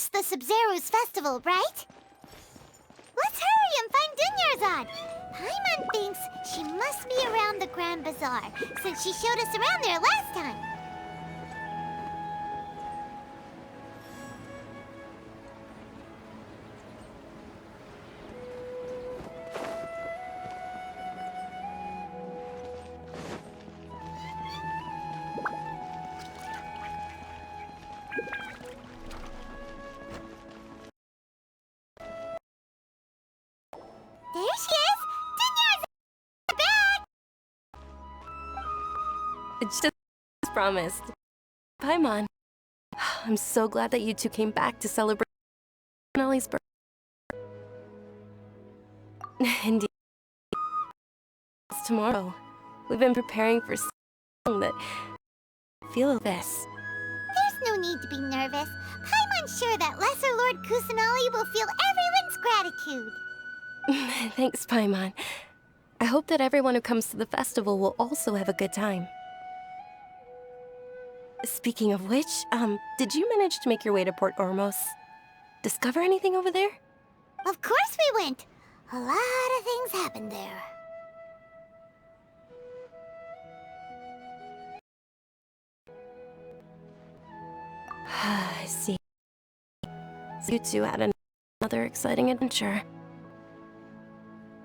missed the Sub-Zero's festival, right? Let's hurry and find Dunyarzad. Paimon thinks she must be around the Grand Bazaar, since she showed us around there last time. There she is! Dunyarzad back! It's just as promised. Paimon, I'm so glad that you two came back to celebrate Ollie's birthday. Indeed, it's tomorrow. We've been preparing for so long that I feel this. There's no need to be nervous. Paimon's sure that Lesser Lord Kusanali will feel everyone's gratitude. Thanks, Paimon. I hope that everyone who comes to the festival will also have a good time. Speaking of which, did you manage to make your way to Port Ormos? Discover anything over there? Of course we went. A lot of things happened there. I see. So you two had another exciting adventure.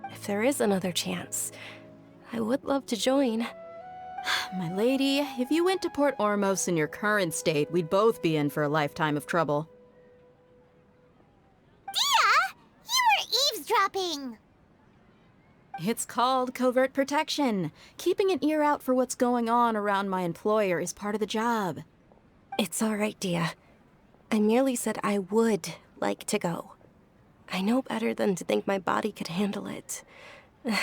If there is another chance, I would love to join. My lady, if you went to Port Ormos in your current state, we'd both be in for a lifetime of trouble. Dia! You were eavesdropping! It's called covert protection. Keeping an ear out for what's going on around my employer is part of the job. It's all right, Dia. I merely said I would like to go. I know better than to think my body could handle it. The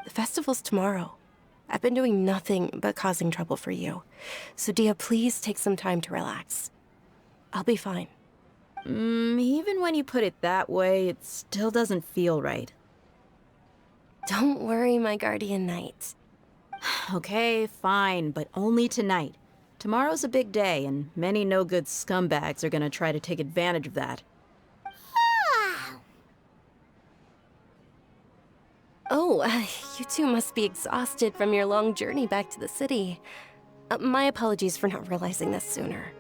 festival's tomorrow. I've been doing nothing but causing trouble for you. So, Dia, please take some time to relax. I'll be fine. Even when you put it that way, it still doesn't feel right. Don't worry, my guardian knight. Okay, fine, but only tonight. Tomorrow's a big day, and many no-good scumbags are gonna try to take advantage of that. Oh, you two must be exhausted from your long journey back to the city. My apologies for not realizing this sooner.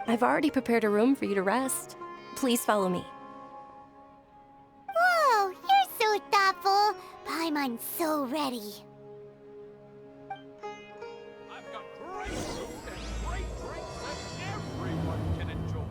I've already prepared a room for you to rest. Please follow me. Whoa, you're so thoughtful. Paimon's so ready. I've got great food and great drinks that everyone can enjoy.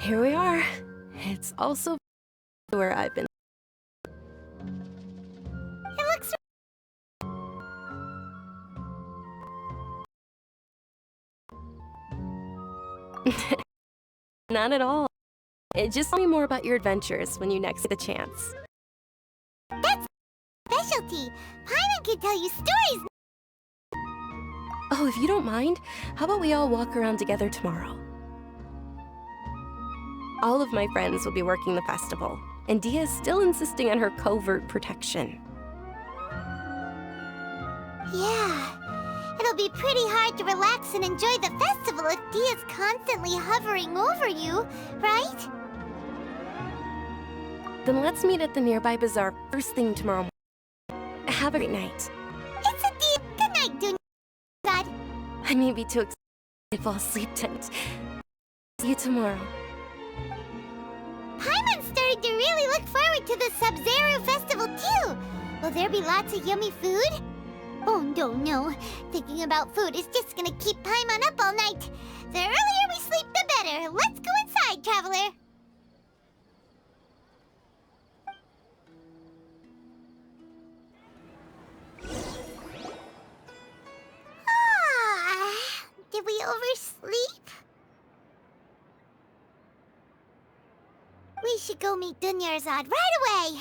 Here we are. It's also where I've been. It looks... Not at all. Just tell me more about your adventures when you next get the chance. That's specialty. Paimon can tell you stories. Oh, if you don't mind, how about we all walk around together tomorrow? All of my friends will be working the festival, and Dia is still insisting on her covert protection. Yeah, it'll be pretty hard to relax and enjoy the festival if Dia's constantly hovering over you, right? Then let's meet at the nearby bazaar first thing tomorrow morning. Have a great night. It's a deal. Good night, Dunyarzad. I may be too excited to fall asleep tonight. See you tomorrow. Paimon's starting to really look forward to the Sub-Zero festival too. Will there be lots of yummy food? Oh no. Thinking about food is just gonna keep Paimon up all night. The earlier we sleep, the better. Let's go inside, traveler. Did we oversleep? We should go meet Dunyarzad right away.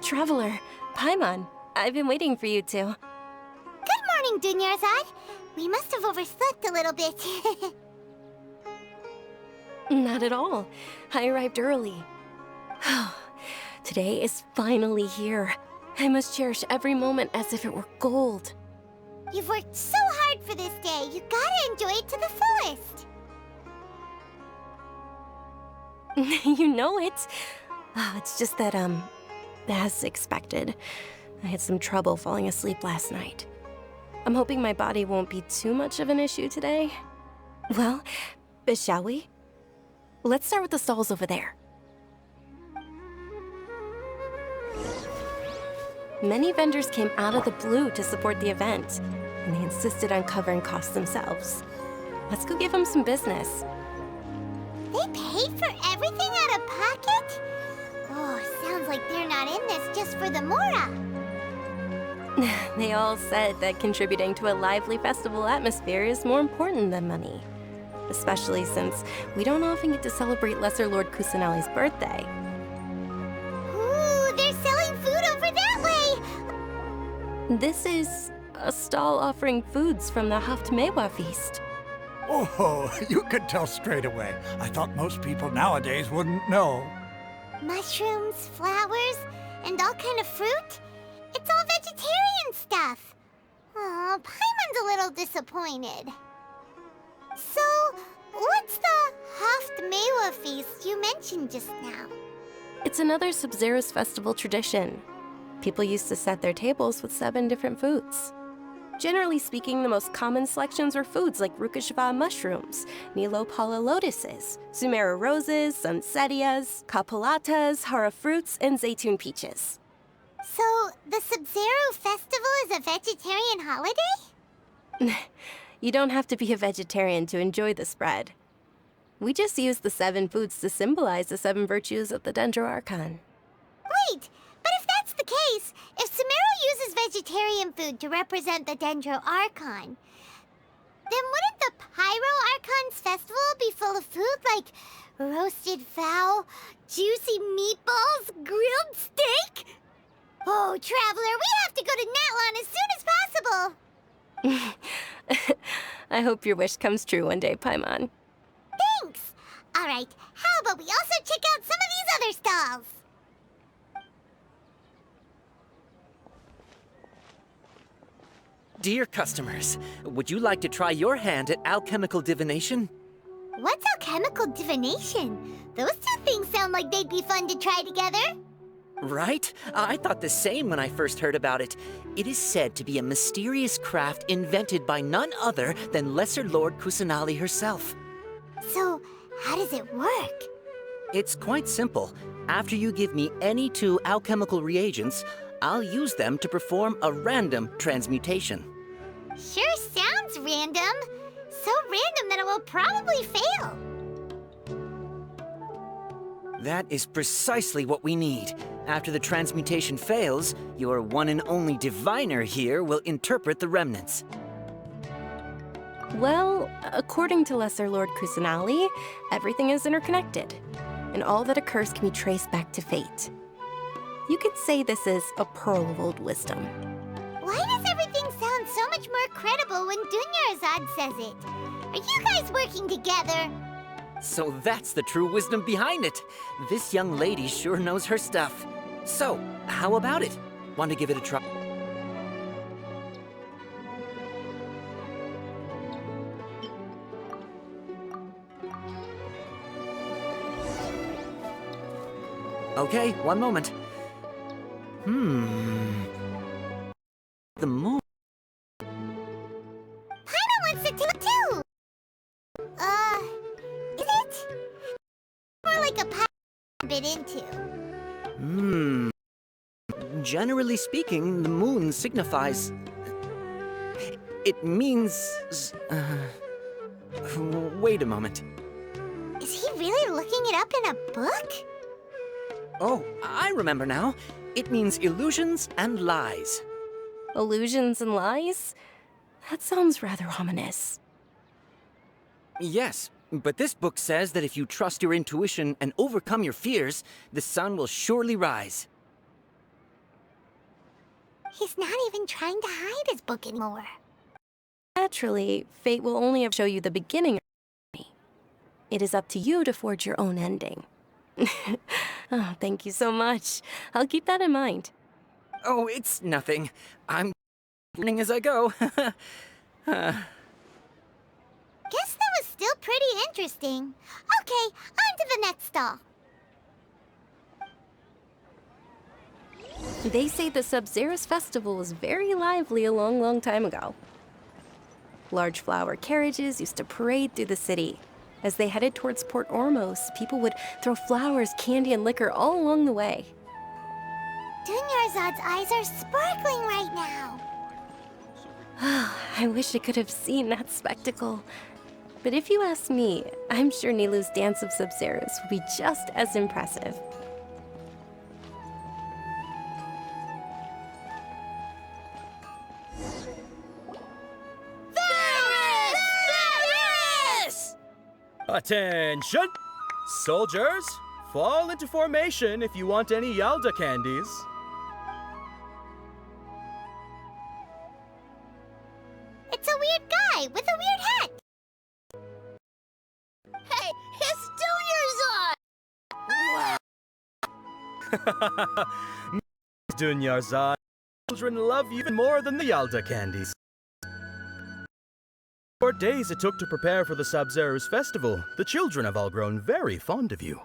Traveler, Paimon, I've been waiting for you two. Good morning, Dunyarzad. We must have overslept a little bit. Not at all. I arrived early. Today is finally here. I must cherish every moment as if it were gold. You've worked so hard for this day. You gotta enjoy it to the fullest. You know it. It's just that, as expected, I had some trouble falling asleep last night. I'm hoping my body won't be too much of an issue today. Well, shall we? Let's start with the stalls over there. Many vendors came out of the blue to support the event, and they insisted on covering costs themselves. Let's go give them some business. They paid for everything out of pocket? Oh, sounds like they're not in this just for the Mora. They all said that contributing to a lively festival atmosphere is more important than money. Especially since we don't often get to celebrate Lesser Lord Kusanali's birthday. Ooh, they're selling food over that way! This is a stall offering foods from the Haftmewa feast. Oh, you could tell straight away. I thought most people nowadays wouldn't know. Mushrooms, flowers, and all kind of fruit? It's all vegetarian stuff. Oh, Paimon's a little disappointed. So, what's the Haftmewa feast you mentioned just now? It's another Sub-Zero's festival tradition. People used to set their tables with 7 different foods. Generally speaking, the most common selections were foods like Rukashva mushrooms, Nilopala lotuses, Sumera roses, Sunsetias, Kapalatas, Hara fruits, and Zaytun peaches. So, the Sub-Zero festival is a vegetarian holiday? You don't have to be a vegetarian to enjoy the spread. We just use the 7 foods to symbolize the 7 virtues of the Dendro Archon. Wait, but if that's the case, if Sumero uses vegetarian food to represent the Dendro Archon, then wouldn't the Pyro Archon's festival be full of food like roasted fowl, juicy meatballs, grilled steak? Oh, Traveler, we have to go to Natlan as soon as possible! I hope your wish comes true one day, Paimon. Thanks! Alright, how about we also check out some of these other stalls? Dear customers, would you like to try your hand at alchemical divination? What's alchemical divination? Those two things sound like they'd be fun to try together. Right? I thought the same when I first heard about it. It is said to be a mysterious craft invented by none other than Lesser Lord Kusanali herself. So, how does it work? It's quite simple. After you give me any 2 alchemical reagents, I'll use them to perform a random transmutation. Sure sounds random. So random that it will probably fail. That is precisely what we need. After the transmutation fails, your one and only diviner here will interpret the remnants. Well, according to Lesser Lord Kusanali, everything is interconnected, and all that occurs can be traced back to fate. You could say this is a pearl of old wisdom. Why does everything sound so much more credible when Dunyarzad says it? Are you guys working together? So that's the true wisdom behind it. This young lady sure knows her stuff. So, how about it? Want to give it a try? Okay, one moment. The moon. Paimon wants to do it too! Is it? More like a pie a bit into. Generally speaking, the moon signifies... It means... Wait a moment. Is he really looking it up in a book? Oh, I remember now. It means illusions and lies. Illusions and lies? That sounds rather ominous. Yes, but this book says that if you trust your intuition and overcome your fears, the sun will surely rise. He's not even trying to hide his book anymore. Naturally, fate will only show you the beginning of the journey. It is up to you to forge your own ending. Oh, thank you so much. I'll keep that in mind. Oh, it's nothing. I'm learning as I go. Guess that was still pretty interesting. Okay, on to the next stall. They say the Sub-Zeros festival was very lively a long, long time ago. Large flower carriages used to parade through the city. As they headed towards Port Ormos, people would throw flowers, candy, and liquor all along the way. Dunyarzad's eyes are sparkling right now. I wish I could have seen that spectacle. But if you ask me, I'm sure Nilu's Dance of Sub-Zeros would be just as impressive. Attention! Soldiers, fall into formation if you want any Yalda candies. It's a weird guy with a weird hat. Hey, it's Dunyarzad! Dunyarzad, children love you even more than the Yalda candies. 4 days it took to prepare for the Sub-Zeros festival. The children have all grown very fond of you.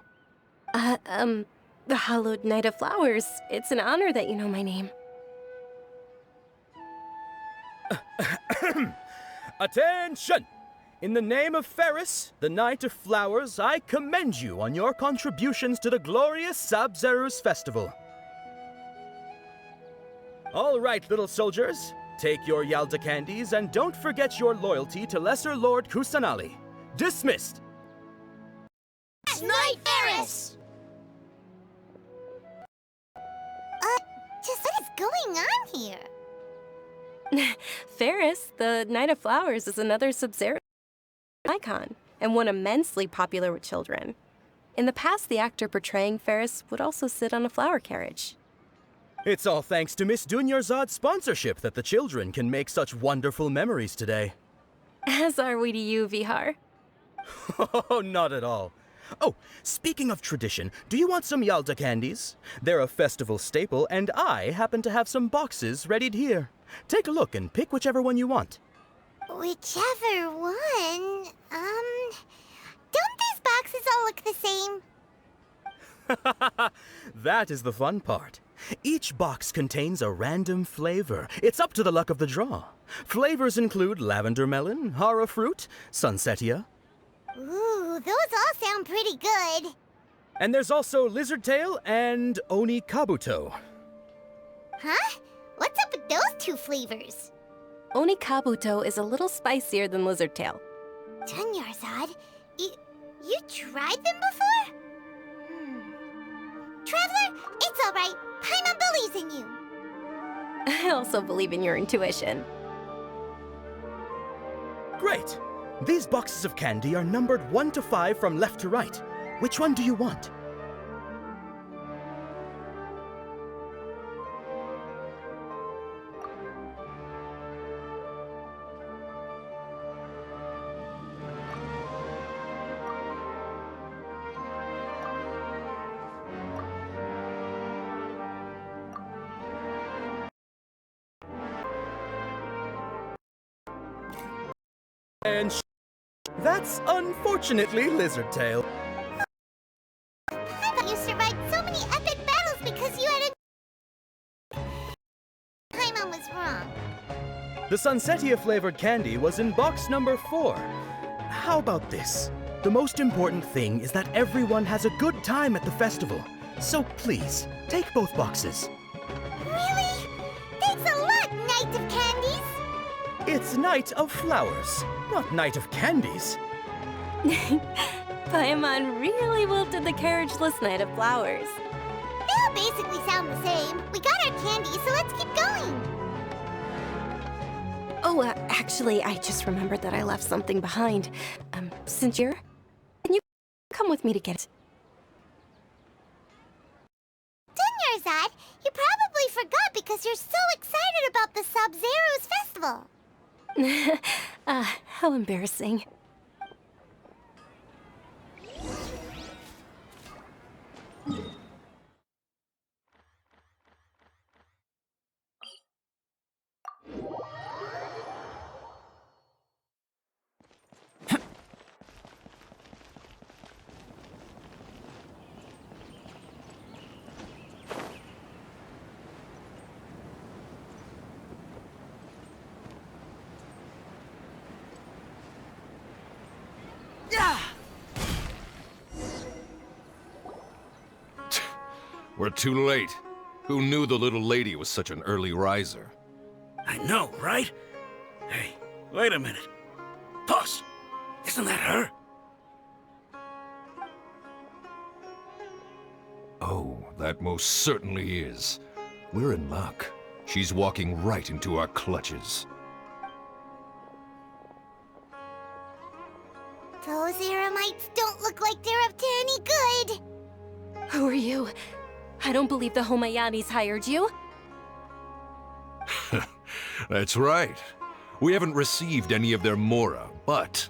The Hallowed Night of Flowers. It's an honor that you know my name. Attention! In the name of Ferris, the Night of Flowers, I commend you on your contributions to the glorious Sub-Zeros festival. All right, little soldiers. Take your Yalda candies and don't forget your loyalty to Lesser Lord Kusanali. Dismissed! Night Ferris! Just what is going on here? Ferris, the Night of Flowers, is another Sub-Zero icon, and one immensely popular with children. In the past, the actor portraying Ferris would also sit on a flower carriage. It's all thanks to Miss Dunyarzad's sponsorship that the children can make such wonderful memories today. As are we to you, Vihar. Oh, not at all. Oh, speaking of tradition, do you want some Yalda candies? They're a festival staple, and I happen to have some boxes readied here. Take a look and pick whichever one you want. Whichever one, don't these boxes all look the same? That is the fun part. Each box contains a random flavor. It's up to the luck of the draw. Flavors include lavender melon, hara fruit, sunsetia. Ooh, those all sound pretty good. And there's also lizard tail and oni kabuto. Huh? What's up with those two flavors? Oni Kabuto is a little spicier than Lizard Tail. Dunyarzad, you tried them before? Traveler, it's all right. Paimon believes in you. I also believe in your intuition. Great! These boxes of candy are numbered 1 to 5 from left to right. Which one do you want? And that's unfortunately Lizard Tail. I thought you survived so many epic battles because you had a... Paimon was wrong. The Sunsetia flavored candy was in box number 4. How about this? The most important thing is that everyone has a good time at the festival. So please, take both boxes. Really? Thanks a lot, Knight of Candies! It's Night of Flowers, not Night of Candies. Paimon really wilted the carriageless night of flowers. They all basically sound the same. We got our candy, so let's keep going. Oh, actually, I just remembered that I left something behind. Since you're... Can you come with me to get it? Dunyarzad, you probably forgot because you're so excited about the Sub-Zero's festival. How embarrassing. We're too late. Who knew the little lady was such an early riser? I know, right? Hey, wait a minute. Boss, isn't that her? Oh, that most certainly is. We're in luck. She's walking right into our clutches. Those Eremites don't look like they're up to any good. Who are you? I don't believe the Homayanis hired you. That's right. We haven't received any of their mora, but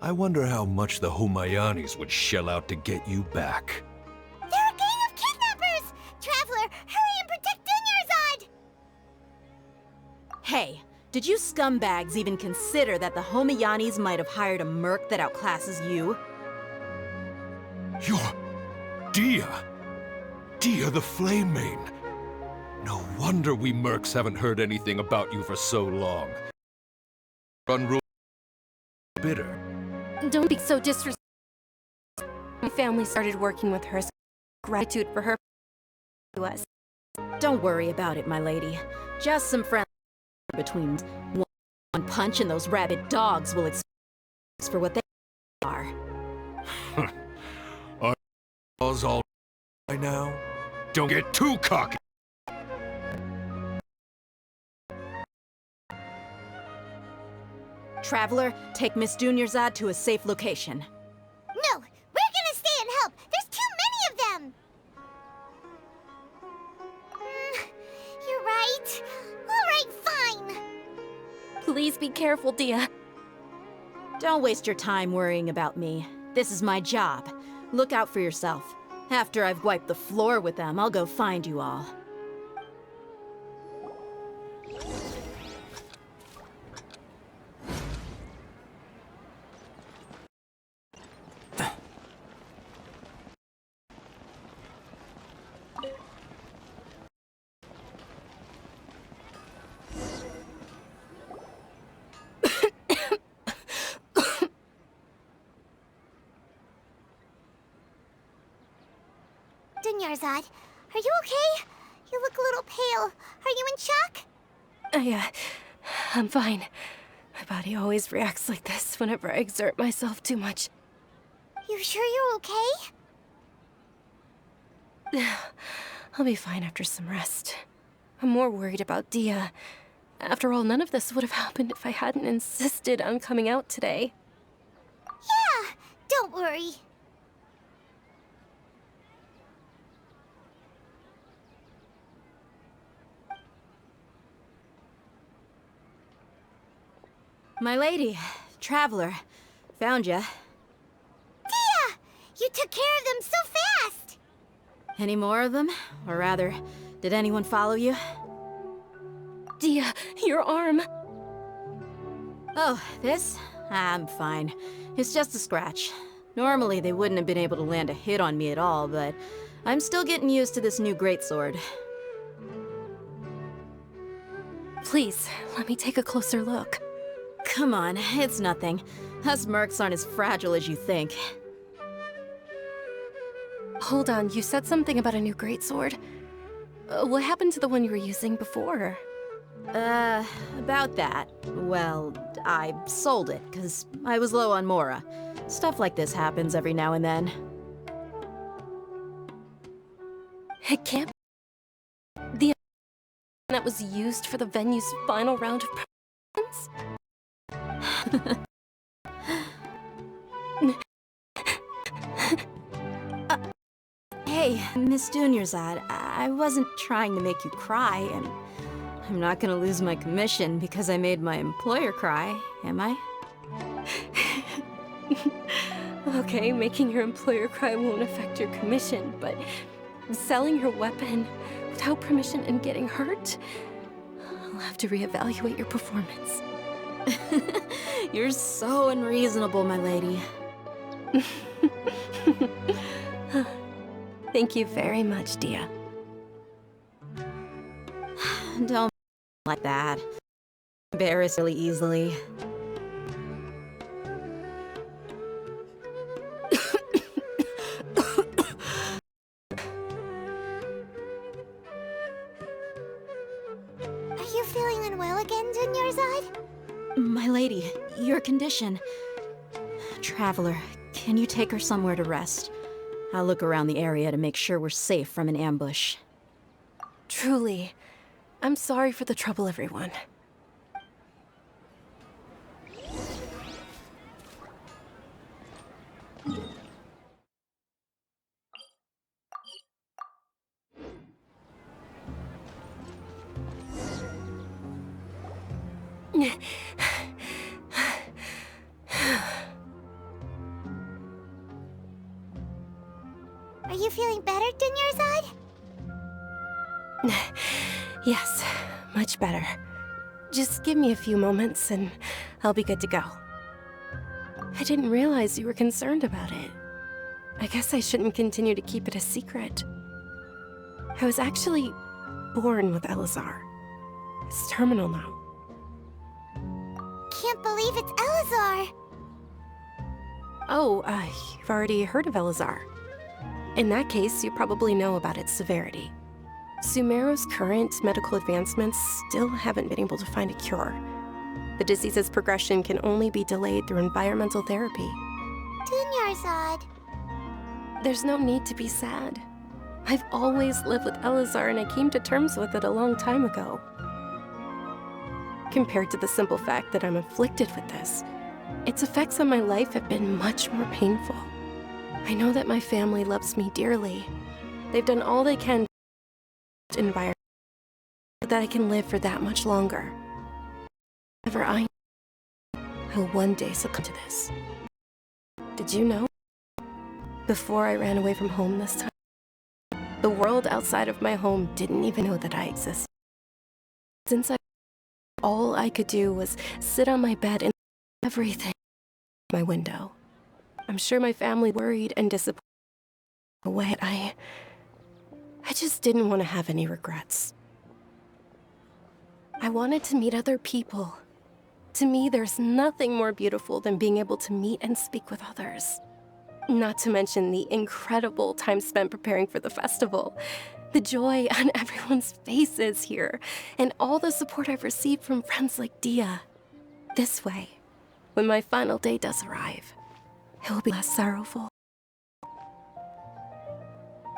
I wonder how much the Homayanis would shell out to get you back. They're a gang of kidnappers! Traveler, hurry and protect Dunyarzad! Hey, did you scumbags even consider that the Homayanis might have hired a merc that outclasses you? You're... Dia! Dia the Flame Main! No wonder we mercs haven't heard anything about you for so long. Unruly bitter. Don't be so disrespectful. My family started working with her, so gratitude for her to us. Don't worry about it, my lady. Just some friends between one punch and those rabid dogs will expose for what they are. Are y'all's all right now? Don't get too cocky! Traveler, take Miss Dunyarzad to a safe location. No, we're gonna stay and help. There's too many of them. You're right. All right, fine. Please be careful, Dia. Don't waste your time worrying about me. This is my job. Look out for yourself. After I've wiped the floor with them, I'll go find you all. Dunyarzad, are you okay? You look a little pale. Are you in shock? I'm fine. My body always reacts like this whenever I exert myself too much. You sure you're okay? I'll be fine after some rest. I'm more worried about Dia. After all, none of this would have happened if I hadn't insisted on coming out today. Yeah, don't worry. My lady, Traveler, found ya. Dia! You took care of them so fast! Any more of them? Or rather, did anyone follow you? Dia, your arm. Oh, this? I'm fine. It's just a scratch. Normally, they wouldn't have been able to land a hit on me at all, but I'm still getting used to this new greatsword. Please, let me take a closer look. Come on, it's nothing. Us mercs aren't as fragile as you think. Hold on, you said something about a new greatsword. What happened to the one you were using before? About that. Well, I sold it, because I was low on mora. Stuff like this happens every now and then. It can't be the that was used for the venue's final round of performance? Hey, Miss Dunyarzad, I wasn't trying to make you cry, and I'm not gonna lose my commission because I made my employer cry, am I? Okay, making your employer cry won't affect your commission, but selling your weapon without permission and getting hurt? I'll have to reevaluate your performance. You're so unreasonable, my lady. Thank you very much, Dia. Don't like that. Embarrass really easily. Are you feeling unwell again, Dunyarzad? My lady, your condition. Traveler, can you take her somewhere to rest? I'll look around the area to make sure we're safe from an ambush. Truly, I'm sorry for the trouble, everyone. Are you feeling better, Dunyarzad? Yes, much better. Just give me a few moments and I'll be good to go. I didn't realize you were concerned about it. I guess I shouldn't continue to keep it a secret. I was actually born with Elazar. It's terminal now. Can't believe it's Elazar. Oh, you've already heard of Elazar. In that case, you probably know about its severity. Sumeru's current medical advancements still haven't been able to find a cure. The disease's progression can only be delayed through environmental therapy. Dunyarzad. There's no need to be sad. I've always lived with Elazar and I came to terms with it a long time ago. Compared to the simple fact that I'm afflicted with this, its effects on my life have been much more painful. I know that my family loves me dearly. They've done all they can to environment so that I can live for that much longer. However, I will one day succumb to this. Did you know? Before I ran away from home this time, the world outside of my home didn't even know that I existed. Since all I could do was sit on my bed and everything my window. I'm sure my family worried and disappointed. Away, I just didn't want to have any regrets. I wanted to meet other people. To me, there's nothing more beautiful than being able to meet and speak with others. Not to mention the incredible time spent preparing for the festival. The joy on everyone's faces here, and all the support I've received from friends like Dia. This way, when my final day does arrive, it will be less sorrowful.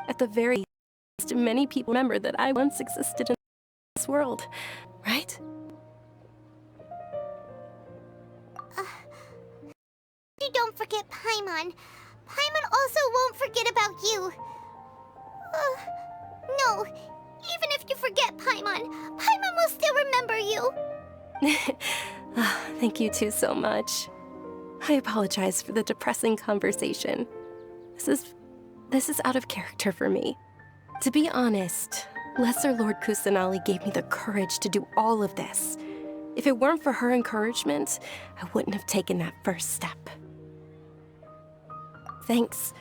At the very least, many people remember that I once existed in this world, right? You don't forget Paimon. Paimon also won't forget about you. No, even if you forget Paimon, Paimon will still remember you. Thank you two so much. I apologize for the depressing conversation. This is out of character for me. To be honest, Lesser Lord Kusanali gave me the courage to do all of this. If it weren't for her encouragement, I wouldn't have taken that first step. Thanks.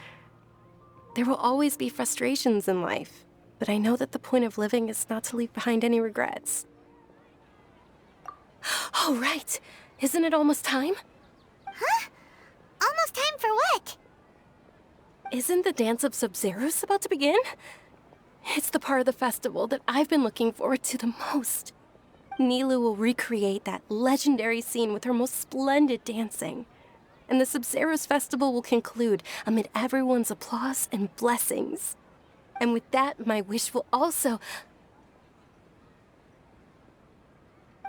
There will always be frustrations in life, but I know that the point of living is not to leave behind any regrets. Oh, right. Isn't it almost time? Huh? Almost time for what? Isn't the Dance of Sub-Zeros about to begin? It's the part of the festival that I've been looking forward to the most. Nilu will recreate that legendary scene with her most splendid dancing. and the Sub-Zero's festival will conclude amid everyone's applause and blessings. And with that, my wish will also...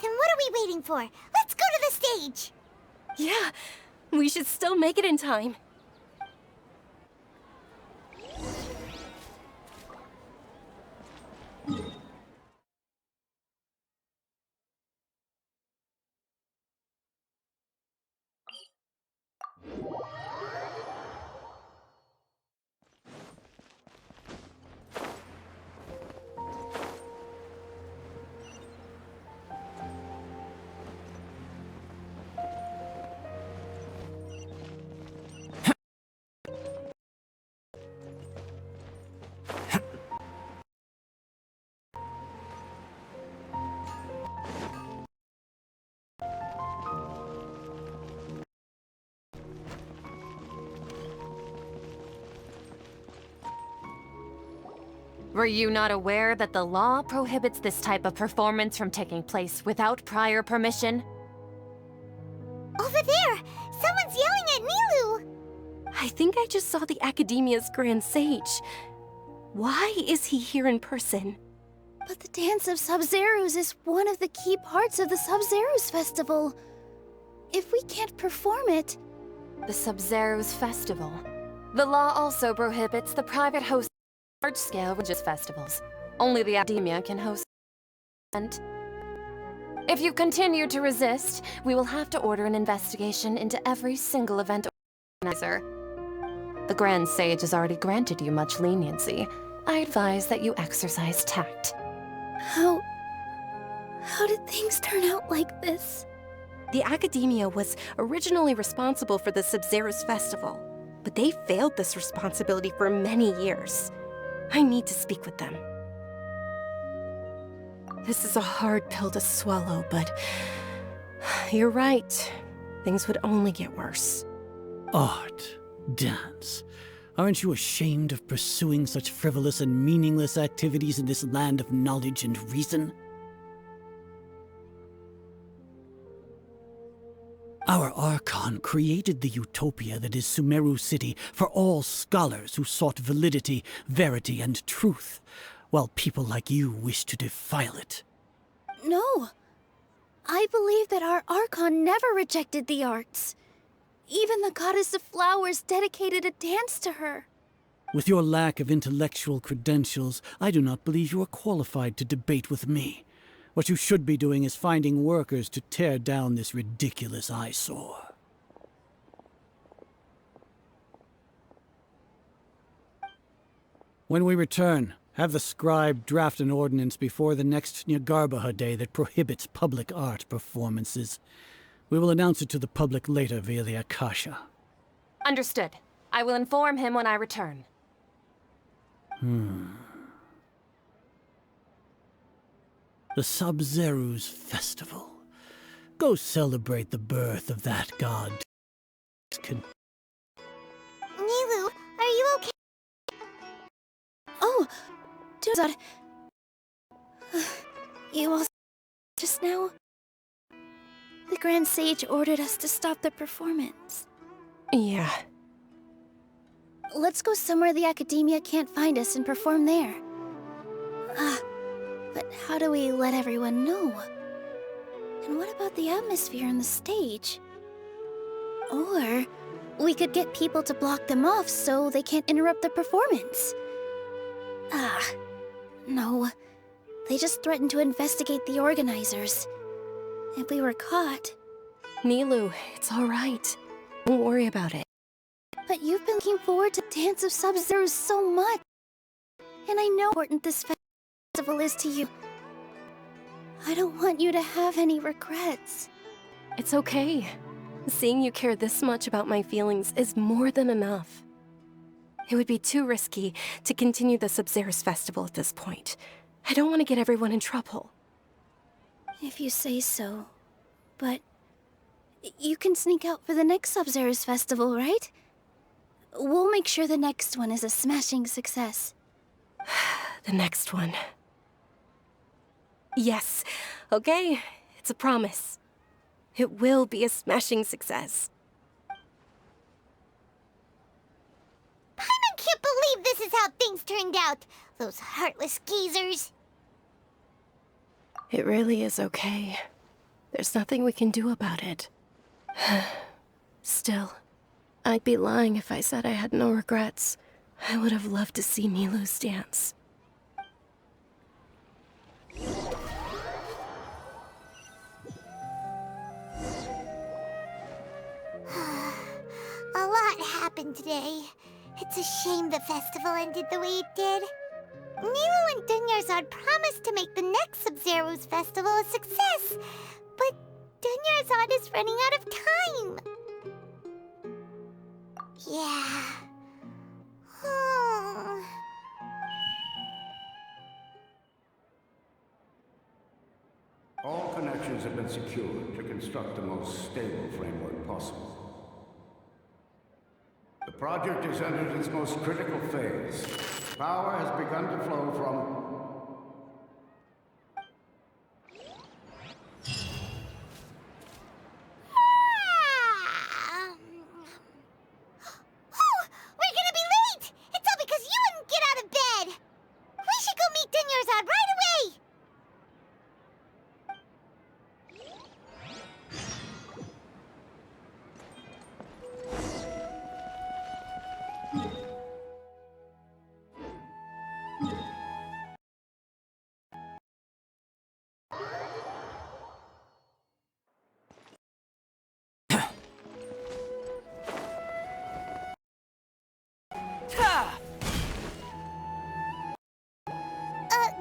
Then what are we waiting for? Let's go to the stage! Yeah, we should still make it in time. Were you not aware that the law prohibits this type of performance from taking place without prior permission? Over there! Someone's yelling at Nilu! I think I just saw the Academia's Grand Sage. Why is he here in person? But the Dance of Sub-Zeros is one of the key parts of the Sub-Zeros Festival. If we can't perform it... The Sub-Zeros Festival. The law also prohibits the private host of large-scale religious festivals. Only the Academia can host an event. If you continue to resist, we will have to order an investigation into every single event organizer. The Grand Sage has already granted you much leniency. I advise that you exercise tact. How did things turn out like this? The Academia was originally responsible for the Sub-Zeros Festival, but they failed this responsibility for many years. I need to speak with them. This is a hard pill to swallow, but you're right. Things would only get worse. Art, dance. Aren't you ashamed of pursuing such frivolous and meaningless activities in this land of knowledge and reason? Our Archon created the utopia that is Sumeru City for all scholars who sought validity, verity, and truth, while people like you wish to defile it. No. I believe that our Archon never rejected the arts. Even the goddess of flowers dedicated a dance to her. With your lack of intellectual credentials, I do not believe you are qualified to debate with me. What you should be doing is finding workers to tear down this ridiculous eyesore. When we return, have the scribe draft an ordinance before the next Nyagarbha day that prohibits public art performances. We will announce it to the public later via the Akasha. Understood. I will inform him when I return. The Sub-Zero's Festival. Go celebrate the birth of that god. Nilu, are you okay? Oh, Duzad. You all just now? The Grand Sage ordered us to stop the performance. Yeah. Let's go somewhere the Academia can't find us and perform there. But how do we let everyone know? And what about the atmosphere on the stage? Or we could get people to block them off so they can't interrupt the performance. No. They just threatened to investigate the organizers. If we were caught... Nilu, it's all right. Don't worry about it. But you've been looking forward to Dance of Sub-Zeros so much. And I know how important this festival is to you. I don't want you to have any regrets. It's okay. Seeing you care this much about my feelings is more than enough. It would be too risky to continue the Sub-Zeros Festival at this point. I don't want to get everyone in trouble. If you say so. But you can sneak out for the next Sub-Zeros Festival, right? We'll make sure the next one is a smashing success. The next one. Yes. Okay. It's a promise. It will be a smashing success. can't believe this is how things turned out. Those heartless geezers. It really is okay. There's nothing we can do about it. Still, I'd be lying if I said I had no regrets. I would have loved to see Milu's dance. A lot happened today. It's a shame the festival ended the way it did. Nilu and Dunyarzad promised to make the next Sub-Zero's festival a success, but Dunyarzad is running out of time. Yeah. All connections have been secured to construct the most stable framework possible. The project has entered its most critical phase. Power has begun to flow from... Oh, we're gonna be late! It's all because you wouldn't get out of bed! We should go meet Dunyarzad right away!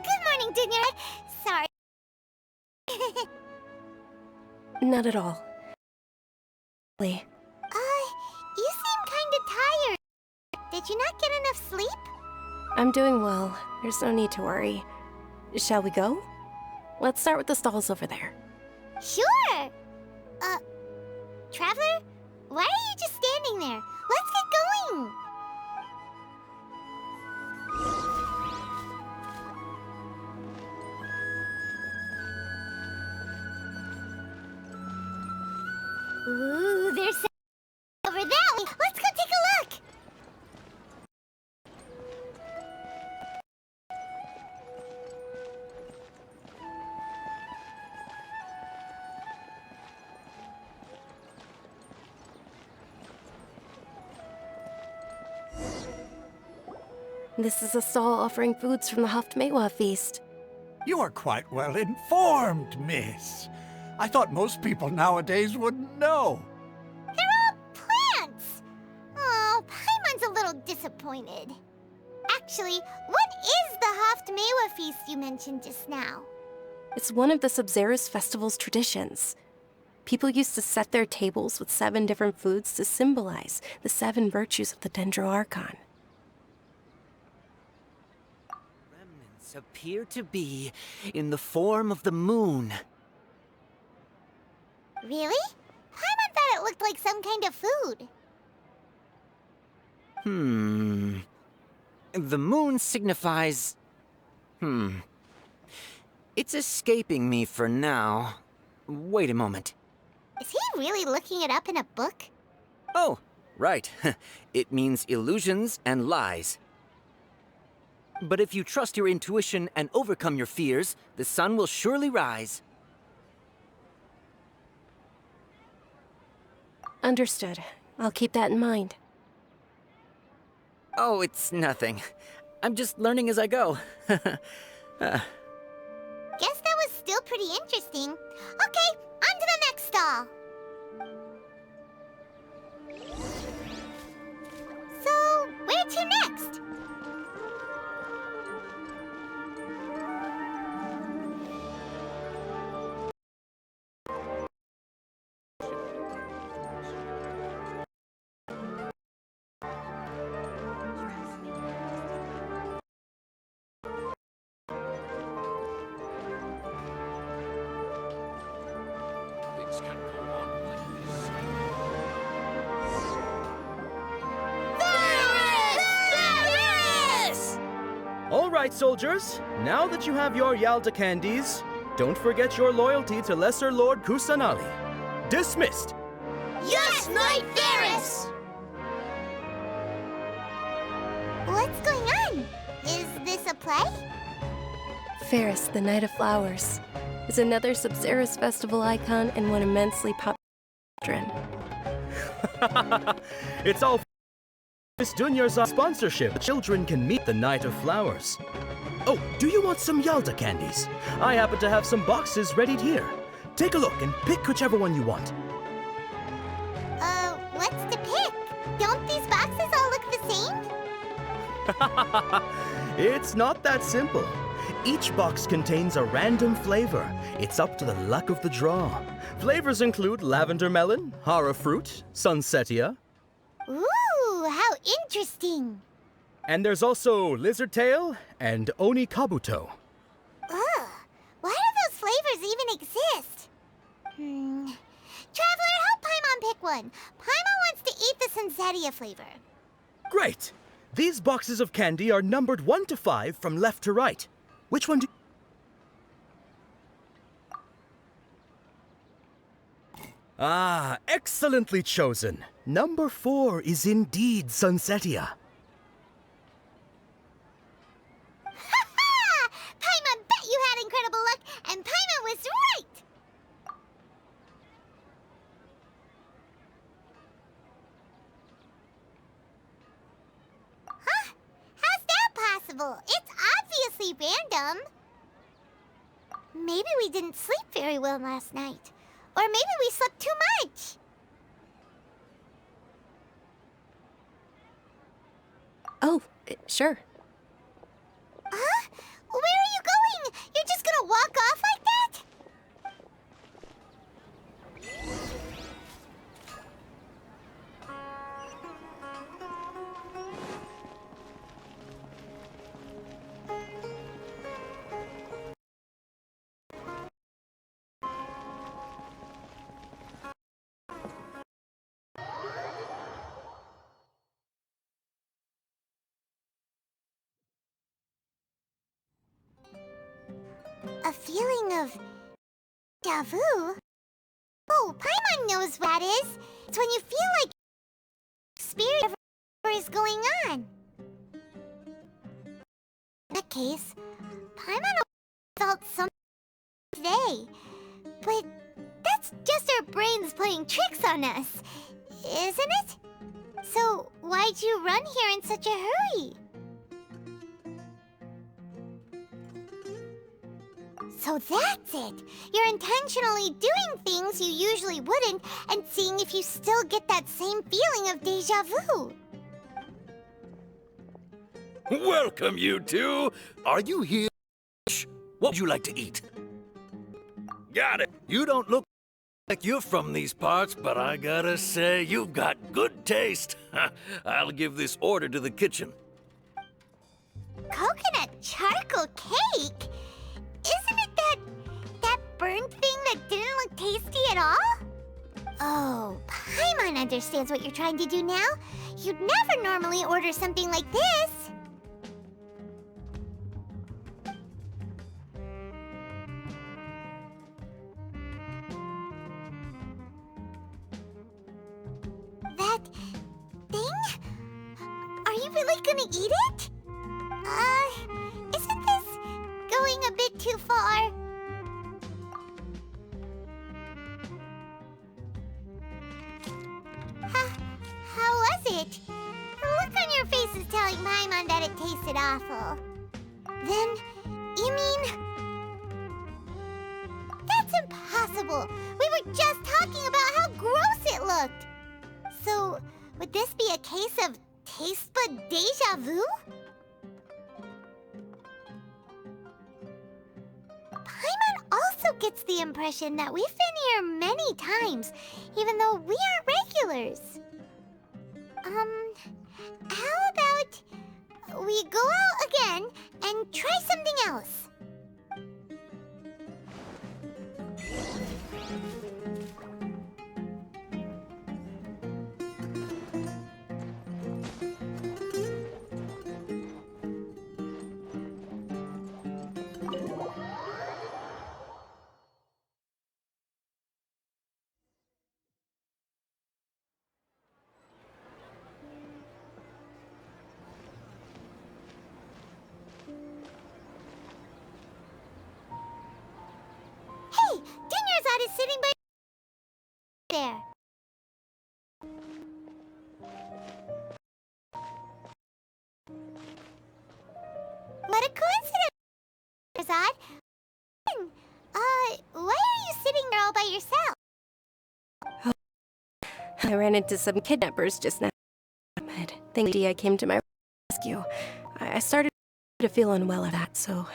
Good morning, Dunyard. Sorry. Not at all. Lee. You seem kinda tired. Did you not get enough sleep? I'm doing well. There's no need to worry. Shall we go? Let's start with the stalls over there. Sure! Traveler? Why are you just standing there? Let's get going! Ooh, there's some over that way. Let's go take a look! This is a stall offering foods from the Haftmewa feast. You are quite well informed, miss. I thought most people nowadays wouldn't know. They're all plants! Oh, Paimon's a little disappointed. Actually, what is the Haftmewa feast you mentioned just now? It's one of the Sub-Zero's festival's traditions. People used to set their tables with 7 different foods to symbolize the 7 virtues of the Dendro Archon. Remnants appear to be in the form of the moon. Really? Paimon thought it looked like some kind of food. The moon signifies... It's escaping me for now. Wait a moment. Is he really looking it up in a book? Oh, right. It means illusions and lies. But if you trust your intuition and overcome your fears, the sun will surely rise. Understood. I'll keep that in mind. Oh, it's nothing. I'm just learning as I go. Guess that was still pretty interesting. Okay, on to the next stall. So, where to next? Things can't go on like this. All right, soldiers. Now that you have your Yalta candies, don't forget your loyalty to Lesser Lord Kusanali. Dismissed! Yes, Knight Varus! play? Ferris, the Night of Flowers, is another Sub-Zero's festival icon and one immensely popular. It's all Miss Dunya's sponsorship. Children can meet the Night of Flowers. Oh, do you want some Yalta candies? I happen to have some boxes readied here. Take a look and pick whichever one you want. What's to pick? Don't these boxes all look the same? It's not that simple. Each box contains a random flavor. It's up to the luck of the draw. Flavors include lavender melon, hara fruit, sunsetia. Ooh, how interesting. And there's also lizard tail and oni kabuto. Ugh, why do those flavors even exist? Traveler, help Paimon pick one. Paimon wants to eat the sunsetia flavor. Great! These boxes of candy are numbered 1 to 5 from left to right. Which one do Ah, excellently chosen. Number 4 is indeed sunsetia. Ha-ha! Paimon bet you had incredible luck, and Paimon was right! Huh? How's that possible? It's obviously random. Maybe we didn't sleep very well last night. Or maybe we slept too much. Oh, sure. Huh? Where are you going? You're just gonna walk off like that? A feeling of déjà vu? Oh, Paimon knows what that is. It's when you feel like experience whatever is going on. In that case, Paimon felt something today. But that's just our brains playing tricks on us, isn't it? So why'd you run here in such a hurry? So that's it! You're intentionally doing things you usually wouldn't and seeing if you still get that same feeling of déjà vu. Welcome, you two! Are you here? What would you like to eat? Got it! You don't look like you're from these parts, but I gotta say, you've got good taste. I'll give this order to the kitchen. Coconut charcoal cake? Isn't it that burnt thing that didn't look tasty at all? Oh, Paimon understands what you're trying to do now. You'd never normally order something like this. That thing? Are you really gonna eat it? Isn't this going a bit too far? How was it? The look on your face is telling Paimon that it tasted awful. Then, you mean... That's impossible! We were just talking about how gross it looked! So, would this be a case of taste bud déjà vu? Paimon also gets the impression that we've been here many times, even though we aren't regulars. How about we go out again and try something else? there. What a coincidence, Zod. Why are you sitting there all by yourself? I ran into some kidnappers just now. Thank you, I came to my rescue. I started to feel unwell at that, so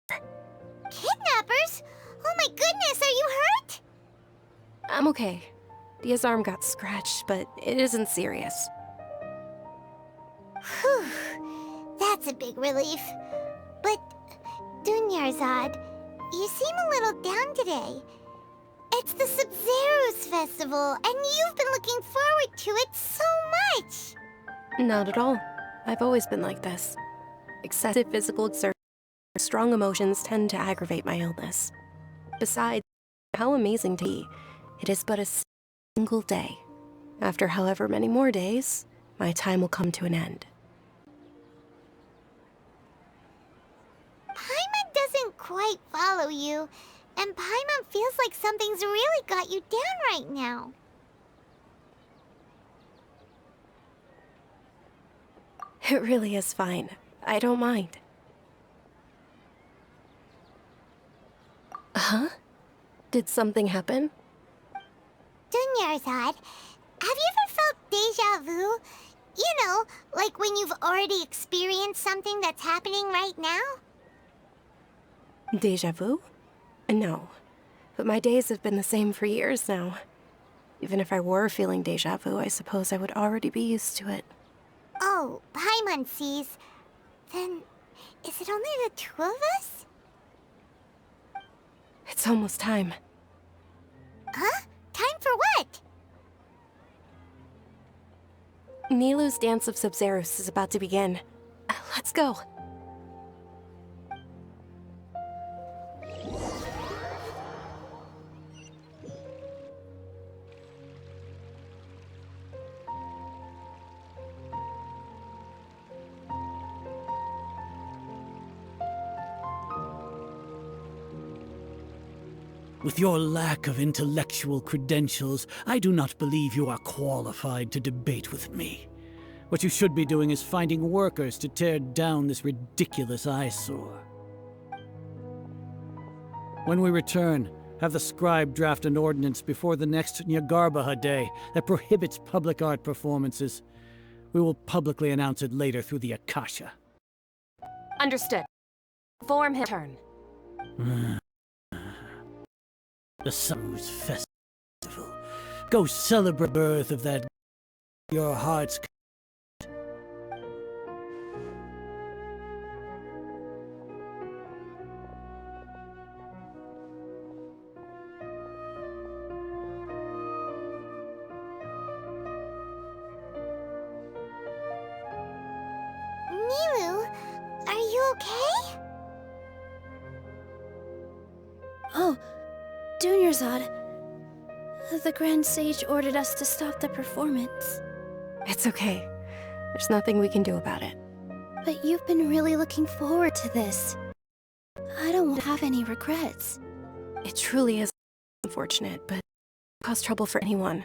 Kidnappers? Oh my goodness, are you hurt? I'm okay. Dia's arm got scratched, but it isn't serious. Whew, that's a big relief. But, Dunyarzad, you seem a little down today. It's the Sub-Zero's festival, and you've been looking forward to it so much! Not at all. I've always been like this. Excessive physical exertion, strong emotions tend to aggravate my illness. Besides, how amazing to be. It is but a single day. After however many more days, my time will come to an end. Paimon doesn't quite follow you, and Paimon feels like something's really got you down right now. It really is fine. I don't mind. Huh? Did something happen? Dunyarzad, have you ever felt deja vu? You know, like when you've already experienced something that's happening right now? Deja vu? No. But my days have been the same for years now. Even if I were feeling deja vu, I suppose I would already be used to it. Oh, Paimon sees. Then, is it only the two of us? It's almost time. Huh? Time for what? Nilou's Dance of Sub-Zeros is about to begin. Let's go. With your lack of intellectual credentials, I do not believe you are qualified to debate with me. What you should be doing is finding workers to tear down this ridiculous eyesore. When we return, have the scribe draft an ordinance before the next Nyagarbaha Day that prohibits public art performances. We will publicly announce it later through the Akasha. Understood. Form his turn. The Summer's Festival. Go celebrate the birth of that your heart's Nilou, are you okay? Oh, Dunyarzad. The Grand Sage ordered us to stop the performance. It's okay. There's nothing we can do about it. But you've been really looking forward to this. I don't want to have any regrets. It truly is unfortunate, but cause trouble for anyone.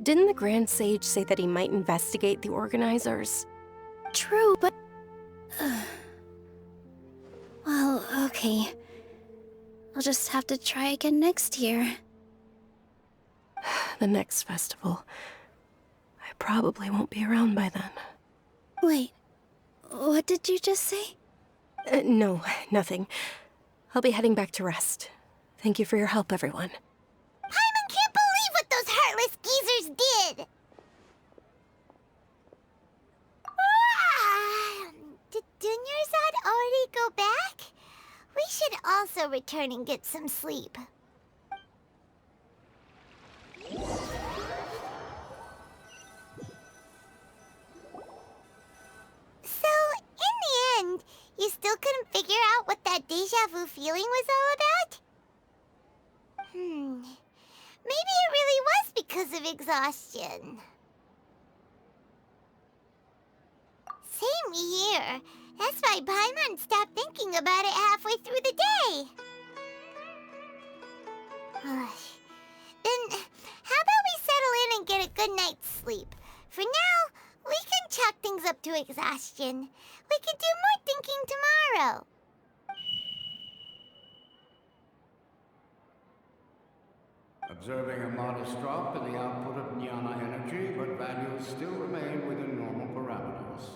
Didn't the Grand Sage say that he might investigate the organizers? True, but... well, okay. I'll just have to try again next year. The next festival. I probably won't be around by then. Wait, what did you just say? No, nothing. I'll be heading back to rest. Thank you for your help, everyone. Paimon can't believe what those heartless geezers did! Did Dunyarzad already go back? We should also return and get some sleep. So, in the end, you still couldn't figure out what that deja vu feeling was all about? Maybe it really was because of exhaustion. Same here. That's why Paimon stopped thinking about it halfway through the day. Then, gonna get a good night's sleep. For now, we can chalk things up to exhaustion. We can do more thinking tomorrow. Observing a modest drop in the output of jnana energy, but values still remain within normal parameters.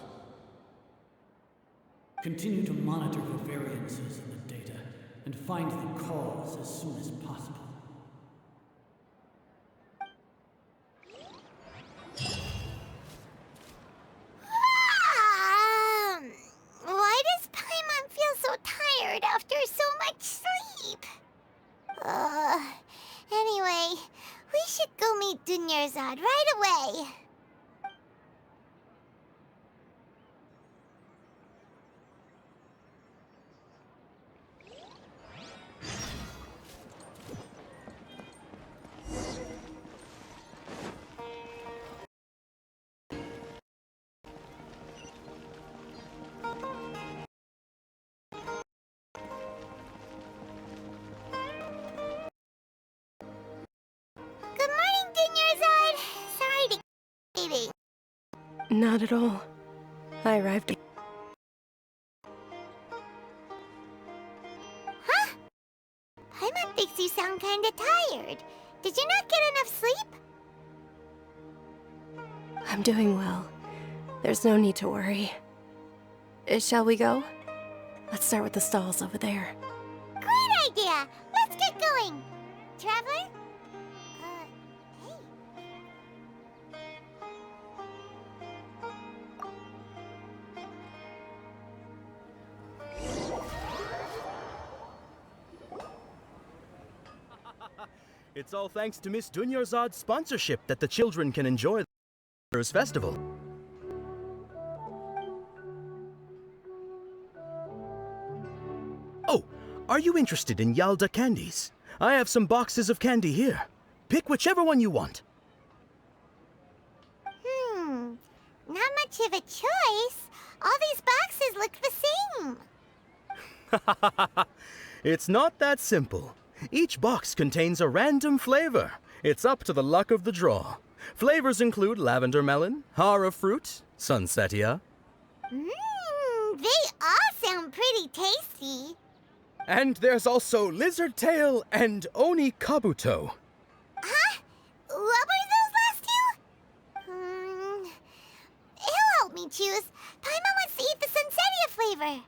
Continue to monitor for variances in the data and find the cause as soon as possible. Why does Paimon feel so tired after so much sleep? Anyway, we should go meet Dunyarzad right away. Good morning, Dunyarzad. Sorry to keep waiting. Not at all. I arrived. Huh? Paimon thinks you sound kinda tired. Did you not get enough sleep? I'm doing well. There's no need to worry. Shall we go? Let's start with the stalls over there. Great idea! Let's get going! Traveler? Hey. It's all thanks to Miss Dunyarzad's sponsorship that the children can enjoy the festival. Oh, are you interested in Yalda candies? I have some boxes of candy here. Pick whichever one you want. Not much of a choice. All these boxes look the same. It's not that simple. Each box contains a random flavor. It's up to the luck of the draw. Flavors include lavender melon, hara fruit, sunsetia. They all sound pretty tasty. And there's also lizard tail and oni kabuto. Huh? What were those last two? He'll help me choose. Paimon wants to eat the sunsetia flavor.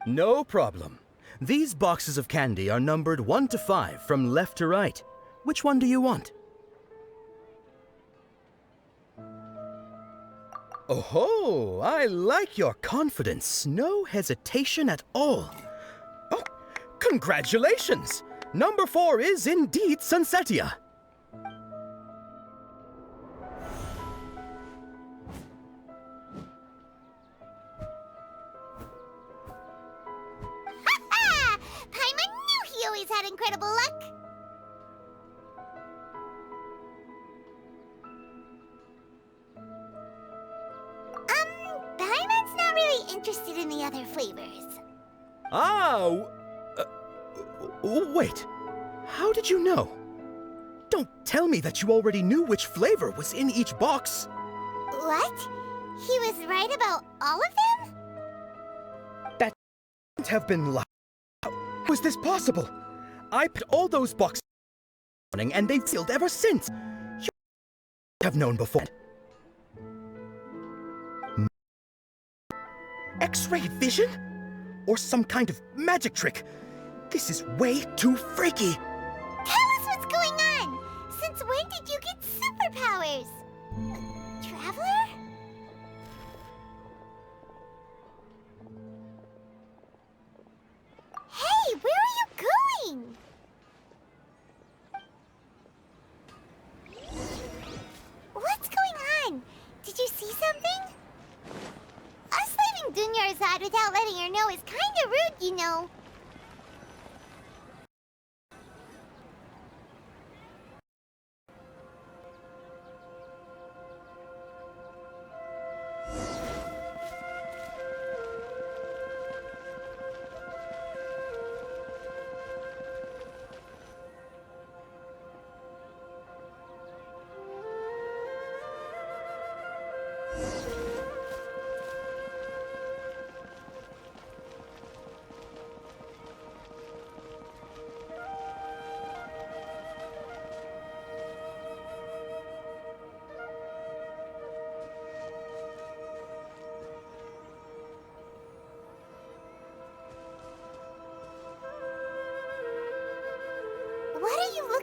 No problem. These boxes of candy are numbered 1 to 5 from left to right. Which one do you want? Oh, I like your confidence. No hesitation at all. Oh, congratulations! Number 4 is indeed sunsetia. Paimon knew he always had incredible luck. Paimon's not really interested in the other flavors. Wait. How did you know? Don't tell me that you already knew which flavor was in each box. What? He was right about all of them? That couldn't have been lied. How was this possible? I put all those boxes this morning and they've sealed ever since. You have known before. X-ray vision? Or some kind of magic trick? This is way too freaky. Tell us what's going on! Since when did you get superpowers? Traveler? Hey, where are you going? What's going on? Did you see something? Us leaving Dunyarzad without letting her know is kinda rude, you know.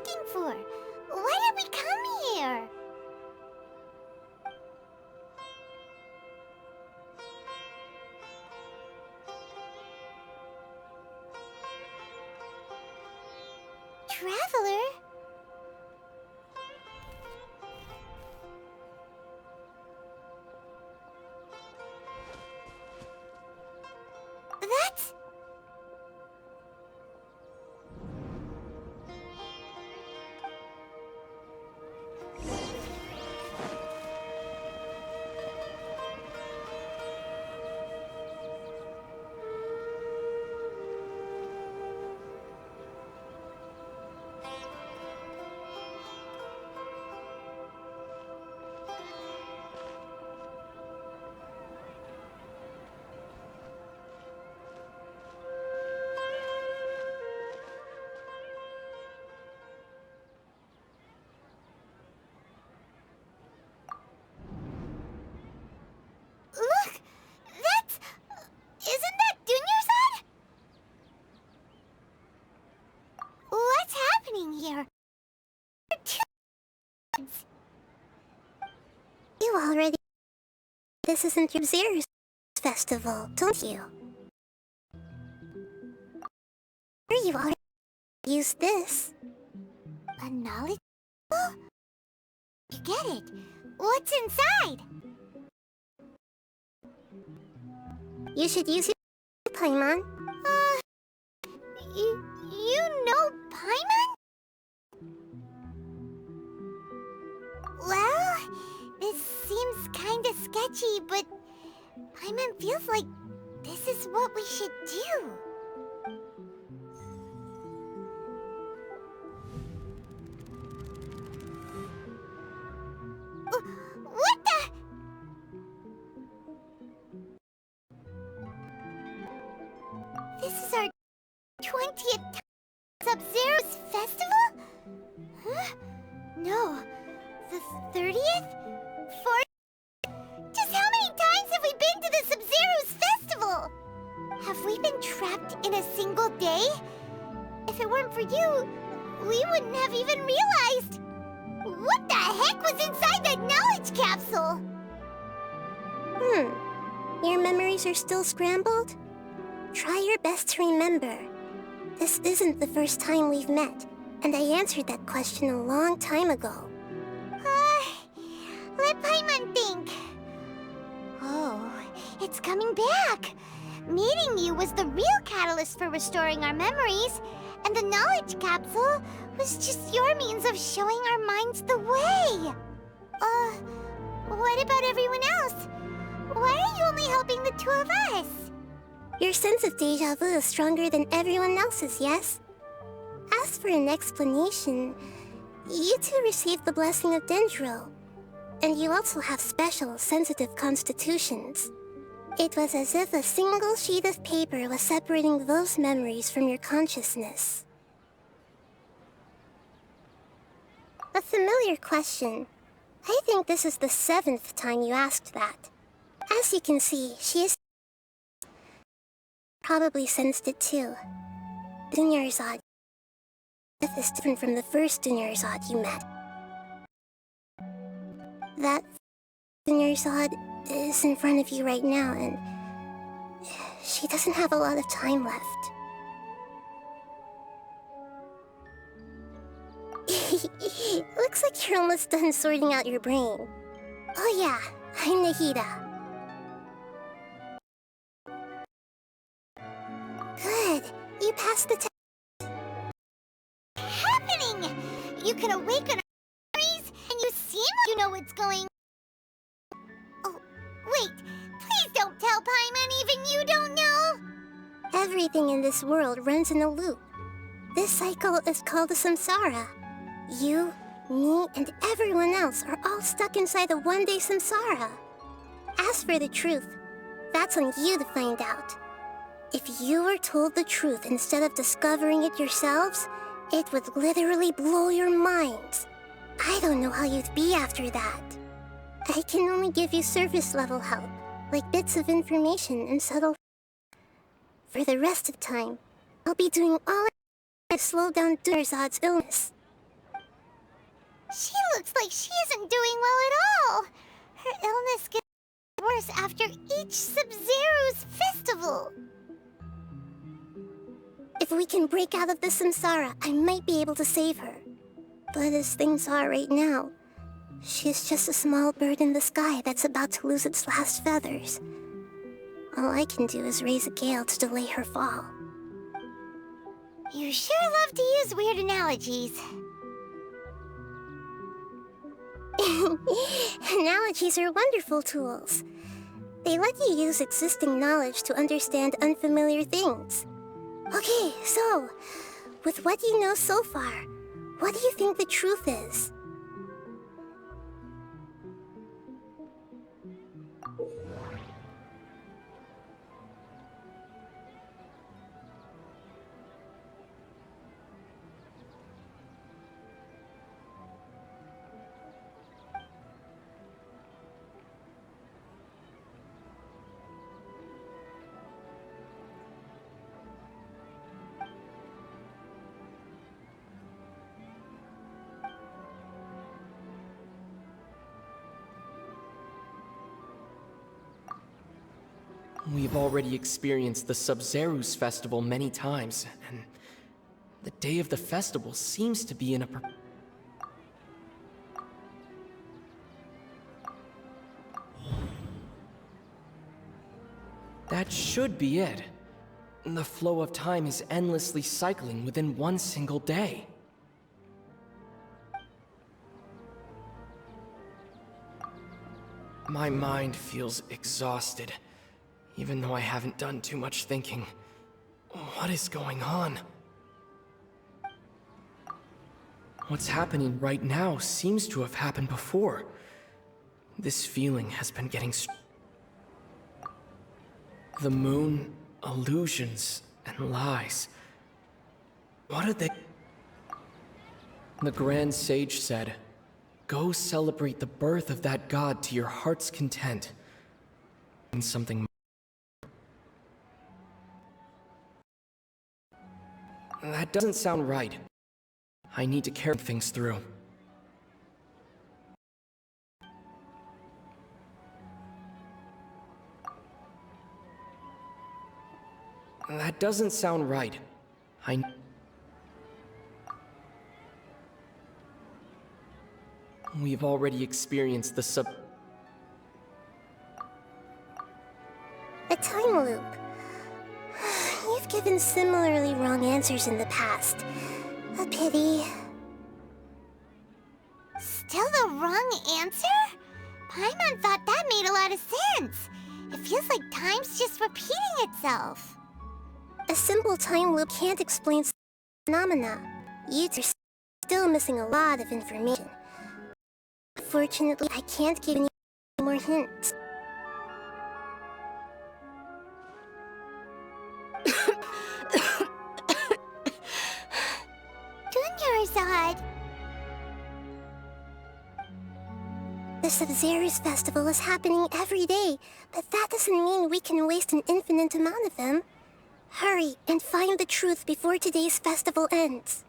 looking for? Why did we come here? Traveler? That's... Look! That's... Isn't that Dunyarzad? What's happening here? You already... This isn't your Zero's festival, don't you? You already used this. A knowledge? You get it. What's inside? You should use it, Paimon. You know Paimon? Well, this seems kinda sketchy, but Paimon feels like this is what we should do. What the? This is our 20th Sub-Zero's festival? Huh? No. The 30th? 40th? Just how many times have we been to the Sub-Zero's festival? Have we been trapped in a single day? If it weren't for you, we wouldn't have even realized. What the heck was inside that knowledge capsule? Your memories are still scrambled? Try your best to remember. This isn't the first time we've met, and I answered that question a long time ago. Let Paimon think. Oh, it's coming back. Meeting you was the real catalyst for restoring our memories, and the knowledge capsule was just your means of showing our minds the way. What about everyone else? Why are you only helping the two of us? Your sense of deja vu is stronger than everyone else's, yes? As for an explanation, you two received the blessing of Dendro, and you also have special, sensitive constitutions. It was as if a single sheet of paper was separating those memories from your consciousness. A familiar question. I think this is the 7th time you asked that. As you can see, she is... probably sensed it too. Dunyarzad is different from the first Dunyarzad you met. That Dunyarzad is in front of you right now, and she doesn't have a lot of time left. Looks like you're almost done sorting out your brain. Oh yeah, I'm Nahida. Good, you passed the test. Happening! You can awaken our memories, and you seem like you know what's going. Oh, wait! Please don't tell Paimon even you don't know! Everything in this world runs in a loop. This cycle is called the samsara. You, me, and everyone else are all stuck inside the one-day samsara. As for the truth, that's on you to find out. If you were told the truth instead of discovering it yourselves, it would literally blow your minds. I don't know how you'd be after that. I can only give you surface-level help, like bits of information and subtle... For the rest of time, I'll be doing all I can to slow down Dunyarzad's illness. She looks like she isn't doing well at all. Her illness gets worse after each Sub-Zero's festival. If we can break out of the samsara, I might be able to save her. But as things are right now, she's just a small bird in the sky that's about to lose its last feathers. All I can do is raise a gale to delay her fall. You sure love to use weird analogies. Analogies are wonderful tools. They let you use existing knowledge to understand unfamiliar things. Okay, so, with what you know so far, what do you think the truth is? We've already experienced the Sub-Zero's festival many times, and the day of the festival seems to be in a That should be it. The flow of time is endlessly cycling within one single day. My mind feels exhausted, even though I haven't done too much thinking. What is going on? What's happening right now seems to have happened before. This feeling has been getting the moon, illusions, and lies. What are they? The Grand Sage said, "Go celebrate the birth of that god to your heart's content." And something. That doesn't sound right. I need to carry things through. That doesn't sound right. We've already experienced the A time loop. You've given similarly wrong answers in the past. A pity. Still the wrong answer? Paimon thought that made a lot of sense. It feels like time's just repeating itself. A simple time loop can't explain phenomena. You are still missing a lot of information. Unfortunately, I can't give any more hints. Dunyarzad. The Sub-Zero's festival is happening every day, but that doesn't mean we can waste an infinite amount of them. Hurry and find the truth before today's festival ends.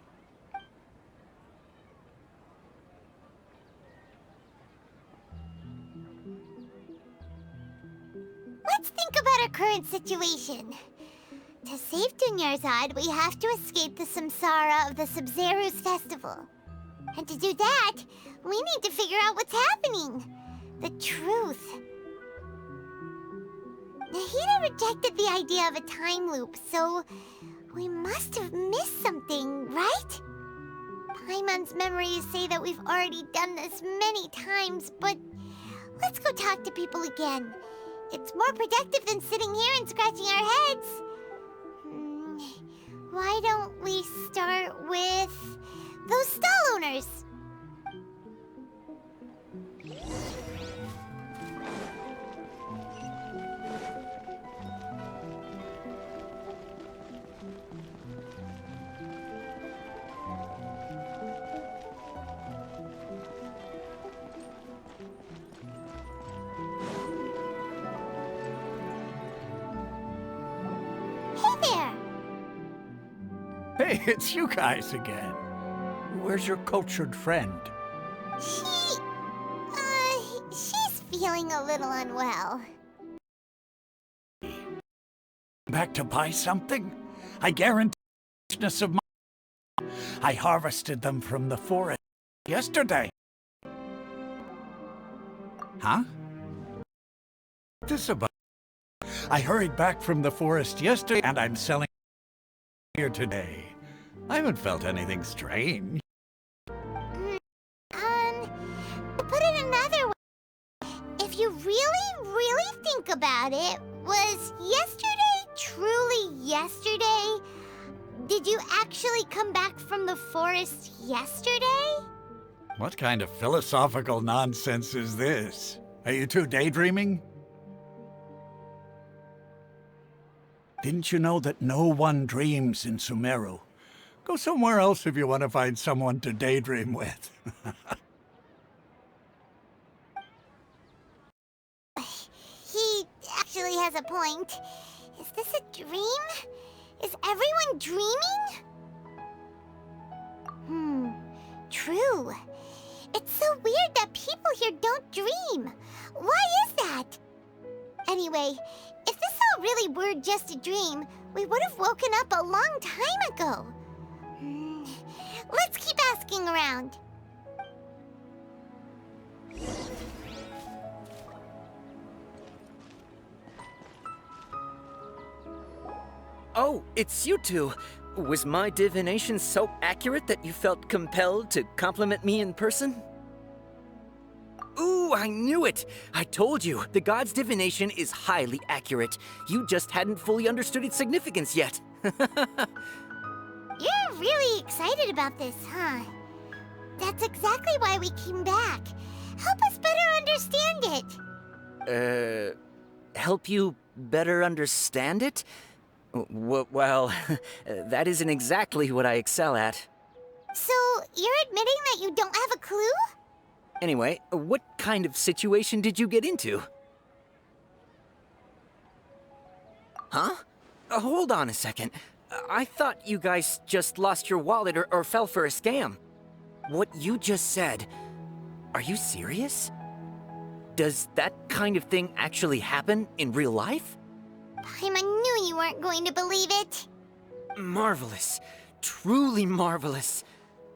Let's think about our current situation. To save Dunyarzad, we have to escape the samsara of the Sub-Zero's festival. And to do that, we need to figure out what's happening. The truth. Nahida rejected the idea of a time loop, so we must have missed something, right? Paimon's memories say that we've already done this many times, but let's go talk to people again. It's more productive than sitting here and scratching our heads. Why don't we start with those stall owners? Hey, it's you guys again. Where's your cultured friend? She's feeling a little unwell. Back to buy something? I guarantee the freshness of my... I harvested them from the forest yesterday. Huh? This about... I hurried back from the forest yesterday and I'm selling here today. I haven't felt anything strange. To put it another way, if you really think about it, was yesterday truly yesterday? Did you actually come back from the forest yesterday? What kind of philosophical nonsense is this? Are you two daydreaming? Didn't you know that no one dreams in Sumeru? Go somewhere else if you want to find someone to daydream with. He actually has a point. Is this a dream? Is everyone dreaming? True. It's so weird that people here don't dream. Why is that? Anyway, if this all really were just a dream, we would have woken up a long time ago. Let's keep asking around. Oh, it's you two. Was my divination so accurate that you felt compelled to compliment me in person? Ooh, I knew it! I told you, the god's divination is highly accurate. You just hadn't fully understood its significance yet. You're really excited about this, huh? That's exactly why we came back. Help us better understand it. Help you better understand it? Well, that isn't exactly what I excel at. So, you're admitting that you don't have a clue? Anyway, what kind of situation did you get into? Huh? Hold on a second. I thought you guys just lost your wallet or fell for a scam. What you just said, are you serious? Does that kind of thing actually happen in real life? Paimon knew you weren't going to believe it. Marvelous. Truly marvelous.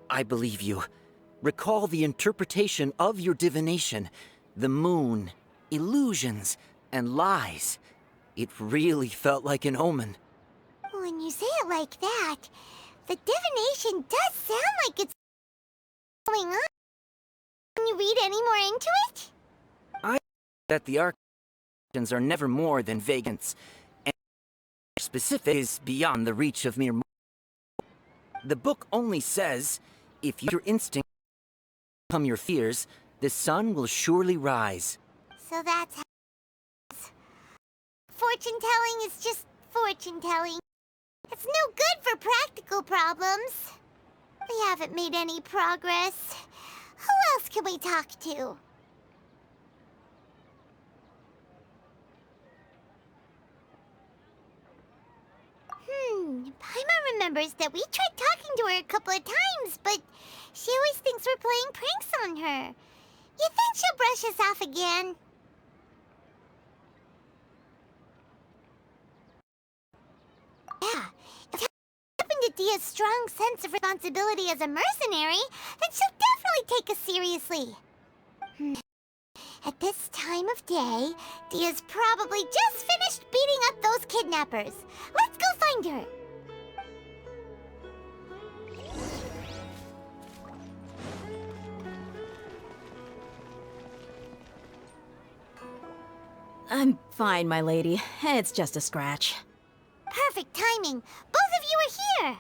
I believe you. Recall the interpretation of your divination, the moon, illusions, and lies. It really felt like an omen. When you say it like that, the divination does sound like it's going on. Can you read any more into it? I that the arcanes are never more than vagrants, and specific is beyond the reach of mere. The book only says, if your instinct become your fears, the sun will surely rise. So that's how fortune-telling is just fortune-telling. It's no good for practical problems. We haven't made any progress. Who else can we talk to? Paimon remembers that we tried talking to her a couple of times, but she always thinks we're playing pranks on her. You think she'll brush us off again? Yeah, if it happened to Dia's strong sense of responsibility as a mercenary, then she'll definitely take us seriously. At this time of day, Dia's probably just finished beating up those kidnappers. Let's go find her. I'm fine, my lady. It's just a scratch. Perfect timing. Both of you are here.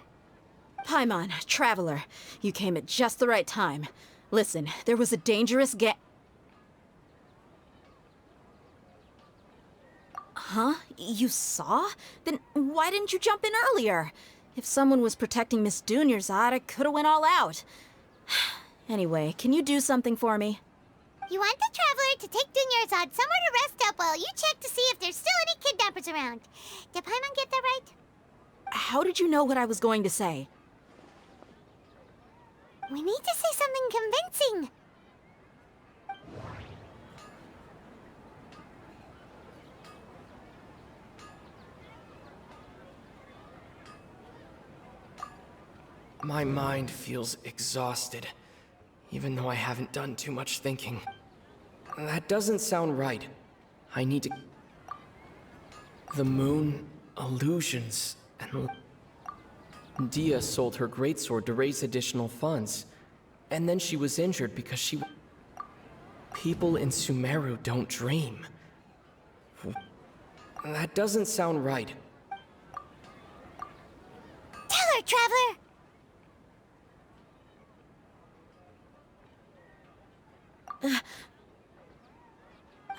Paimon, Traveler, you came at just the right time. Listen, there was a dangerous Huh? You saw? Then why didn't you jump in earlier? If someone was protecting Miss Dunyarzad, I could have went all out. Anyway, can you do something for me? You want the Traveler to take Dunyarzad somewhere to rest up while you check to see if there's still any kidnappers around. Did Paimon get that right? How did you know what I was going to say? We need to say something convincing. My mind feels exhausted, even though I haven't done too much thinking. That doesn't sound right. I need to... The moon, illusions, and... Dia sold her greatsword to raise additional funds. And then she was injured because she... People in Sumeru don't dream. That doesn't sound right. Tell her, Traveler!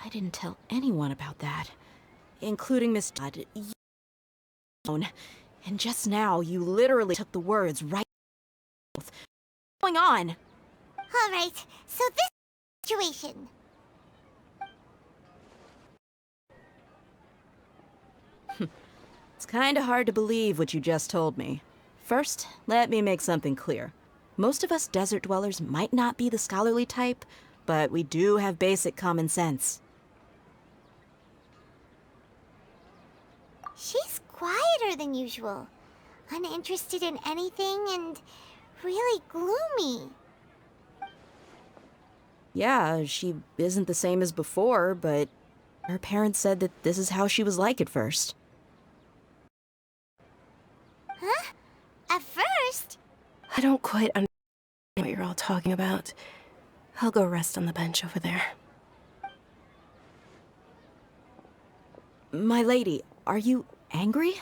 I didn't tell anyone about that, including Miss Todd. And just now, you literally took the words right out of my mouth. What's going on? All right, so this situation. It's kinda hard to believe what you just told me. First, let me make something clear. Most of us desert dwellers might not be the scholarly type, but we do have basic common sense. She's quieter than usual, uninterested in anything, and really gloomy. Yeah, she isn't the same as before, but her parents said that this is how she was like at first. Huh? At first? I don't quite understand what you're all talking about. I'll go rest on the bench over there. My lady, are you angry?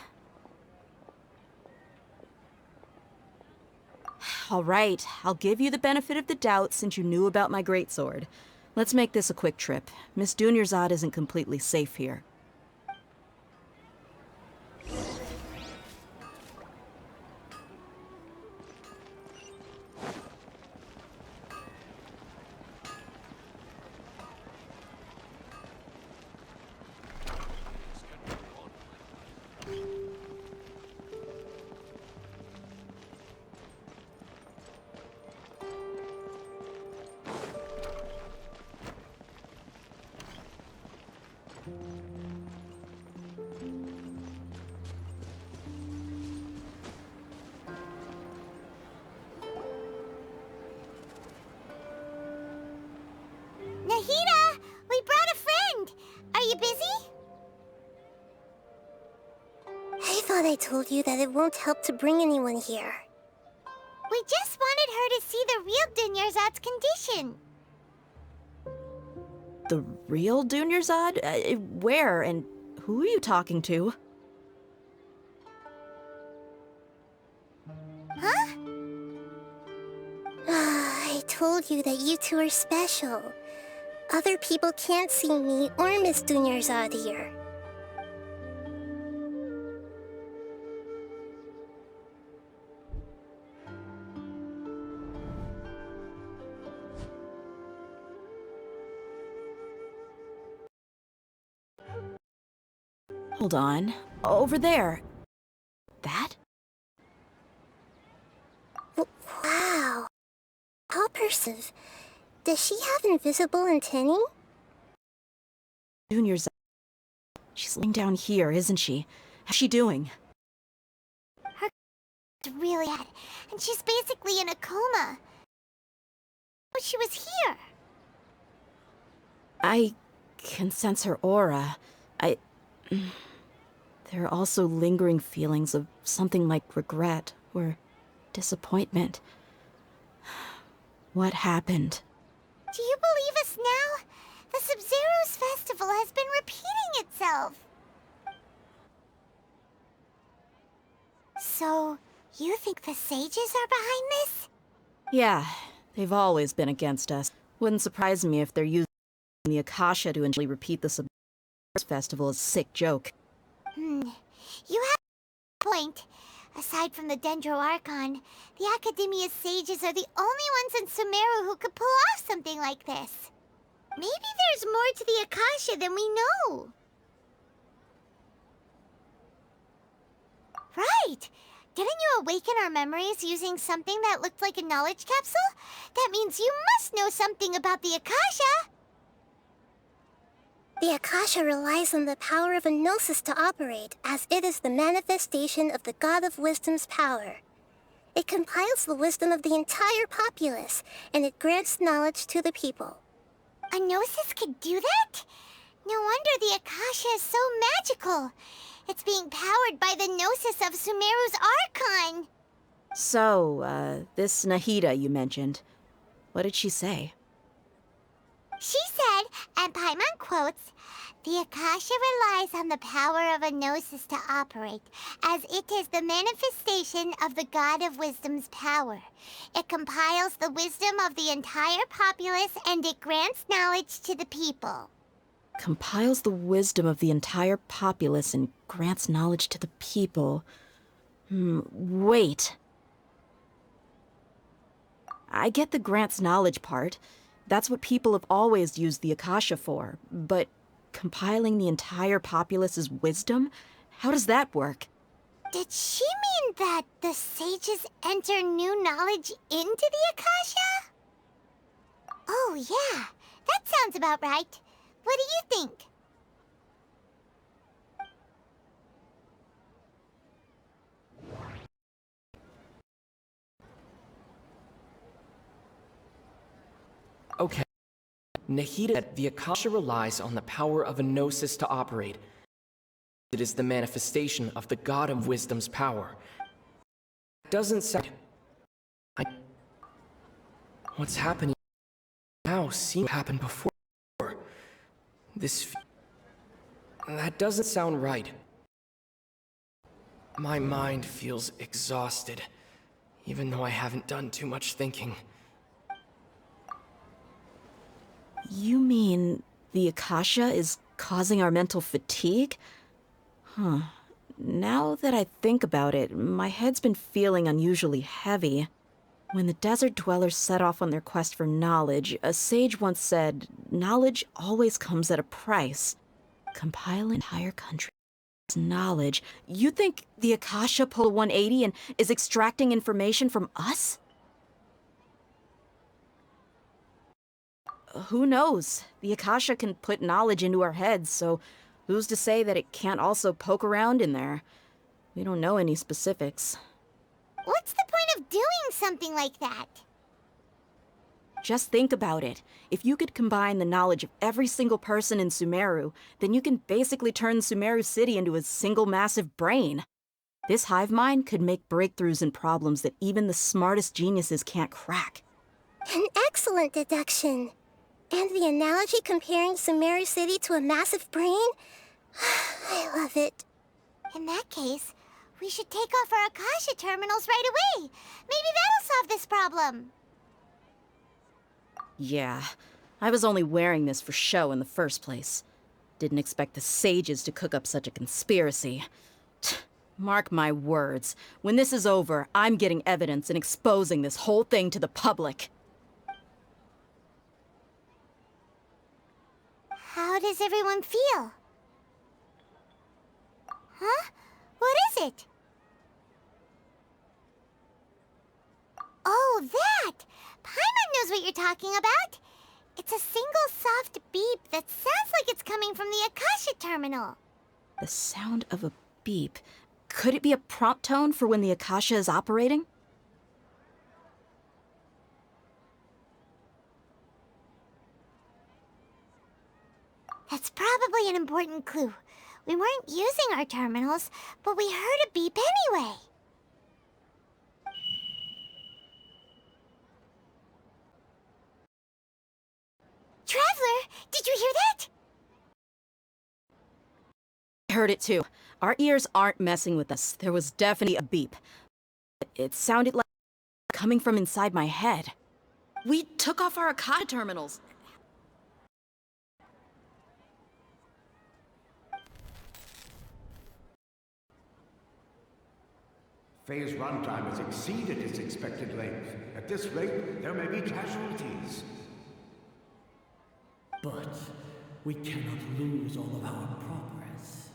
All right, I'll give you the benefit of the doubt since you knew about my greatsword. Let's make this a quick trip. Miss Dunyarzad isn't completely safe here. Nahida, we brought a friend. Are you busy? I thought I told you that it won't help to bring anyone here. We just wanted her to see the real Dunyarzad's condition. The real Dunyarzad? Where and who are you talking to? Huh? I told you that you two are special. Other people can't see me or Miss Dunyarzad here. Hold on. Over there. That? Wow. How pervasive. Does she have invisible antennae? Dunyarzad. She's laying down here, isn't she? How's she doing? Her really bad, and she's basically in a coma. But she was here. I can sense her aura. There are also lingering feelings of something like regret or disappointment. What happened? Do you believe us now? The Sub-Zero's festival has been repeating itself. So, you think the sages are behind this? Yeah, they've always been against us. Wouldn't surprise me if they're using the Akasha to initially repeat the Sub-Zero's festival as a sick joke. You have a point. Aside from the Dendro Archon, the Academia's sages are the only ones in Sumeru who could pull off something like this. Maybe there's more to the Akasha than we know. Right! Didn't you awaken our memories using something that looked like a knowledge capsule? That means you must know something about the Akasha! The Akasha relies on the power of a gnosis to operate, as it is the manifestation of the God of Wisdom's power. It compiles the wisdom of the entire populace, and it grants knowledge to the people. A Gnosis could do that? No wonder the Akasha is so magical. It's being powered by the Gnosis of Sumeru's Archon. So, this Nahida you mentioned, what did she say? She said, and Paimon quotes, "The Akasha relies on the power of a Gnosis to operate, as it is the manifestation of the God of Wisdom's power. It compiles the wisdom of the entire populace, and it grants knowledge to the people." Compiles the wisdom of the entire populace and grants knowledge to the people. Wait. I get the grants knowledge part. That's what people have always used the Akasha for. But compiling the entire populace's wisdom? How does that work? Did she mean that the sages enter new knowledge into the Akasha? Oh, yeah. That sounds about right. What do you think? Okay. Nahida said the Akasha relies on the power of a Gnosis to operate. It is the manifestation of the God of Wisdom's power. Doesn't sound... What's happening now seemed to happen before. That doesn't sound right. My mind feels exhausted, even though I haven't done too much thinking. You mean the Akasha is causing our mental fatigue? Huh. Now that I think about it, my head's been feeling unusually heavy. When the desert dwellers set off on their quest for knowledge, a sage once said, "Knowledge always comes at a price." Compile an entire country's knowledge. You think the Akasha pulled a 180 and is extracting information from us? Who knows? The Akasha can put knowledge into our heads, so who's to say that it can't also poke around in there? We don't know any specifics. What's the point of doing something like that? Just think about it. If you could combine the knowledge of every single person in Sumeru, then you can basically turn Sumeru City into a single massive brain. This hive mind could make breakthroughs in problems that even the smartest geniuses can't crack. An excellent deduction. And the analogy comparing Sumeru City to a massive brain? I love it. In that case, we should take off our Akasha terminals right away. Maybe that'll solve this problem. Yeah, I was only wearing this for show in the first place. Didn't expect the sages to cook up such a conspiracy. Mark my words, when this is over, I'm getting evidence and exposing this whole thing to the public. How does everyone feel? Huh? What is it? Oh, that! Paimon knows what you're talking about. It's a single soft beep that sounds like it's coming from the Akasha terminal. The sound of a beep. Could it be a prompt tone for when the Akasha is operating? That's probably an important clue. We weren't using our terminals, but we heard a beep anyway. Traveler, did you hear that? I heard it too. Our ears aren't messing with us. There was definitely a beep. It sounded like coming from inside my head. We took off our Akasha terminals. Phase runtime has exceeded its expected length. At this rate, there may be casualties. But we cannot lose all of our progress.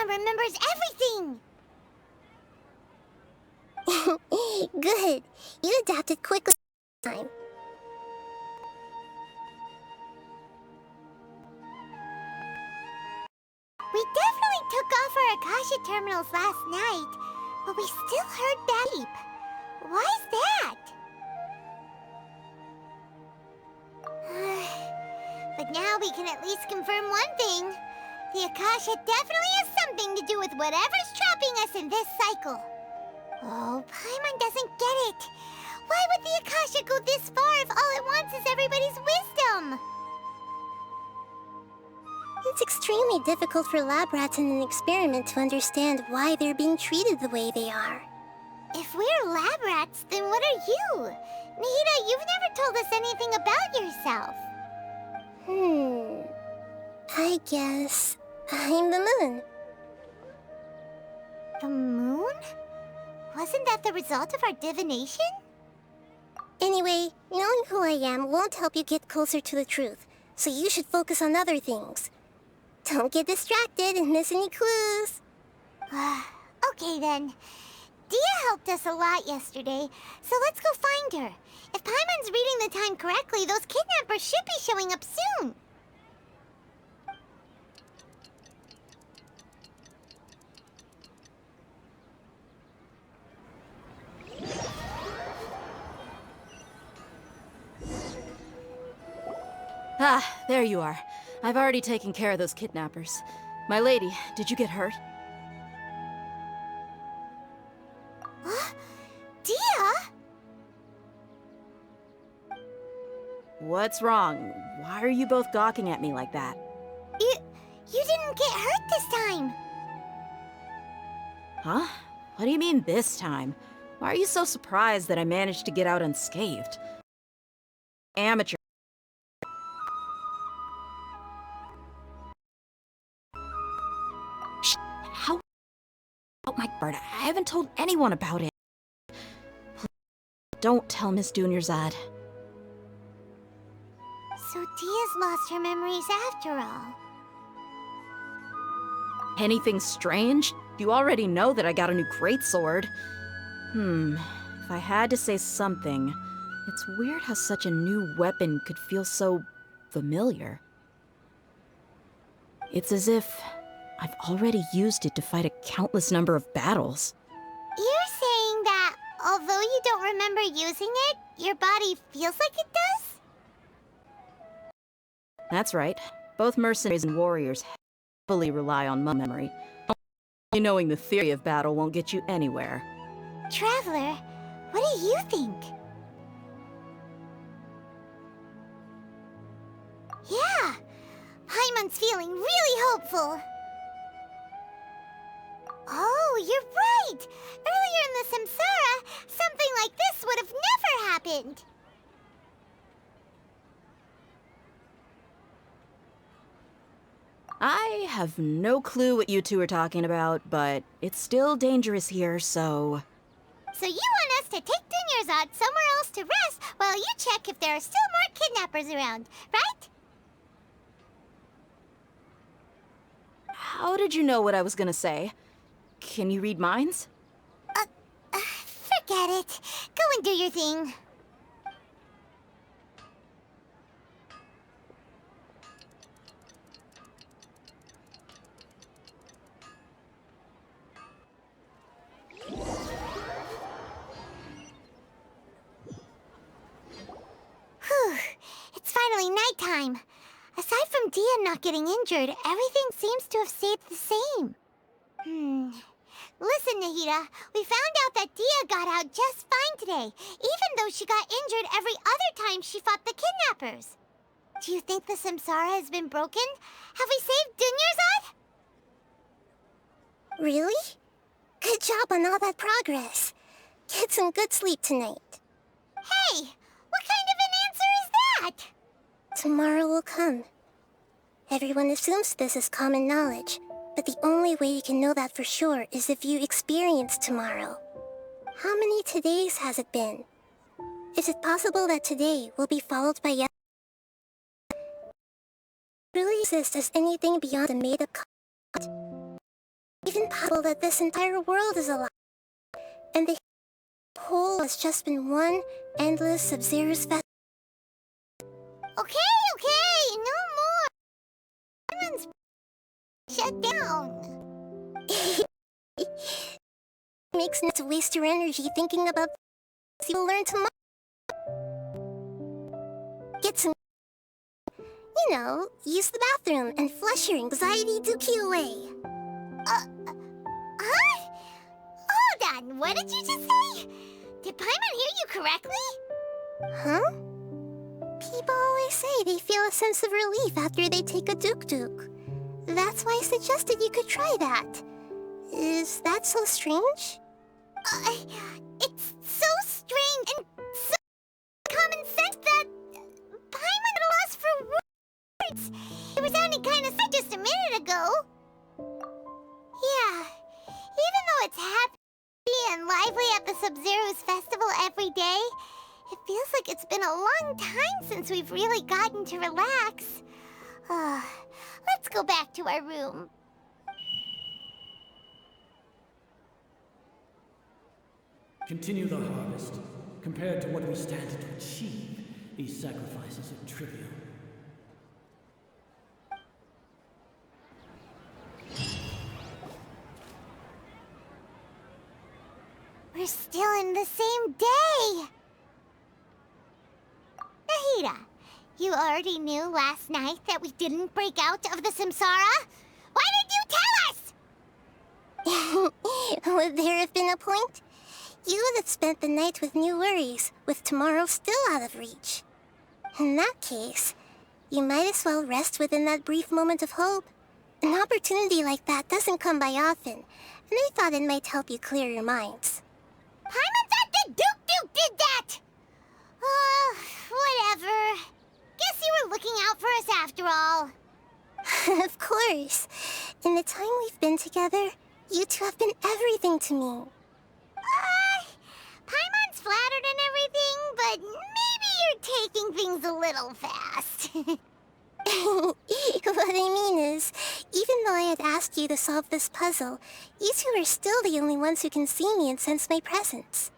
Paimon remembers everything! Good. You adapted quickly this time. We definitely took off our Akasha terminals last night, but we still heard that beep. Why is that? But now we can at least confirm one thing. The Akasha definitely has something to do with whatever's trapping us in this cycle. Oh, Paimon doesn't get it. Why would the Akasha go this far if all it wants is everybody's wisdom? It's extremely difficult for lab rats in an experiment to understand why they're being treated the way they are. If we're lab rats, then what are you? Nahida, you've never told us anything about yourself. I guess I'm the moon. The moon? Wasn't that the result of our divination? Anyway, knowing who I am won't help you get closer to the truth, so you should focus on other things. Don't get distracted and miss any clues. Okay then. Dia helped us a lot yesterday, so let's go find her. If Paimon's reading the time correctly, those kidnappers should be showing up soon. Ah, there you are. I've already taken care of those kidnappers. My lady, did you get hurt? Dia? What's wrong? Why are you both gawking at me like that? You didn't get hurt this time. Huh? What do you mean this time? Why are you so surprised that I managed to get out unscathed? Amateur. Shh! How about my bird? I haven't told anyone about it. Please don't tell Miss Dunyarzad. So Dia's lost her memories after all. Anything strange? You already know that I got a new greatsword. If I had to say something, it's weird how such a new weapon could feel so familiar. It's as if I've already used it to fight a countless number of battles. You're saying that although you don't remember using it, your body feels like it does? That's right. Both mercenaries and warriors heavily rely on muscle memory. Only knowing the theory of battle won't get you anywhere. Traveler, what do you think? Yeah, Paimon's feeling really hopeful. Oh, you're right! Earlier in the Samsara, something like this would have never happened! I have no clue what you two are talking about, but it's still dangerous here, so... So you want us to take Dunyarzad somewhere else to rest while you check if there are still more kidnappers around, right? How did you know what I was gonna say? Can you read minds? Forget it. Go and do your thing. Whew. It's finally nighttime. Aside from Dia not getting injured, everything seems to have stayed the same. Listen, Nahida, we found out that Dia got out just fine today, even though she got injured every other time she fought the kidnappers. Do you think the Samsara has been broken? Have we saved Dunyarzad? Really? Good job on all that progress. Get some good sleep tonight. Hey, what kind of an answer is that? Tomorrow will come. Everyone assumes this is common knowledge, but the only way you can know that for sure is if you experience tomorrow. How many todays has it been? Is it possible that today will be followed by yesterday? Really exist as anything beyond a made-up concept? Even possible that this entire world is a lie, and the whole has just been one endless Sub-Zero's festival. Okay, no more. Everyone's shut down. Makes sense to waste your energy thinking about things you'll learn tomorrow. Get some, use the bathroom and flush your anxiety dookie away. Huh? Hold on, what did you just say? Did Paimon hear you correctly? Huh? People always say they feel a sense of relief after they take a duk-duk. That's why I suggested you could try that. Is that so strange? It's so strange and so common sense that Paimon at a loss for words. It was sounding kind of sad just a minute ago. Yeah, even though it's happy and lively at the Sub-Zero's festival every day, it feels like it's been a long time since we've really gotten to relax. Let's go back to our room. Continue the harvest. Compared to what we stand to achieve, these sacrifices are trivial. We're still in the same day! Nahida, you already knew last night that we didn't break out of the Samsara? Why did you tell us? Would there have been a point? You would have spent the night with new worries, with tomorrow still out of reach. In that case, you might as well rest within that brief moment of hope. An opportunity like that doesn't come by often, and I thought it might help you clear your minds. Paimon thought the Duke did that! Whatever. Guess you were looking out for us after all. Of course. In the time we've been together, you two have been everything to me. Paimon's flattered and everything, but maybe you're taking things a little fast. What I mean is, even though I had asked you to solve this puzzle, you two are still the only ones who can see me and sense my presence.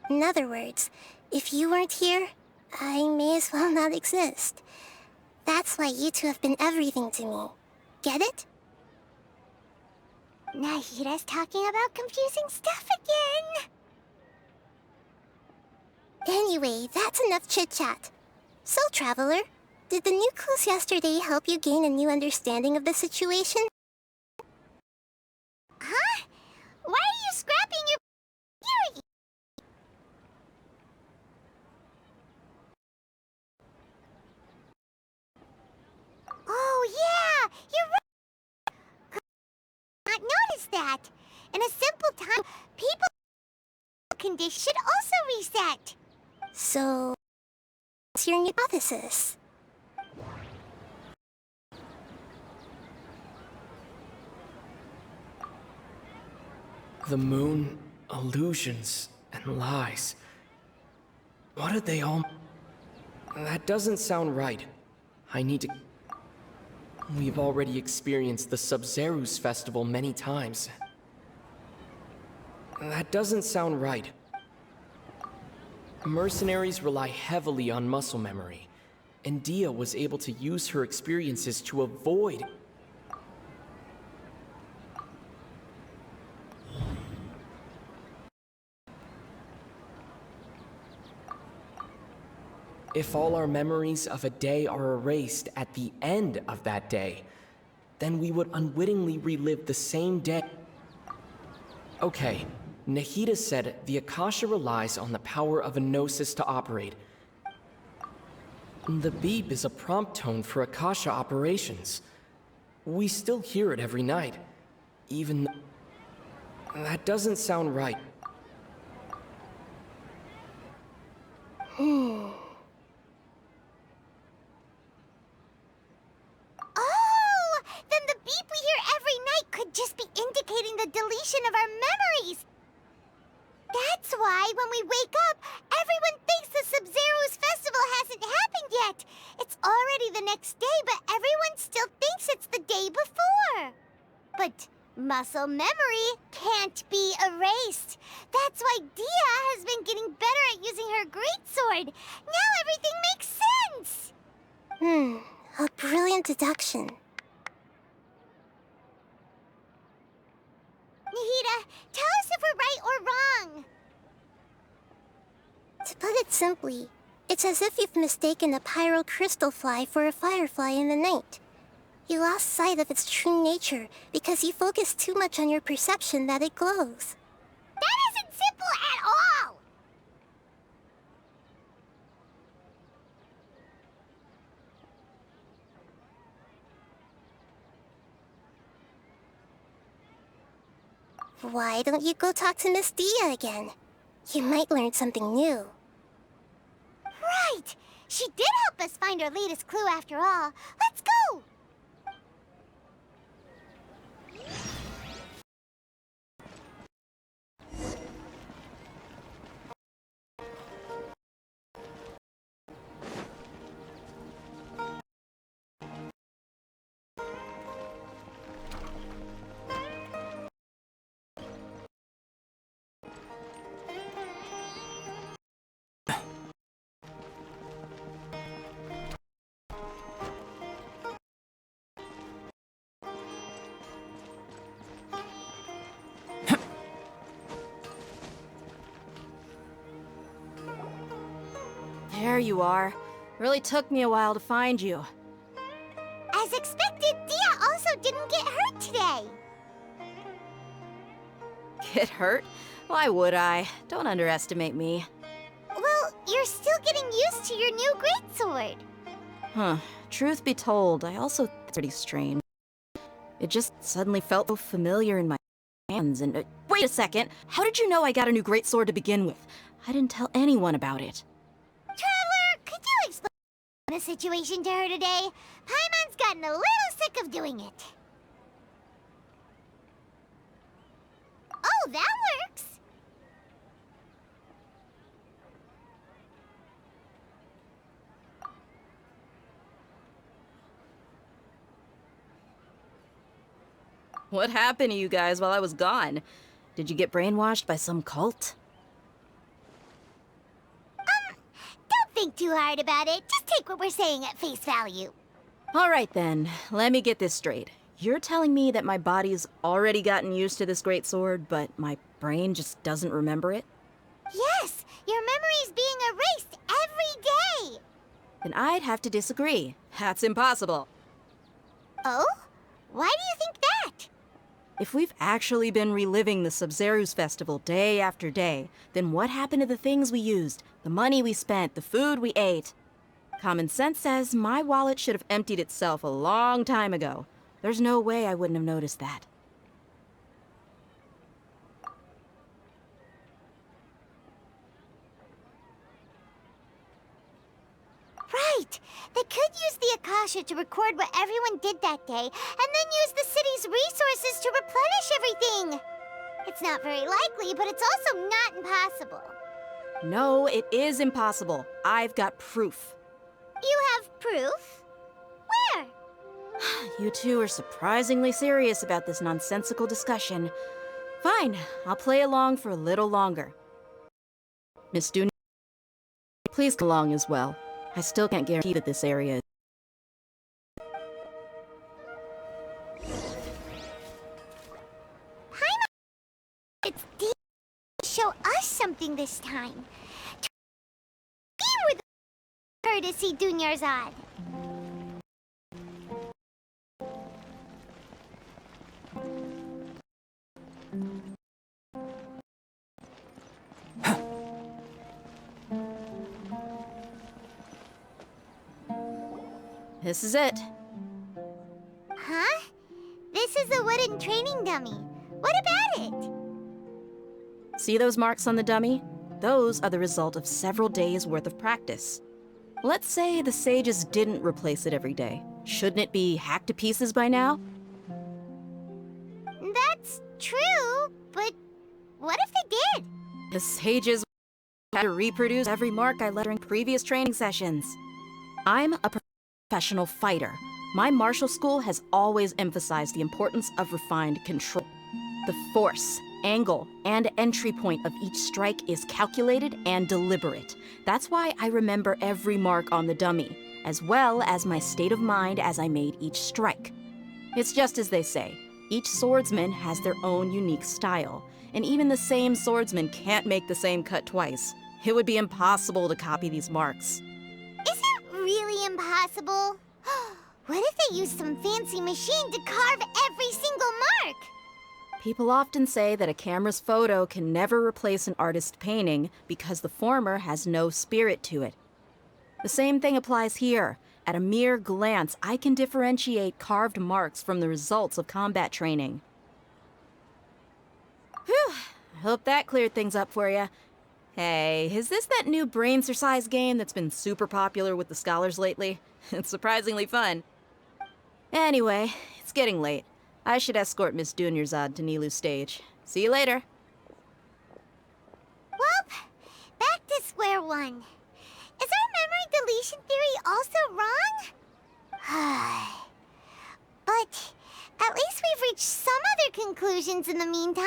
In other words, if you weren't here, I may as well not exist. That's why you two have been everything to me. Get it? Nahida's talking about confusing stuff again. Anyway, that's enough chit-chat. So, Traveler, did the new clues yesterday help you gain a new understanding of the situation? Huh? Why are you scrapping your theory? Oh, yeah! You're right! Not noticed that. In a simple time, people condition should also reset. So, what's your new hypothesis? The moon, illusions, and lies. What did they all... That doesn't sound right. I need to... We've already experienced the Sub-Zero's festival many times. That doesn't sound right. Mercenaries rely heavily on muscle memory, and Dia was able to use her experiences to avoid... If all our memories of a day are erased at the end of that day, then we would unwittingly relive the same day. Okay, Nahida said the Akasha relies on the power of a gnosis to operate. The beep is a prompt tone for Akasha operations. We still hear it every night, even though... That doesn't sound right. Then the beep we hear every night could just be indicating the deletion of our memories. That's why when we wake up, everyone thinks the Sub-Zero's festival hasn't happened yet. It's already the next day, but everyone still thinks it's the day before. But Muscle memory can't be erased. That's why Dia has been getting better at using her greatsword. Now everything makes sense! A brilliant deduction. Nahida, tell us if we're right or wrong. To put it simply, it's as if you've mistaken a pyro crystal fly for a firefly in the night. You lost sight of its true nature because you focused too much on your perception that it glows. That isn't simple at all! Why don't you go talk to Miss Dia again? You might learn something new. Right! She did help us find our latest clue after all. Let's go! There you are. Really took me a while to find you. As expected, Dia also didn't get hurt today. Get hurt? Why would I? Don't underestimate me. Well, you're still getting used to your new greatsword. Huh. Truth be told, I also think it's pretty strange. It just suddenly felt so familiar in my hands and... wait a second! How did you know I got a new greatsword to begin with? I didn't tell anyone about it. Traveler, could you explain the situation to her today? Paimon's gotten a little sick of doing it. Oh, that works! What happened to you guys while I was gone? Did you get brainwashed by some cult? Don't think too hard about it. Just take what we're saying at face value. All right then, let me get this straight. You're telling me that my body's already gotten used to this greatsword, but my brain just doesn't remember it? Yes, your memory's being erased every day. Then I'd have to disagree. That's impossible. Oh? Why do you think that? If we've actually been reliving the Sub-Zeru's festival day after day, then what happened to the things we used, the money we spent, the food we ate? Common sense says my wallet should have emptied itself a long time ago. There's no way I wouldn't have noticed that. Right! They could use the Akasha to record what everyone did that day, and then use the city's resources to replenish everything! It's not very likely, but it's also not impossible. No, it is impossible. I've got proof. You have proof? Where? You two are surprisingly serious about this nonsensical discussion. Fine, I'll play along for a little longer. Miss Dune, please come along as well. I still can't guarantee that this area is... It's deep to show us something this time. Be with courtesy, Dunyarzad. This is it. Huh? This is a wooden training dummy. What about it? See those marks on the dummy? Those are the result of several days' worth of practice. Let's say the sages didn't replace it every day. Shouldn't it be hacked to pieces by now? That's true, but what if they did? The sages had to reproduce every mark I left during previous training sessions. I'm a professional fighter. My martial school has always emphasized the importance of refined control. The force, angle, and entry point of each strike is calculated and deliberate. That's why I remember every mark on the dummy, as well as my state of mind as I made each strike. It's just as they say, each swordsman has their own unique style, and even the same swordsman can't make the same cut twice. It would be impossible to copy these marks. Is it really impossible? What if they used some fancy machine to carve every single mark? People often say that a camera's photo can never replace an artist's painting because the former has no spirit to it. The same thing applies here. At a mere glance, I can differentiate carved marks from the results of combat training. Whew, I hope that cleared things up for you. Hey, is this that new brain exercise game that's been super popular with the scholars lately? It's surprisingly fun. Anyway, it's getting late. I should escort Miss Dunyarzad to Nilu's stage. See you later. Well, back to square one. Is our memory deletion theory also wrong? But at least we've reached some other conclusions in the meantime.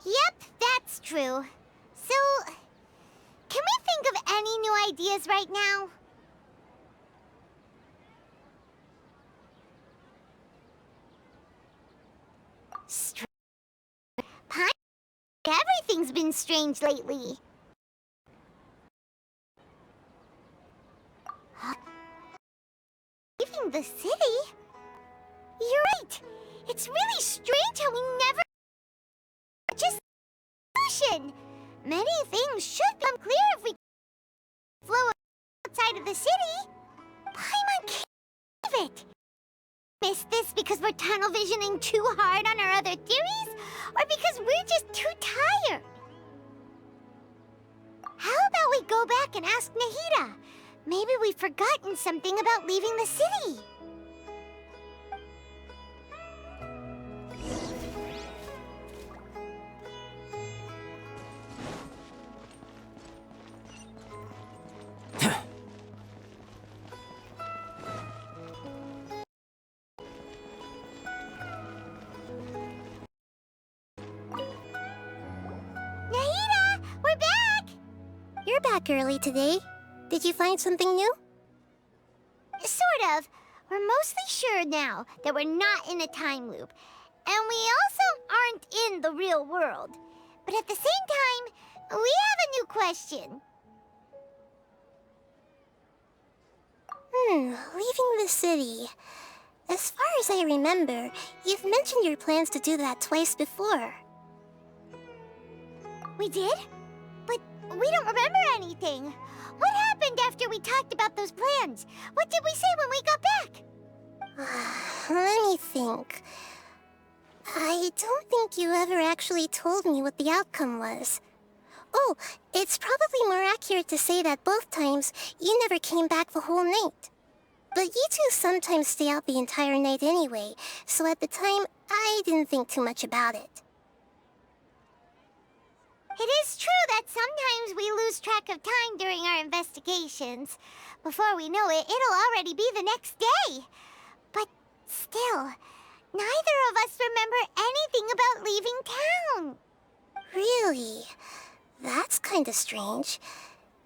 Yep, that's true. So, can we think of any new ideas right now? Everything's been strange lately. Leaving the city? You're right. It's really strange how we never just solution. Many things should become clear if we flow outside of the city. Paimon can't believe it. Miss this because we're tunnel visioning too hard on our other theories, or because we're just too tired? How about we go back and ask Nahida? Maybe we've forgotten something about leaving the city. You're back early today. Did you find something new? Sort of. We're mostly sure now that we're not in a time loop. And we also aren't in the real world. But at the same time, we have a new question. Leaving the city. As far as I remember, you've mentioned your plans to do that twice before. We did? But we don't remember anything. What happened after we talked about those plans? What did we say when we got back? Let me think. I don't think you ever actually told me what the outcome was. Oh, it's probably more accurate to say that both times you never came back the whole night. But you two sometimes stay out the entire night anyway, so at the time, I didn't think too much about it. It is true that sometimes we lose track of time during our investigations. Before we know it, it'll already be the next day. But still, neither of us remember anything about leaving town. Really? That's kinda strange.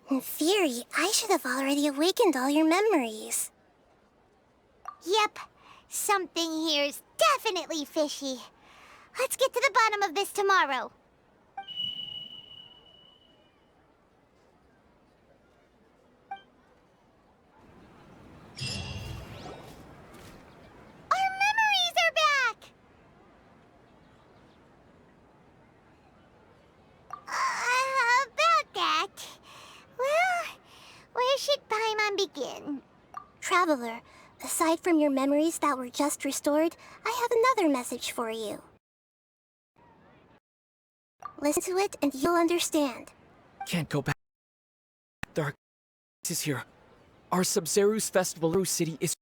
In theory, I should have already awakened all your memories. Yep, something here's definitely fishy. Let's get to the bottom of this tomorrow. Our memories are back! About that... Well, where should Paimon begin? Traveler, aside from your memories that were just restored, I have another message for you. Listen to it and you'll understand. Can't go back. There are is here. Our Sub-Zero's festival city is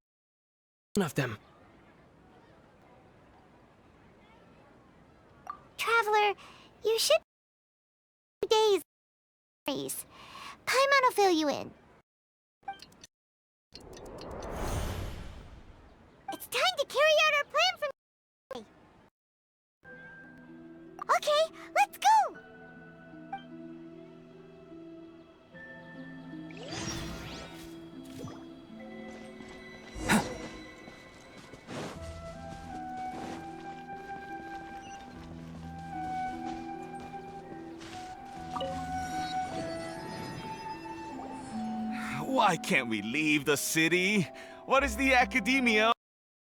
one of them. Traveler, You should days. Paimon will fill you in. It's time to carry out our plan from Okay, let's go! Why can't we leave the city? What is the academia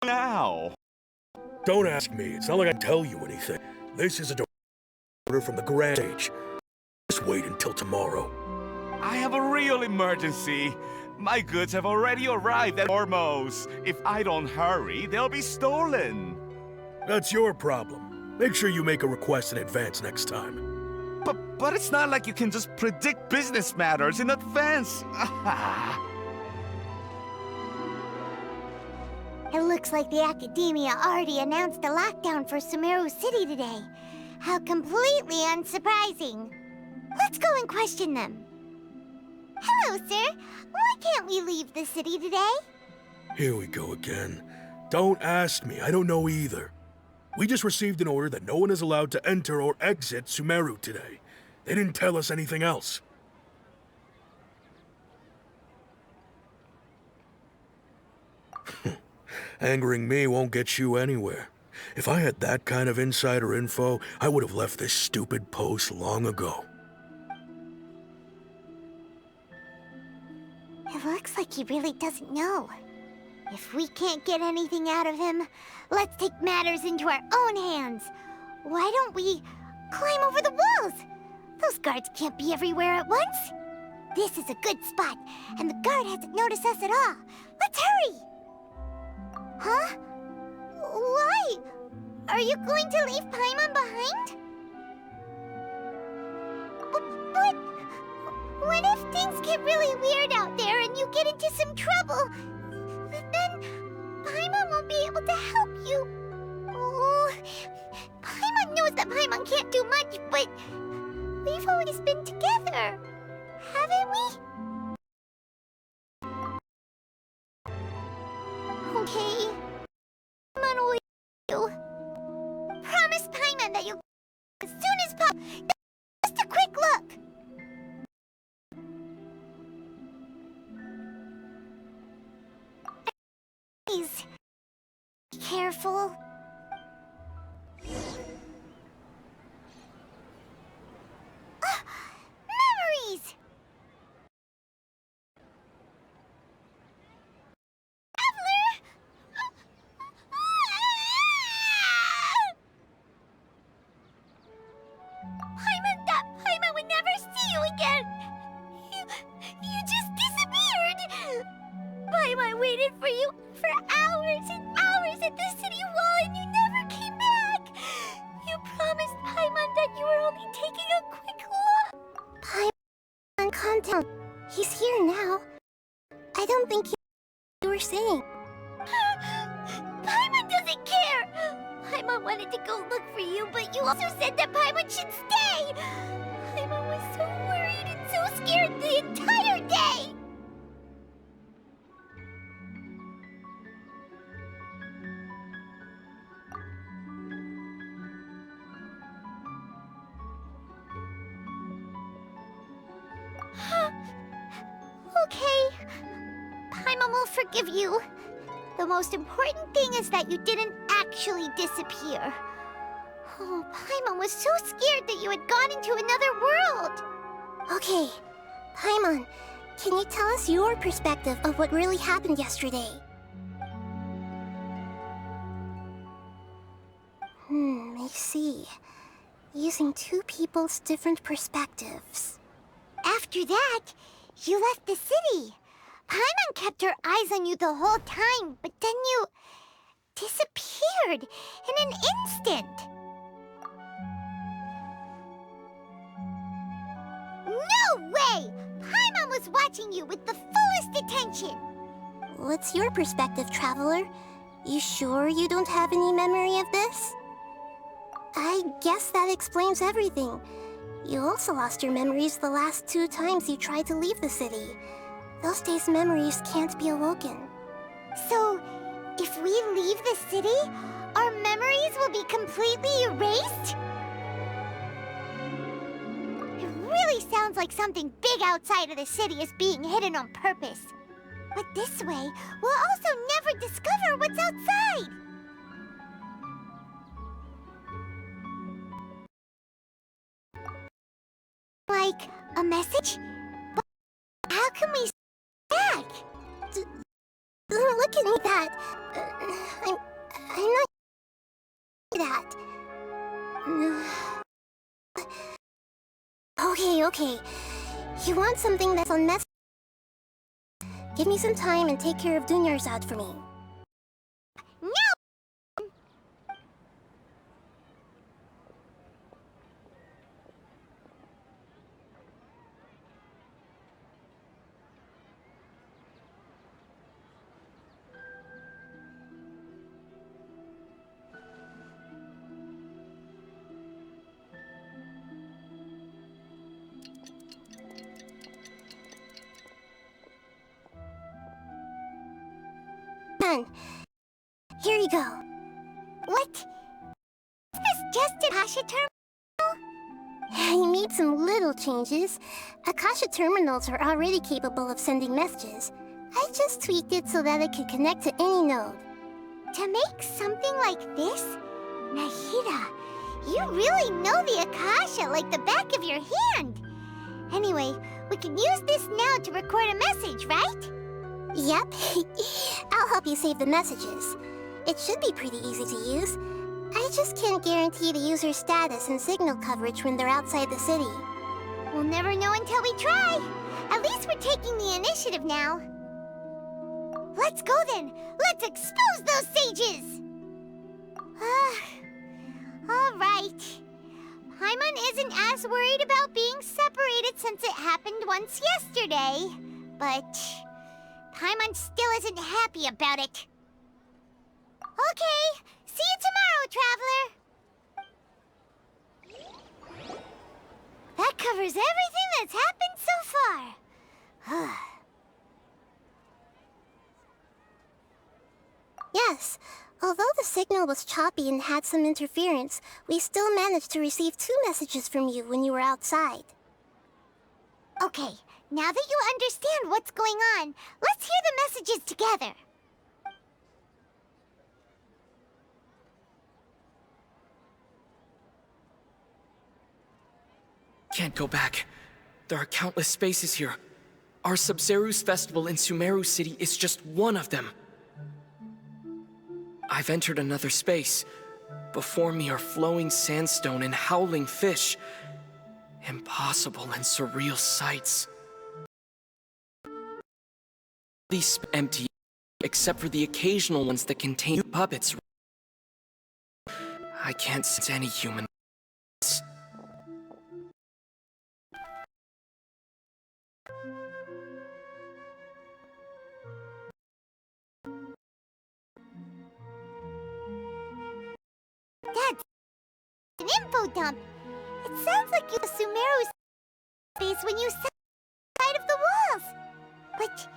now? Don't ask me. It's not like I can tell you anything. This is a order from the Grand Sage. Just wait until tomorrow. I have a real emergency. My goods have already arrived at Ormos. If I don't hurry, they'll be stolen. That's your problem. Make sure you make a request in advance next time. But it's not like you can just predict business matters in advance. It looks like the Academia already announced a lockdown for Sumeru City today. How completely unsurprising. Let's go and question them. Hello, sir. Why can't we leave the city today? Here we go again. Don't ask me. I don't know either. We just received an order that no one is allowed to enter or exit Sumeru today. They didn't tell us anything else. Angering me won't get you anywhere. If I had that kind of insider info, I would have left this stupid post long ago. It looks like he really doesn't know. If we can't get anything out of him, let's take matters into our own hands. Why don't we climb over the walls? Those guards can't be everywhere at once. This is a good spot, and the guard hasn't noticed us at all. Let's hurry! Huh? Why? Are you going to leave Paimon behind? But what if things get really weird out there and you get into some trouble? Then Paimon won't be able to help you. Oh, Paimon knows that Paimon can't do much, but we've always been together, haven't we? Okay. Paimon will you. Promise Paimon that you'll as soon as possible. Just a quick look. Please, be careful. Memories! Traveler! Paimon would never see you again! You just disappeared! Paimon waited for you for hours and hours at the city wall and you never came back! You promised Paimon that you were only taking a quick look! Paimon, calm down. He's here now. I don't think you were saying. Paimon doesn't care! Paimon wanted to go look for you, but you also said that Paimon should stay! Paimon was so worried and so scared the entire day! Okay. Paimon will forgive you. The most important thing is that you didn't actually disappear. Oh, Paimon was so scared that you had gone into another world. Okay, Paimon, can you tell us your perspective of what really happened yesterday? I see. Using two people's different perspectives. After that, you left the city. Paimon kept her eyes on you the whole time, but then you disappeared in an instant. No way! Paimon was watching you with the fullest attention. What's your perspective, Traveler? You sure you don't have any memory of this? I I guess that explains everything. You also lost your memories the last 2 times you tried to leave the city. Those days' memories can't be awoken. So, if we leave the city, our memories will be completely erased? It really sounds like something big outside of the city is being hidden on purpose. But this way, we'll also never discover what's outside. Like a message? But how can we back? Don't look at me that. I'm not that. Okay. You want something that's on mess? Give me some time and take care of Dunyar's out for me. No! Here you go. What? Is this just an Akasha terminal? You made some little changes. Akasha terminals are already capable of sending messages. I just tweaked it so that it could connect to any node. To make something like this? Nahida, you really know the Akasha like the back of your hand. Anyway, we can use this now to record a message, right? Yep. I'll help you save the messages. It should be pretty easy to use. I just can't guarantee the user's status and signal coverage when they're outside the city. We'll never know until we try. At least we're taking the initiative now. Let's go then. Let's expose those sages. All right. Paimon isn't as worried about being separated since it happened once yesterday. But Paimon still isn't happy about it. Okay, see you tomorrow, Traveler. That covers everything that's happened so far. Yes, although the signal was choppy and had some interference, we still managed to receive 2 messages from you when you were outside. Okay, now that you understand what's going on, let's hear the messages together. Can't go back. There are countless spaces here. Our Sub-Zeru's festival in Sumeru City is just one of them. I've entered another space. Before me are flowing sandstone and howling fish. Impossible and surreal sights. These empty, except for the occasional ones that contain puppets. I can't sense any human. That's an info dump. It sounds like you Sumeru's space when you sat outside of the walls. But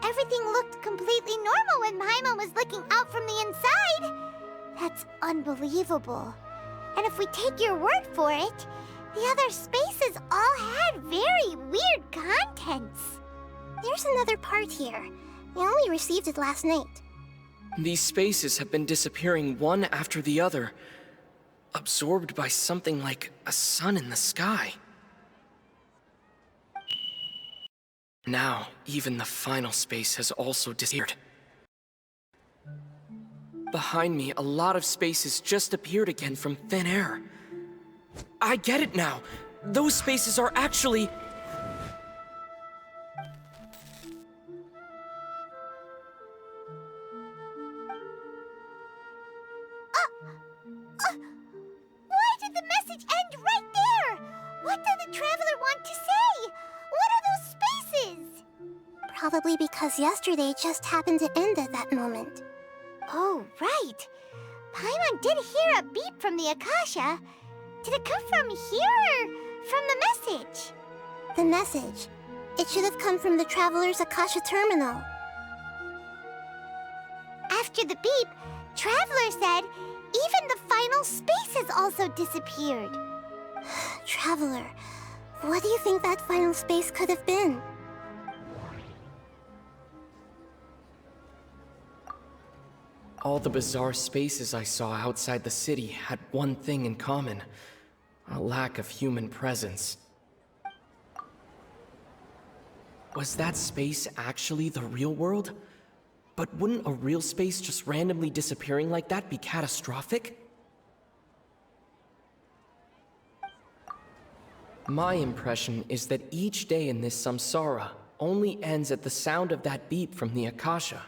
everything looked completely normal when Paimon was looking out from the inside. That's unbelievable. And if we take your word for it, the other spaces all had very weird contents. There's another part here. We only received it last night. These spaces have been disappearing one after the other, absorbed by something like a sun in the sky. Now, even the final space has also disappeared. Behind me, a lot of spaces just appeared again from thin air. I get it now! Those spaces are actually... Why did the message end right there? What did the Traveler want to say? What are those spaces? Probably because yesterday just happened to end at that moment. Oh, right. Paimon did hear a beep from the Akasha. Did it come from here or from the message? The message. It should have come from the Traveler's Akasha terminal. After the beep, Traveler said even the final space has also disappeared. Traveler, what do you think that final space could have been? All the bizarre spaces I saw outside the city had one thing in common: a lack of human presence. Was that space actually the real world? But wouldn't a real space just randomly disappearing like that be catastrophic? My impression is that each day in this samsara only ends at the sound of that beep from the Akasha.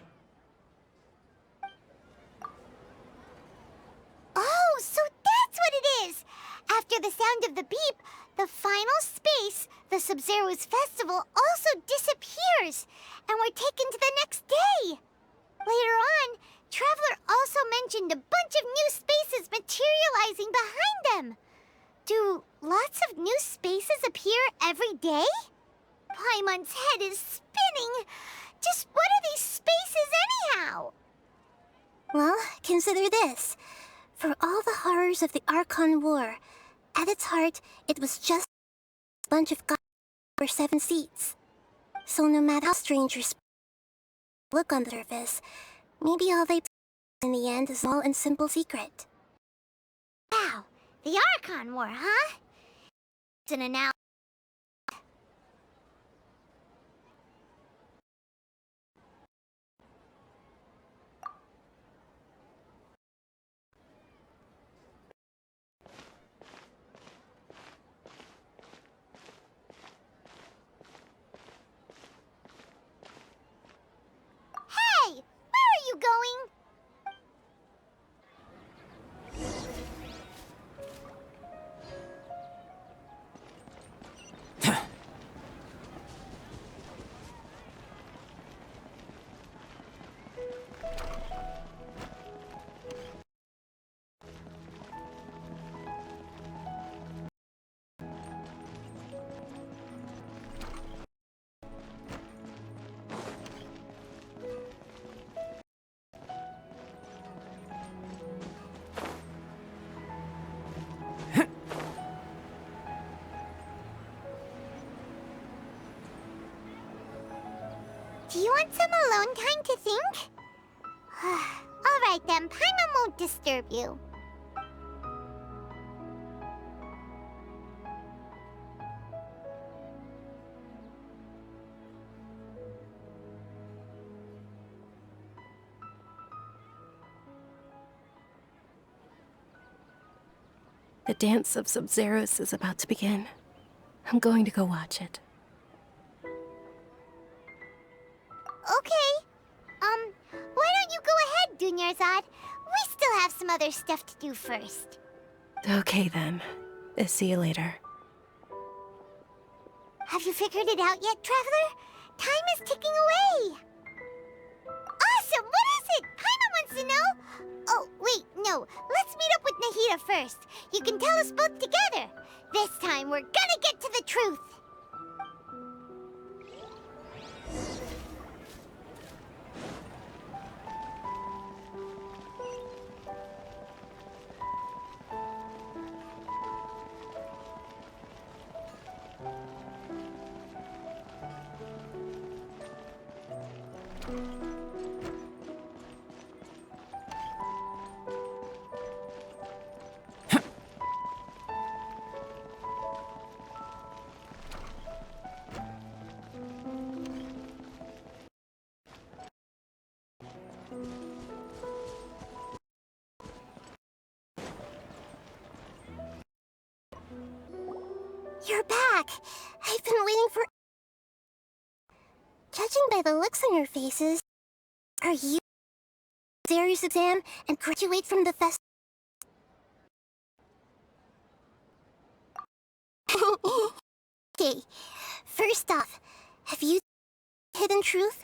Oh, so that's what it is! After the sound of the beep, the final space, the Sub-Zero's festival, also disappears, and we're taken to the next day. Later on, Traveler also mentioned a bunch of new spaces materializing behind them. Do lots of new spaces appear every day? Paimon's head is spinning. Just what are these spaces anyhow? Well, consider this. For all the horrors of the Archon War, at its heart, it was just a bunch of gods for 7 seats. So no matter how strangers look on the surface, maybe all they in the end is all and simple secret. Wow, the Archon War, huh? It's an analogy. Hey, where are you going? Do you want some alone time to think? Alright then, Paimon won't disturb you. The dance of Sub-Zeros is about to begin. I'm going to go watch it. Okay. Why don't you go ahead, Dunyarzad? We still have some other stuff to do first. Okay then. See you later. Have you figured it out yet, Traveler? Time is ticking away. Awesome! What is it? Paimon wants to know. Oh, wait, no. Let's meet up with Nahida first. You can tell us both together. This time, we're gonna get to the truth. You're back! I've been waiting for... Judging by the looks on your faces, are you serious exam and graduate from the fest? Okay, first off, have you hidden truth?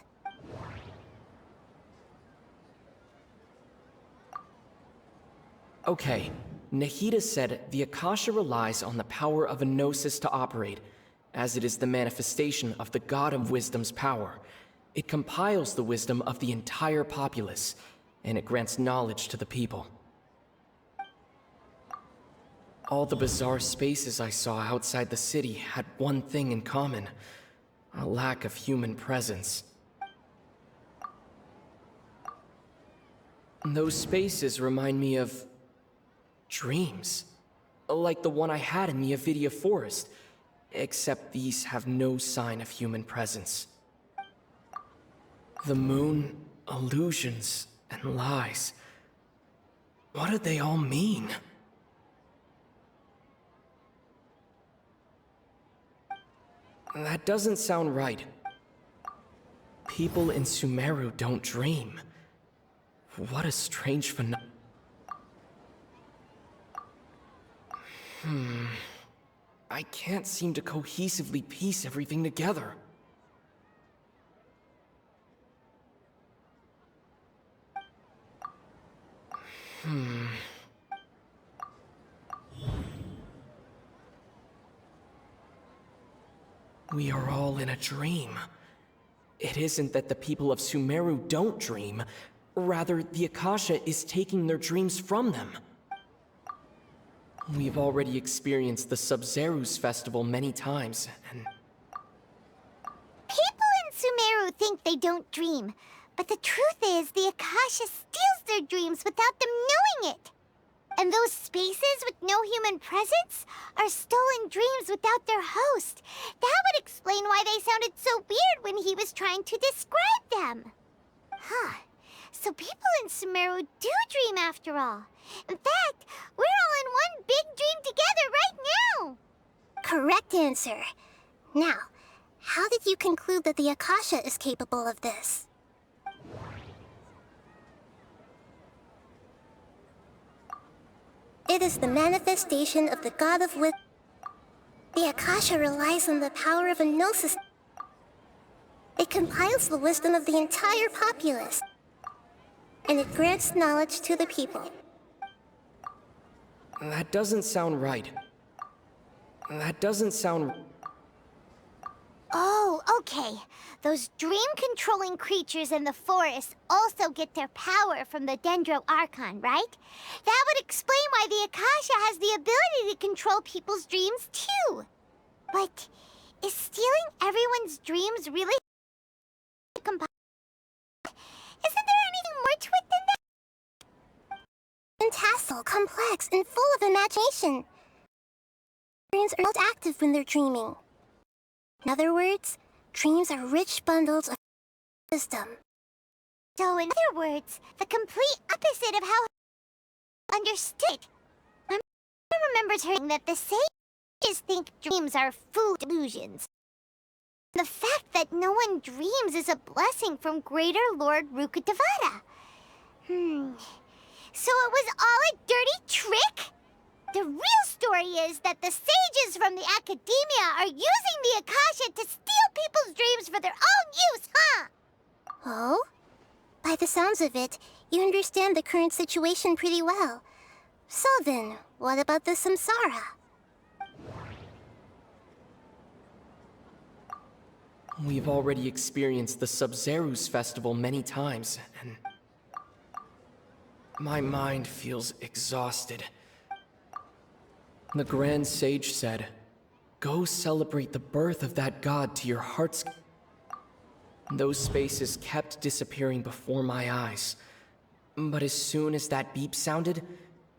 Okay, Nahida said the Akasha relies on the power of a gnosis to operate, as it is the manifestation of the God of Wisdom's power. It compiles the wisdom of the entire populace, and it grants knowledge to the people. All the bizarre spaces I saw outside the city had one thing in common: a lack of human presence. Those spaces remind me of dreams, like the one I had in the Avidia Forest, except these have no sign of human presence. The moon, illusions, and lies. What do they all mean? That doesn't sound right. People in Sumeru don't dream. What a strange phenomenon. I can't seem to cohesively piece everything together. We are all in a dream. It isn't that the people of Sumeru don't dream. Rather, the Akasha is taking their dreams from them. We've already experienced the Sub-Zerus festival many times, and... People in Sumeru think they don't dream, but the truth is the Akasha steals their dreams without them knowing it. And those spaces with no human presence are stolen dreams without their host. That would explain why they sounded so weird when he was trying to describe them. Huh. So people in Sumeru do dream after all. In fact, we're all in one big dream together right now. Correct answer. Now, how did you conclude that the Akasha is capable of this? It is the manifestation of the God of Wisdom. The Akasha relies on the power of a gnosis. It compiles the wisdom of the entire populace, and it grants knowledge to the people. That doesn't sound right. That doesn't sound... Oh, okay. Those dream-controlling creatures in the forest also get their power from the Dendro Archon, right? That would explain why the Akasha has the ability to control people's dreams, too. But is stealing everyone's dreams really... Isn't there anything more to it than that? Fantastical, complex, and full of imagination. Brains are most active when they're dreaming. In other words, dreams are rich bundles of wisdom. So in other words, the complete opposite of how understood. I remember hearing that the sages think dreams are food illusions. The fact that no one dreams is a blessing from Greater Lord Rukkhadevata. So it was all a dirty trick? The real story is that the sages from the Academia are using the Akasha to steal people's dreams for their own use, huh? Oh? By the sounds of it, you understand the current situation pretty well. So then, what about the Samsara? We've already experienced the Sub-Zerus festival many times, and... my mind feels exhausted. The Grand Sage said, "Go celebrate the birth of that god to your heart's..." Those spaces kept disappearing before my eyes. But as soon as that beep sounded,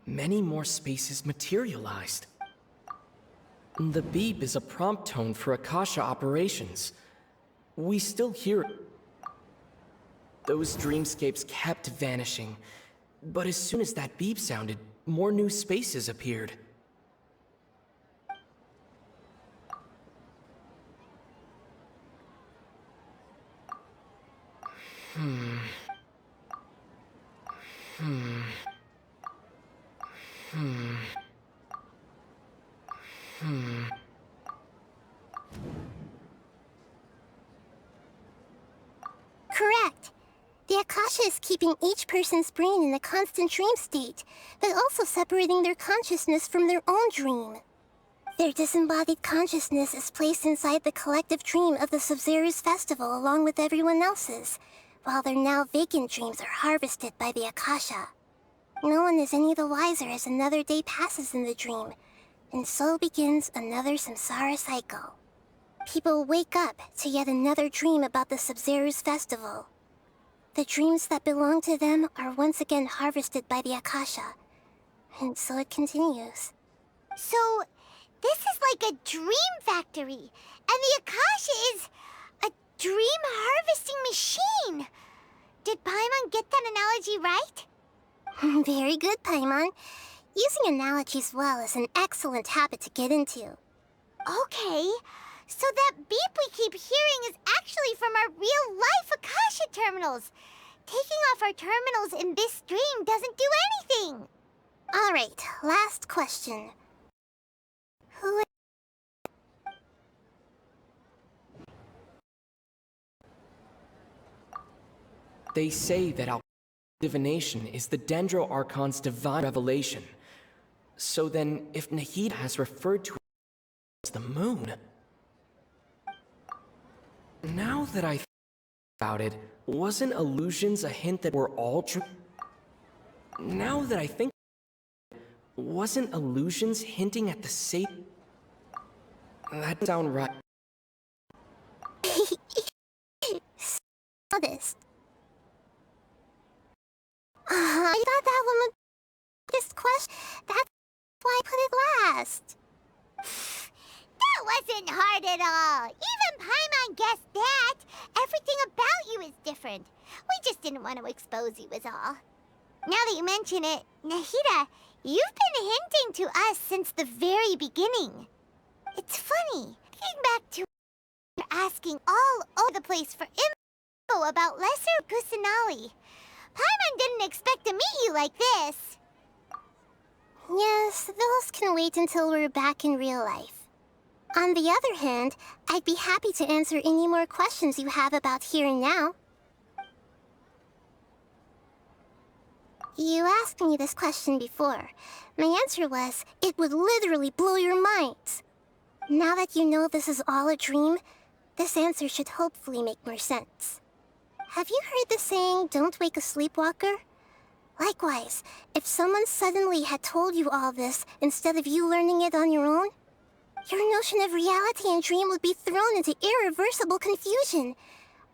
many more spaces materialized. The beep is a prompt tone for Akasha operations. We still hear it. Those dreamscapes kept vanishing, but as soon as that beep sounded, more new spaces appeared. Correct. The Akasha Akasha is keeping each person's brain in a constant dream state, but also separating their consciousness from their own dream. Their disembodied consciousness is placed inside the collective dream of the Sub-Zero's festival along with everyone else's, while their now vacant dreams are harvested by the Akasha. No one is any the wiser as another day passes in the dream, and so begins another samsara cycle. People wake up to yet another dream about the Sub-Zero's festival. The dreams that belong to them are once again harvested by the Akasha, and so it continues. So, this is like a dream factory, and the Akasha is a dream harvesting machine. Did Paimon get that analogy right? Very good, Paimon. Using analogies well is an excellent habit to get into. Okay, so that beep we keep hearing is actually from our real-life Akasha terminals. Taking off our terminals in this dream doesn't do anything. All right, last question. Who is... They say that our divination is the Dendro Archon's divine revelation. So then, if Nahida has referred to it as the moon... Now that I think about it, wasn't illusions a hint that we're all true? Now that I think... Wasn't illusions hinting at the same... That doesn't sound right. Honest. I thought that one would be this question. That's why I put it last. That wasn't hard at all. Even Paimon guessed that. Everything about you is different. We just didn't want to expose you is all. Now that you mention it, Nahida, you've been hinting to us since the very beginning. It's funny, thinking back to asking all over the place for info about Lesser Kusanali. Paimon didn't expect to meet you like this. Yes, those can wait until we're back in real life. On the other hand, I'd be happy to answer any more questions you have about here and now. You asked me this question before. My answer was, it would literally blow your minds. Now that you know this is all a dream, this answer should hopefully make more sense. Have you heard the saying, don't wake a sleepwalker? Likewise, if someone suddenly had told you all this instead of you learning it on your own, your notion of reality and dream would be thrown into irreversible confusion.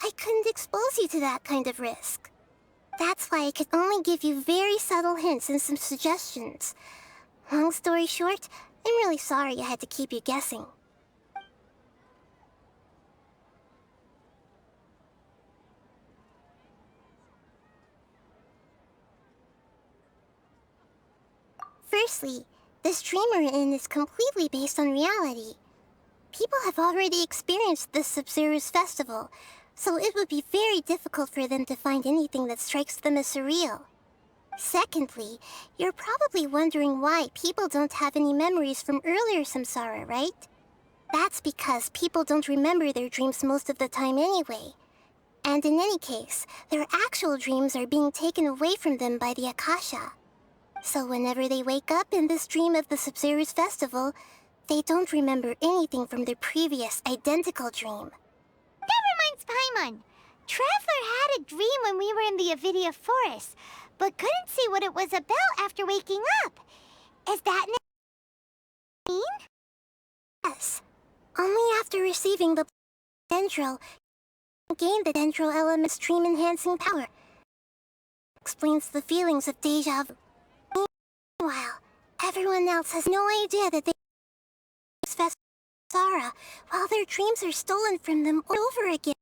I couldn't expose you to that kind of risk. That's why I could only give you very subtle hints and some suggestions. Long story short, I'm really sorry I had to keep you guessing. Firstly, this dream we're in is completely based on reality. People have already experienced this Sub-Zero's festival, so it would be very difficult for them to find anything that strikes them as surreal. Secondly, you're probably wondering why people don't have any memories from earlier samsara, right? That's because people don't remember their dreams most of the time anyway. And in any case, their actual dreams are being taken away from them by the Akasha. So whenever they wake up in this dream of the Sub-Zero's festival, they don't remember anything from their previous identical dream. That reminds Paimon. Traveler had a dream when we were in the Avidia forest, but couldn't see what it was about after waking up. Is that mean? Yes. Only after receiving the Dendro, gained the Dendro element's dream-enhancing power. Explains the feelings of deja vu. Meanwhile, everyone else has no idea that they Sarah, while their dreams are stolen from them over again.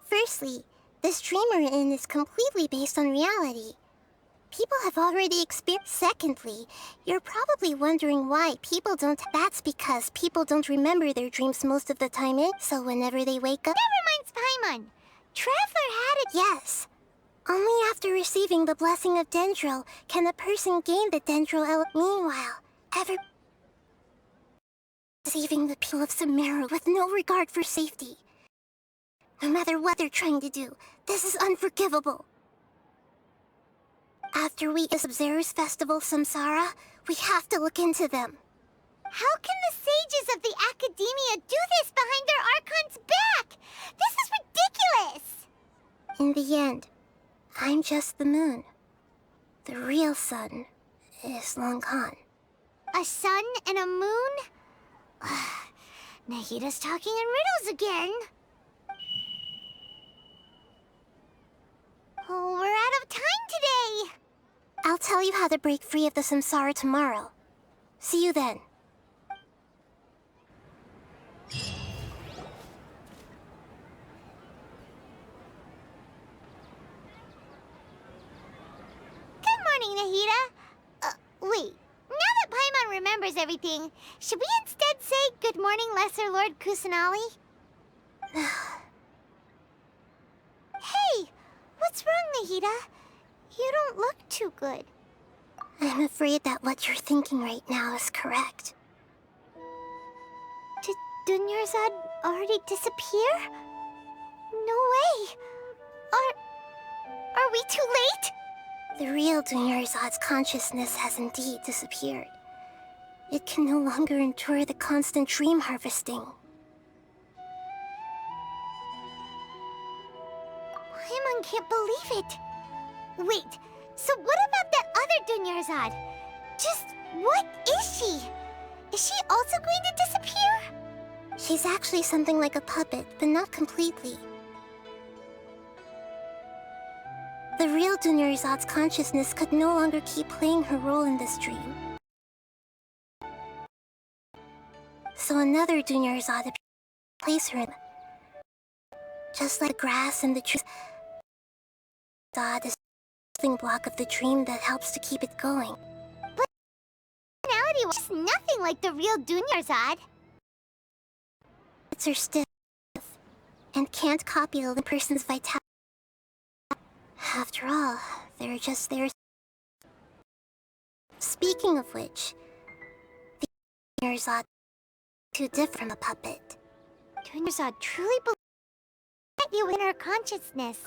Firstly, this dream we're in is completely based on reality. People have already experienced. Secondly, you're probably wondering why people don't. That's because people don't remember their dreams most of the time so whenever they wake up. That reminds Paimon. Traveler had a. Yes. Only after receiving the blessing of Dendro can a person gain the Dendro Meanwhile, Saving the people of Sumeru with no regard for safety. No matter what they're trying to do, this is unforgivable. After we Sub-Zero's festival Samsara, we have to look into them. How can the sages of the Academia do this behind their Archon's back? This is ridiculous! In the end, I'm just the moon. The real sun is long gone. A sun and a moon? Nahida's talking in riddles again. Oh, we're out of time today! I'll tell you how to break free of the Samsara tomorrow. See you then. Good morning, Nahida. Wait. Now that Paimon remembers everything, should we instead say good morning, Lesser Lord Kusanali? Hey! What's wrong, Nahida? You don't look too good. I'm afraid that what you're thinking right now is correct. Did Dunyarzad already disappear? No way! Are we too late? The real Dunyarzad's consciousness has indeed disappeared. It can no longer endure the constant dream harvesting. Paimon can't believe it. Wait, so what about that other Dunyarzad? Just what is she? Is she also going to disappear? She's actually something like a puppet, but not completely. The real Dunyarzad's consciousness could no longer keep playing her role in this dream. So another Dunyarzad appeared to place her in. Just like the grass and the trees, Zad is the building block of the dream that helps to keep it going. But personality was nothing like the real Dunyarzad. Are stiff and can't copy a living person's vitality. After all, they're just there. Speaking of which, the Dunyarzad too different from a puppet. Dunyarzad truly believes you in her consciousness.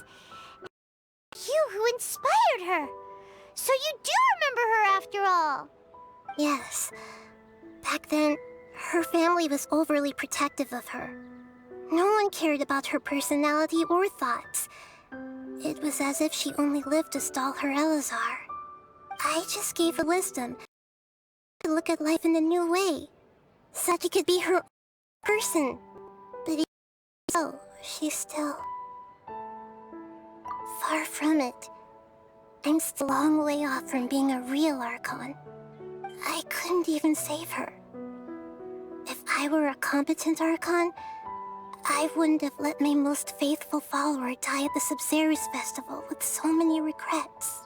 You who inspired her. So you do remember her after all. Yes. Back then, her family was overly protective of her. No one cared about her personality or thoughts. It was as if she only lived to stall her Elazar. I just gave her wisdom to look at life in a new way, so she could be her own person. But even so, she's still far from it. I'm still a long way off from being a real Archon. I couldn't even save her. If I were a competent Archon, I wouldn't have let my most faithful follower die at the Sub-Zero's festival with so many regrets.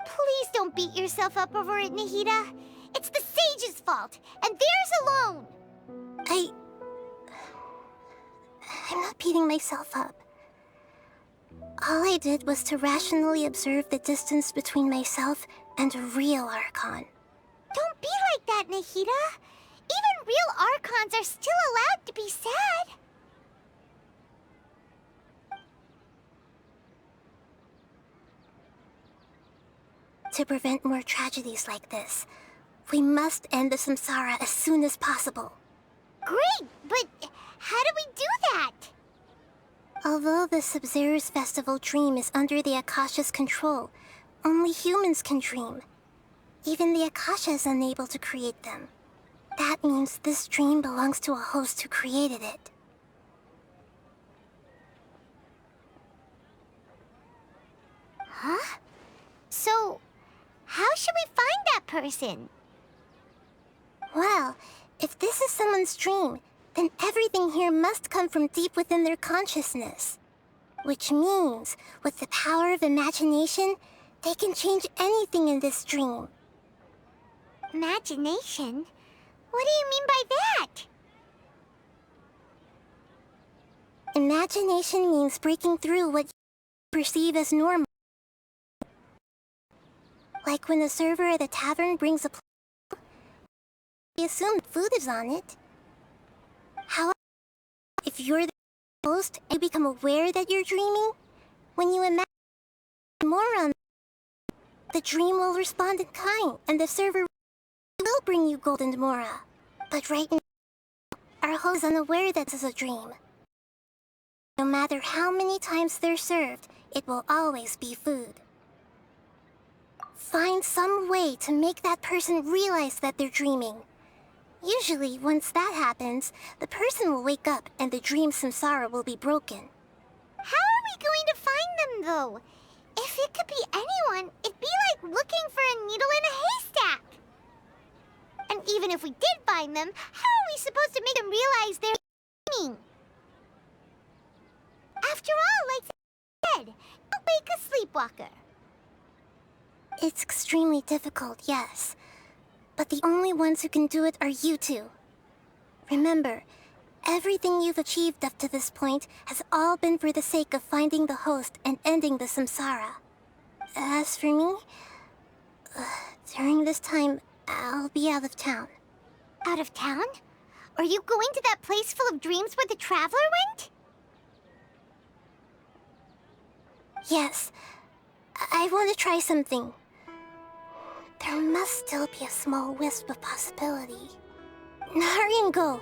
Please don't beat yourself up over it, Nahida. It's the sage's fault, and theirs alone. I'm not beating myself up. All I did was to rationally observe the distance between myself and a real Archon. Don't be like that, Nahida. Even real Archons are still allowed to be sad. To prevent more tragedies like this, we must end the Samsara as soon as possible. Great, but how do we do that? Although the Sub-Zero's festival dream is under the Akasha's control, only humans can dream. Even the Akasha is unable to create them. That means this dream belongs to a host who created it. Huh? So, how should we find that person? Well, if this is someone's dream, then everything here must come from deep within their consciousness. Which means, with the power of imagination, they can change anything in this dream. Imagination? What do you mean by that? Imagination means breaking through what you perceive as normal. Like when the server at the tavern brings a we assume food is on it. However, if you're the host and you become aware that you're dreaming, when you imagine more on the dream will respond in kind, and the server will bring you gold and mora. But right now, our host is unaware that this is a dream. No matter how many times they're served, it will always be food. Find some way to make that person realize that they're dreaming. Usually, once that happens, the person will wake up and the dream samsara will be broken. How are we going to find them, though? If it could be anyone, it'd be like looking for a needle in a haystack. And even if we did find them, how are we supposed to make them realize they're dreaming? After all, like I said, don't wake a sleepwalker. It's extremely difficult, yes. But the only ones who can do it are you two. Remember, everything you've achieved up to this point has all been for the sake of finding the host and ending the samsara. As for me, during this time, I'll be out of town. Out of town? Are you going to that place full of dreams where the traveler went? Yes. I want to try something. There must still be a small wisp of possibility. Hurry and go.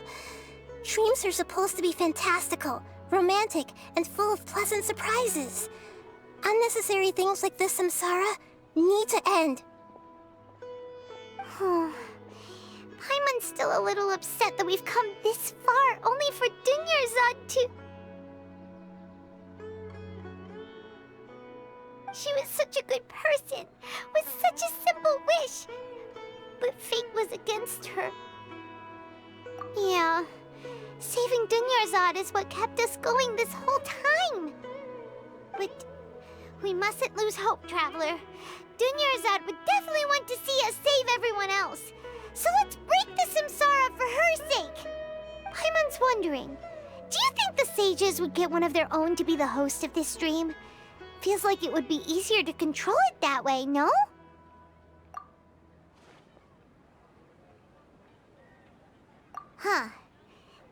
Dreams are supposed to be fantastical, romantic, and full of pleasant surprises. Unnecessary things like this samsara need to end. Paimon's still a little upset that we've come this far only for Dunyarzad to... She was such a good person, with such a simple wish. But fate was against her. Yeah, saving Dunyarzad is what kept us going this whole time. But we mustn't lose hope, Traveler. Dunyarzad would definitely want to see us save everyone else. So let's break the samsara for her sake. Paimon's wondering, do you think the sages would get one of their own to be the host of this dream? Feels like it would be easier to control it that way, no? Huh.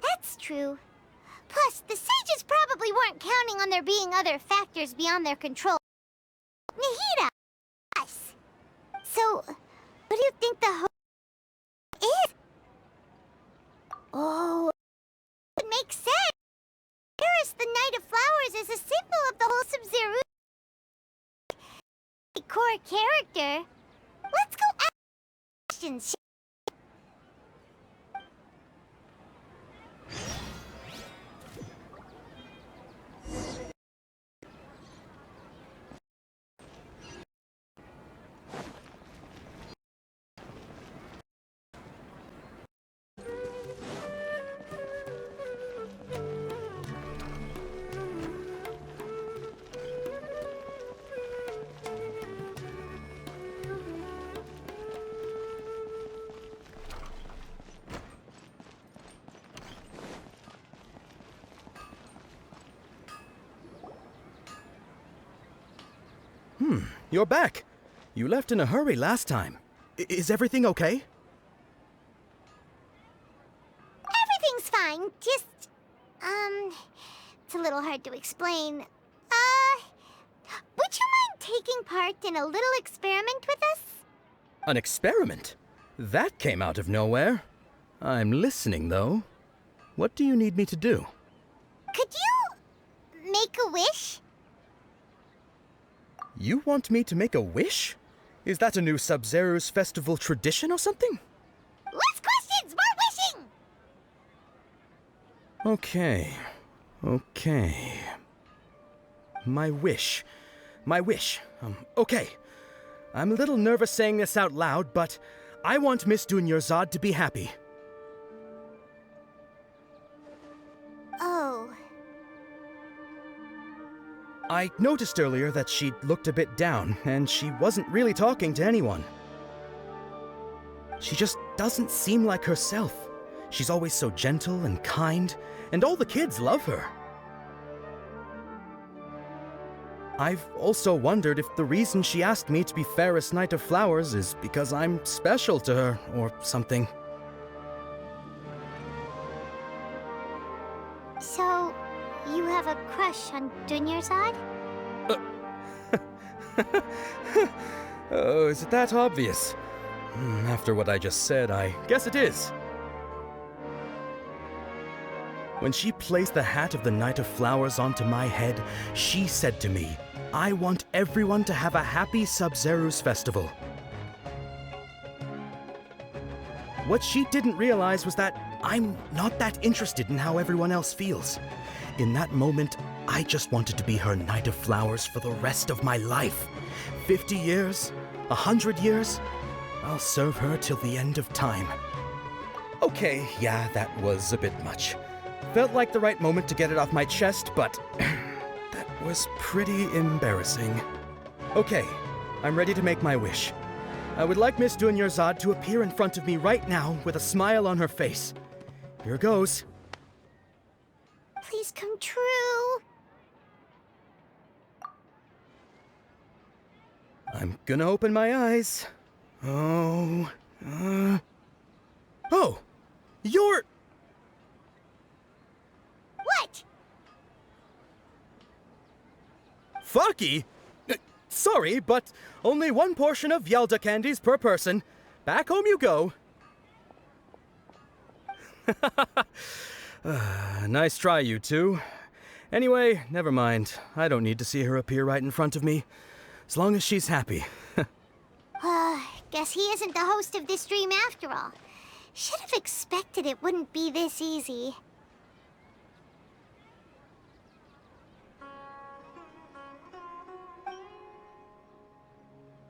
That's true. Plus, the sages probably weren't counting on there being other factors beyond their control. Nahida! Us! So, what do you think the host is? Oh, it makes sense. Paris, the Knight of Flowers, is a symbol of the wholesome Zeru core character. Let's go ask questions. You're back. You left in a hurry last time. Is everything okay? Everything's fine. Just, it's a little hard to explain. Would you mind taking part in a little experiment with us? An experiment? That came out of nowhere. I'm listening, though. What do you need me to do? Could you make a wish? You want me to make a wish? Is that a new Sub-Zero's festival tradition or something? Less questions! More wishing! Okay. My wish. Okay. I'm a little nervous saying this out loud, but I want Miss Dunyarzad to be happy. Oh. I noticed earlier that she looked a bit down, and she wasn't really talking to anyone. She just doesn't seem like herself. She's always so gentle and kind, and all the kids love her. I've also wondered if the reason she asked me to be Fairest Knight of Flowers is because I'm special to her, or something. So, you have a crush on Dunyarzad? Oh, is it that obvious? After what I just said, I guess it is. When she placed the hat of the Knight of Flowers onto my head, she said to me, "I want everyone to have a happy Sub-Zero's festival." What she didn't realize was that I'm not that interested in how everyone else feels. In that moment, I just wanted to be her Knight of Flowers for the rest of my life. 50 years? 100 years? I'll serve her till the end of time. Okay, yeah, that was a bit much. Felt like the right moment to get it off my chest, but that was pretty embarrassing. Okay, I'm ready to make my wish. I would like Miss Dunyarzad to appear in front of me right now with a smile on her face. Here goes. Please come true. I'm gonna open my eyes. Oh, you're... What? Faki? Sorry, but only one portion of Yelda candies per person. Back home you go. Nice try, you two. Anyway, never mind. I don't need to see her appear right in front of me. As long as she's happy. Guess he isn't the host of this dream after all. Should have expected it wouldn't be this easy.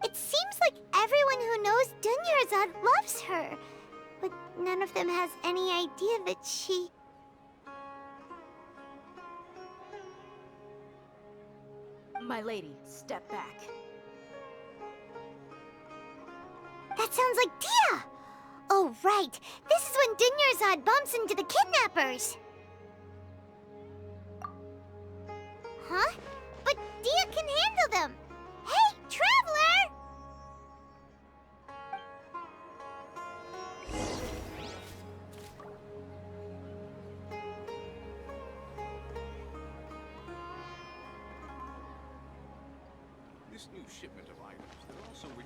It seems like everyone who knows Dunyarzad loves her, but none of them has any idea that she... My lady, step back. That sounds like Dia! Oh, right. This is when Dunyarzad bumps into the kidnappers. Huh? But Dia can handle them! Hey, Traveler! This new shipment of items, they're also with...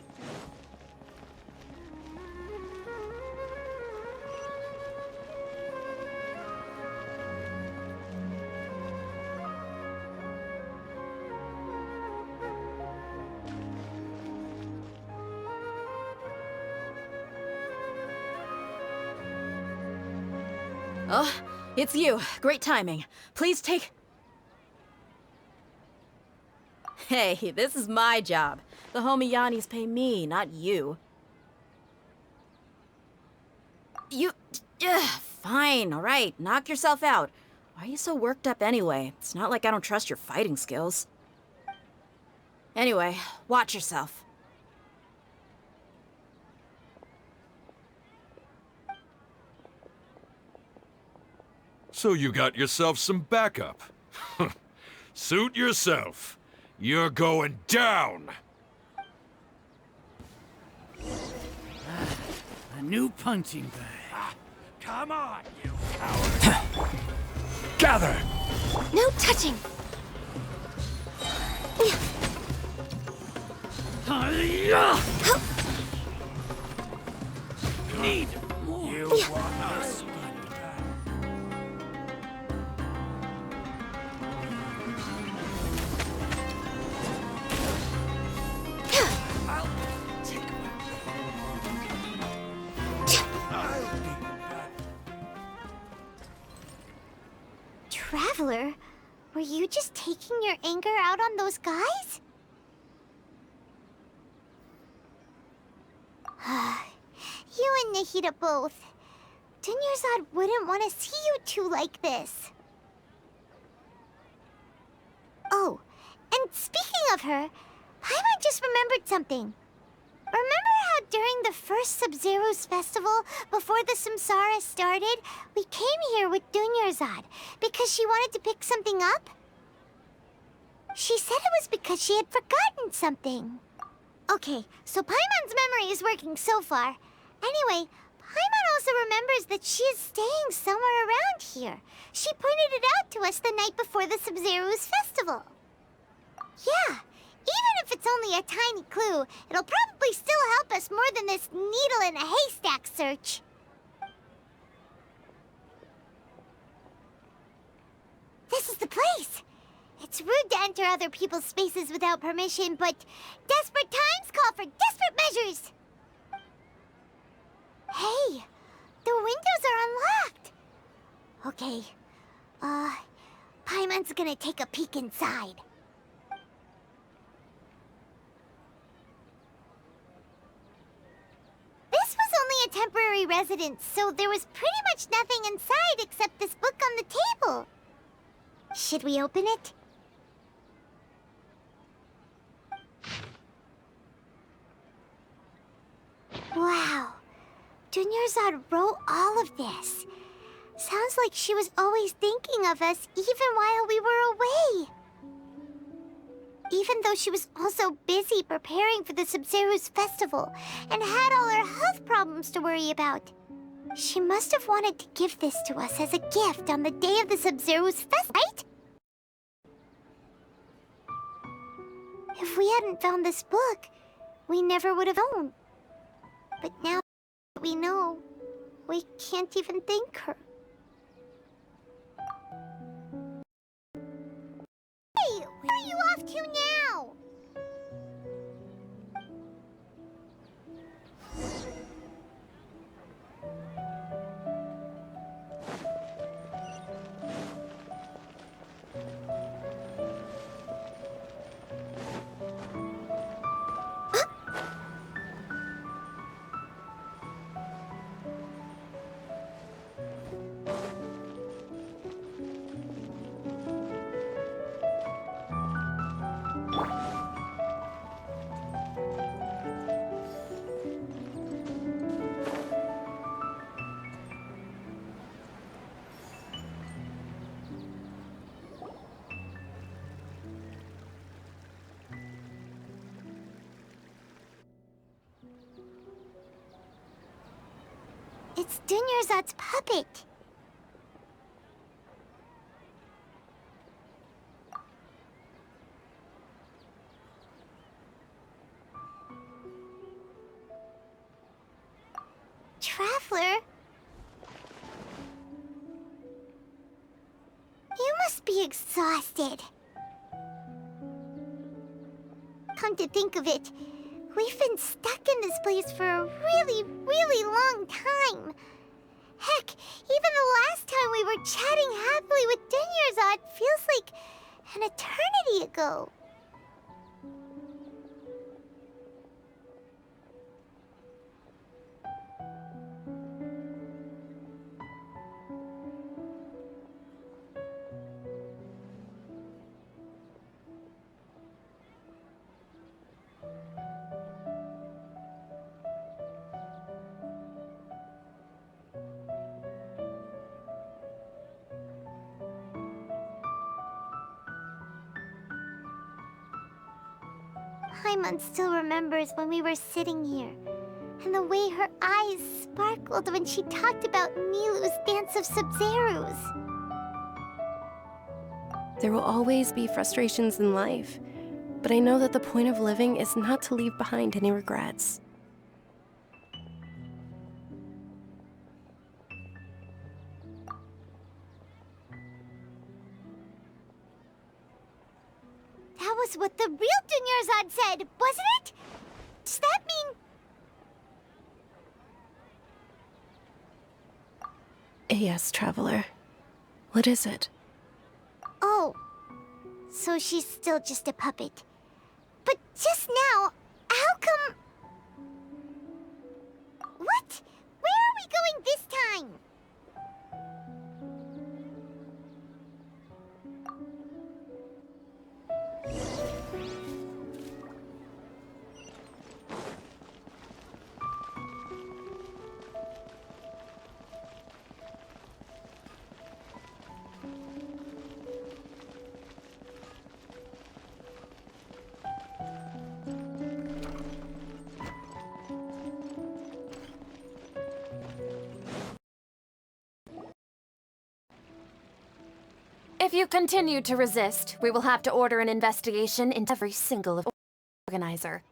Oh, it's you. Great timing. Please take... Hey, this is my job. The homie Yannis pay me, not you. Fine, alright. Knock yourself out. Why are you so worked up anyway? It's not like I don't trust your fighting skills. Anyway, watch yourself. So you got yourself some backup. Suit yourself. You're going down! A new punching bag. Come on, you coward! Gather! No touching! Need more. You want us? Traveler, were you just taking your anger out on those guys? You and Nahida both. Dunyarzad wouldn't want to see you two like this. Oh, and speaking of her, Paimon just remembered something. Remember how during the first Sub-Zero's festival, before the Samsara started, we came here with Dunyarzad because she wanted to pick something up? She said it was because she had forgotten something. Okay, so Paimon's memory is working so far. Anyway, Paimon also remembers that she is staying somewhere around here. She pointed it out to us the night before the Sub-Zero's festival. Yeah, even if it's only a tiny clue, it'll probably still help us more than this needle in a haystack search. This is the place! It's rude to enter other people's spaces without permission, but desperate times call for desperate measures! Hey, the windows are unlocked! Okay, Paimon's gonna take a peek inside. This was only a temporary residence, so there was pretty much nothing inside except this book on the table. Should we open it? Wow. Dunyarzad wrote all of this. Sounds like she was always thinking of us even while we were away. Even though she was also busy preparing for the Sub-Zero's festival and had all her health problems to worry about. She must have wanted to give this to us as a gift on the day of the Sub-Zero's festival, right? If we hadn't found this book, we never would have known. But now that we know, we can't even thank her. Hey, where are you off to now? It's Dunyarzad's puppet. Traveler? You must be exhausted. Come to think of it, we've been stuck in this place for a really, really long time. Heck, even the last time we were chatting happily with Dunyarzad feels like an eternity ago. Paimon still remembers when we were sitting here, and the way her eyes sparkled when she talked about Nilu's Dance of Sub-Zeros. There will always be frustrations in life, but I know that the point of living is not to leave behind any regrets. That was what the real Dunyarzad said, wasn't it? Does that mean... Yes, Traveler. What is it? Oh, so she's still just a puppet. But just now, how come... What? Where are we going this time? If you continue to resist, we will have to order an investigation into every single organizer.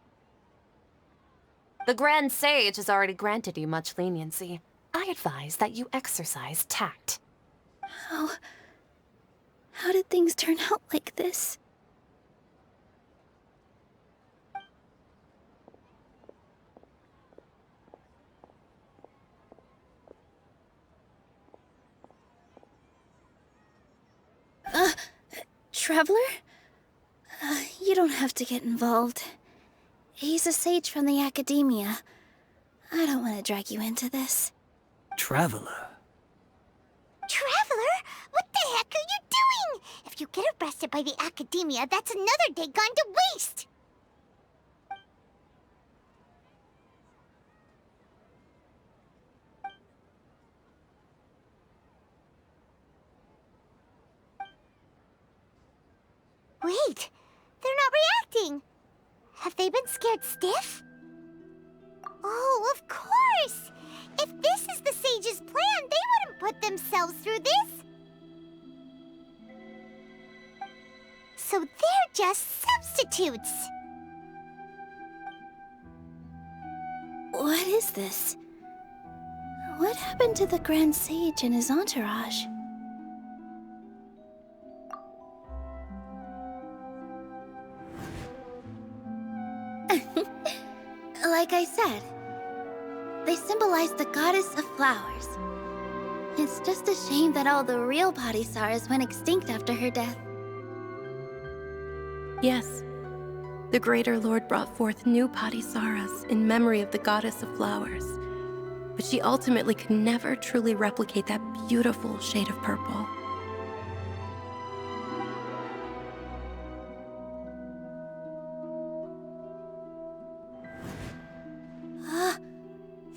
The Grand Sage has already granted you much leniency. I advise that you exercise tact. How did things turn out like this? Traveler? You don't have to get involved. He's a sage from the Academia. I don't want to drag you into this. Traveler? Traveler? What the heck are you doing? If you get arrested by the Academia, that's another day gone to waste! Wait, they're not reacting. Have they been scared stiff? Oh, of course! If this is the Sage's plan, they wouldn't put themselves through this. So they're just substitutes. What is this? What happened to the Grand Sage and his entourage? Like I said, they symbolize the goddess of flowers. It's just a shame that all the real Padisaras went extinct after her death. Yes. The Greater Lord brought forth new Padisaras in memory of the goddess of flowers. But she ultimately could never truly replicate that beautiful shade of purple.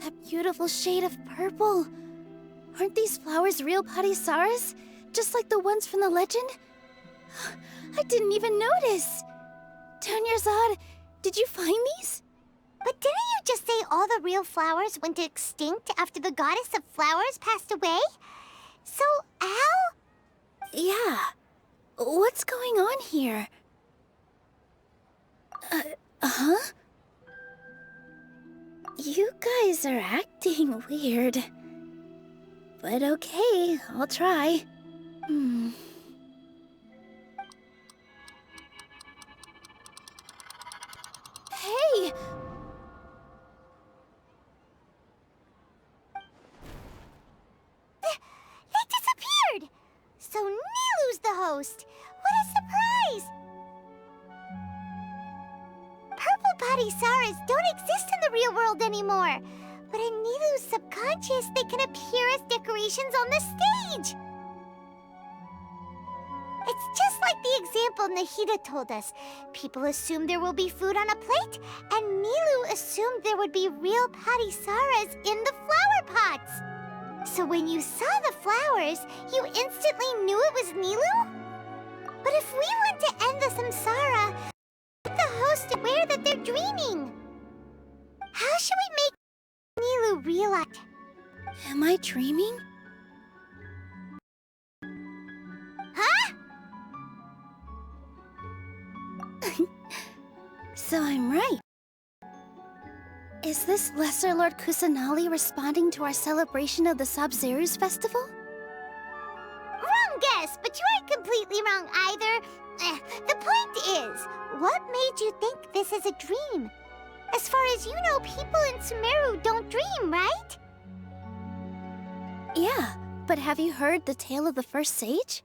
That beautiful shade of purple. Aren't these flowers real Padisaras? Just like the ones from the legend? I didn't even notice. Dunyarzad, did you find these? But didn't you just say all the real flowers went extinct after the goddess of flowers passed away? So, how? Yeah. What's going on here? Huh? You guys are acting weird. But okay, I'll try. Hey! They disappeared! So Nilu's the host! What a surprise! Purple Padisaras don't exist in the real world anymore. But in Nilu's subconscious, they can appear as decorations on the stage. It's just like the example Nahida told us. People assumed there will be food on a plate, and Nilu assumed there would be real Padisaras in the flower pots. So when you saw the flowers, you instantly knew it was Nilu? But if we want to end the samsara, let the host aware that they're dreaming. How should we make Nilu realize? Am I dreaming? Huh? So I'm right. Is this Lesser Lord Kusanali responding to our celebration of the Sabzeruz festival? Wrong guess, but you aren't completely wrong either. The point is, what made you think this is a dream? As far as you know, people in Sumeru don't dream, right? Yeah, but have you heard the tale of the first sage?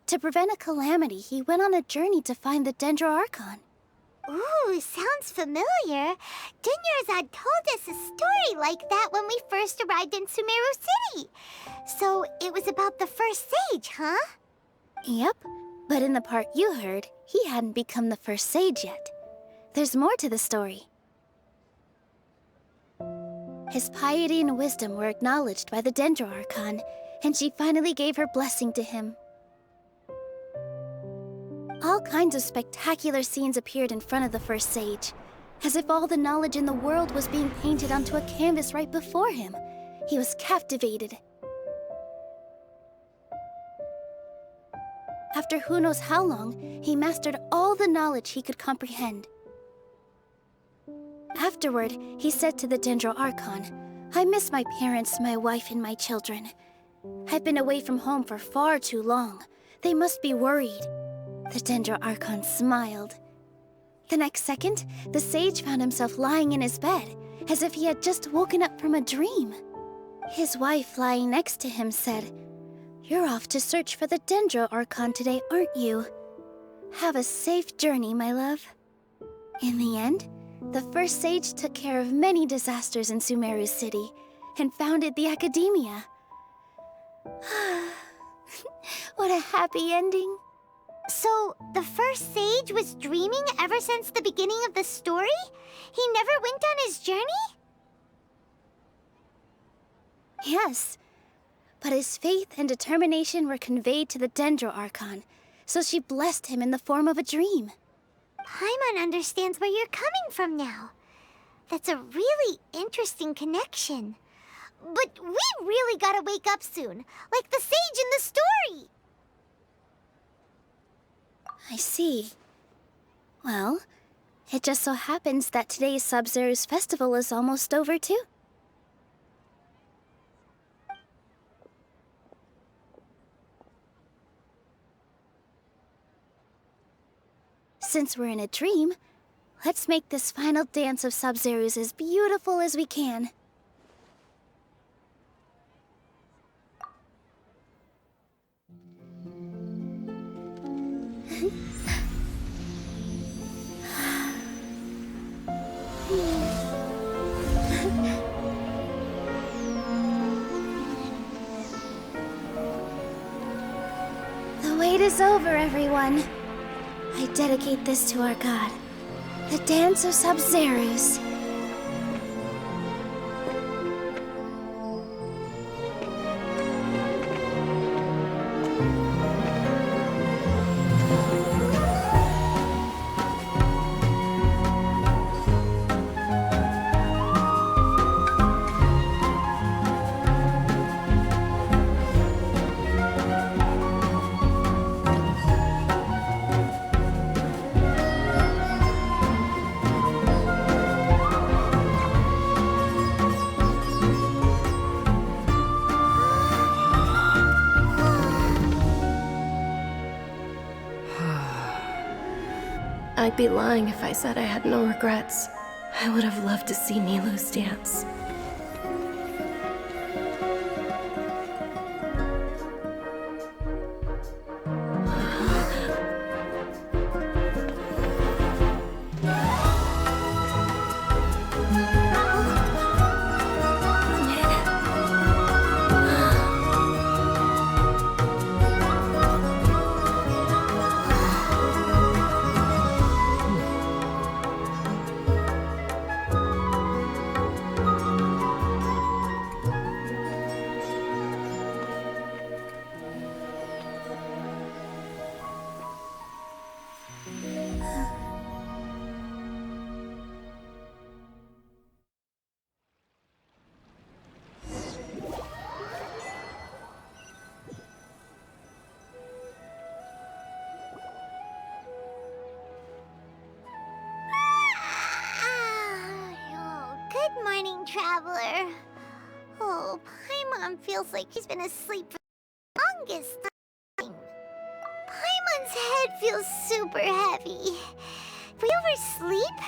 To prevent a calamity, he went on a journey to find the Dendroarchon. Ooh, sounds familiar. Dunyarzad told us a story like that when we first arrived in Sumeru City. So it was about the first sage, huh? Yep, but in the part you heard, he hadn't become the first sage yet. There's more to the story. His piety and wisdom were acknowledged by the Dendroarchon, and she finally gave her blessing to him. All kinds of spectacular scenes appeared in front of the first sage, as if all the knowledge in the world was being painted onto a canvas right before him. He was captivated. after who knows how long, he mastered all the knowledge he could comprehend. Afterward, he said to the Dendro Archon, "I miss my parents, my wife, and my children. I've been away from home for far too long. They must be worried." The Dendro Archon smiled. The next second, the sage found himself lying in his bed, as if he had just woken up from a dream. His wife, lying next to him, said, "You're off to search for the Dendro Archon today, aren't you? Have a safe journey, my love." In the end, the first sage took care of many disasters in Sumeru City and founded the Academia. What a happy ending. So, the first sage was dreaming ever since the beginning of the story? He never went on his journey? Yes, but his faith and determination were conveyed to the Dendro Archon, so she blessed him in the form of a dream. Paimon understands where you're coming from now. That's a really interesting connection. But we really gotta wake up soon, like the sage in the story! I see. Well, it just so happens that today's Sub-Zero's festival is almost over, too. Since we're in a dream, let's make this final dance of Sub-Zero's as beautiful as we can. The wait is over, everyone. I dedicate this to our god, the Dance of Sub-Zeros. I'd be lying if I said I had no regrets. I would have loved to see Nilou's dance. Good morning, traveler. Oh, Paimon feels like he's been asleep for the longest time. Paimon's head feels super heavy. Were you oversleep?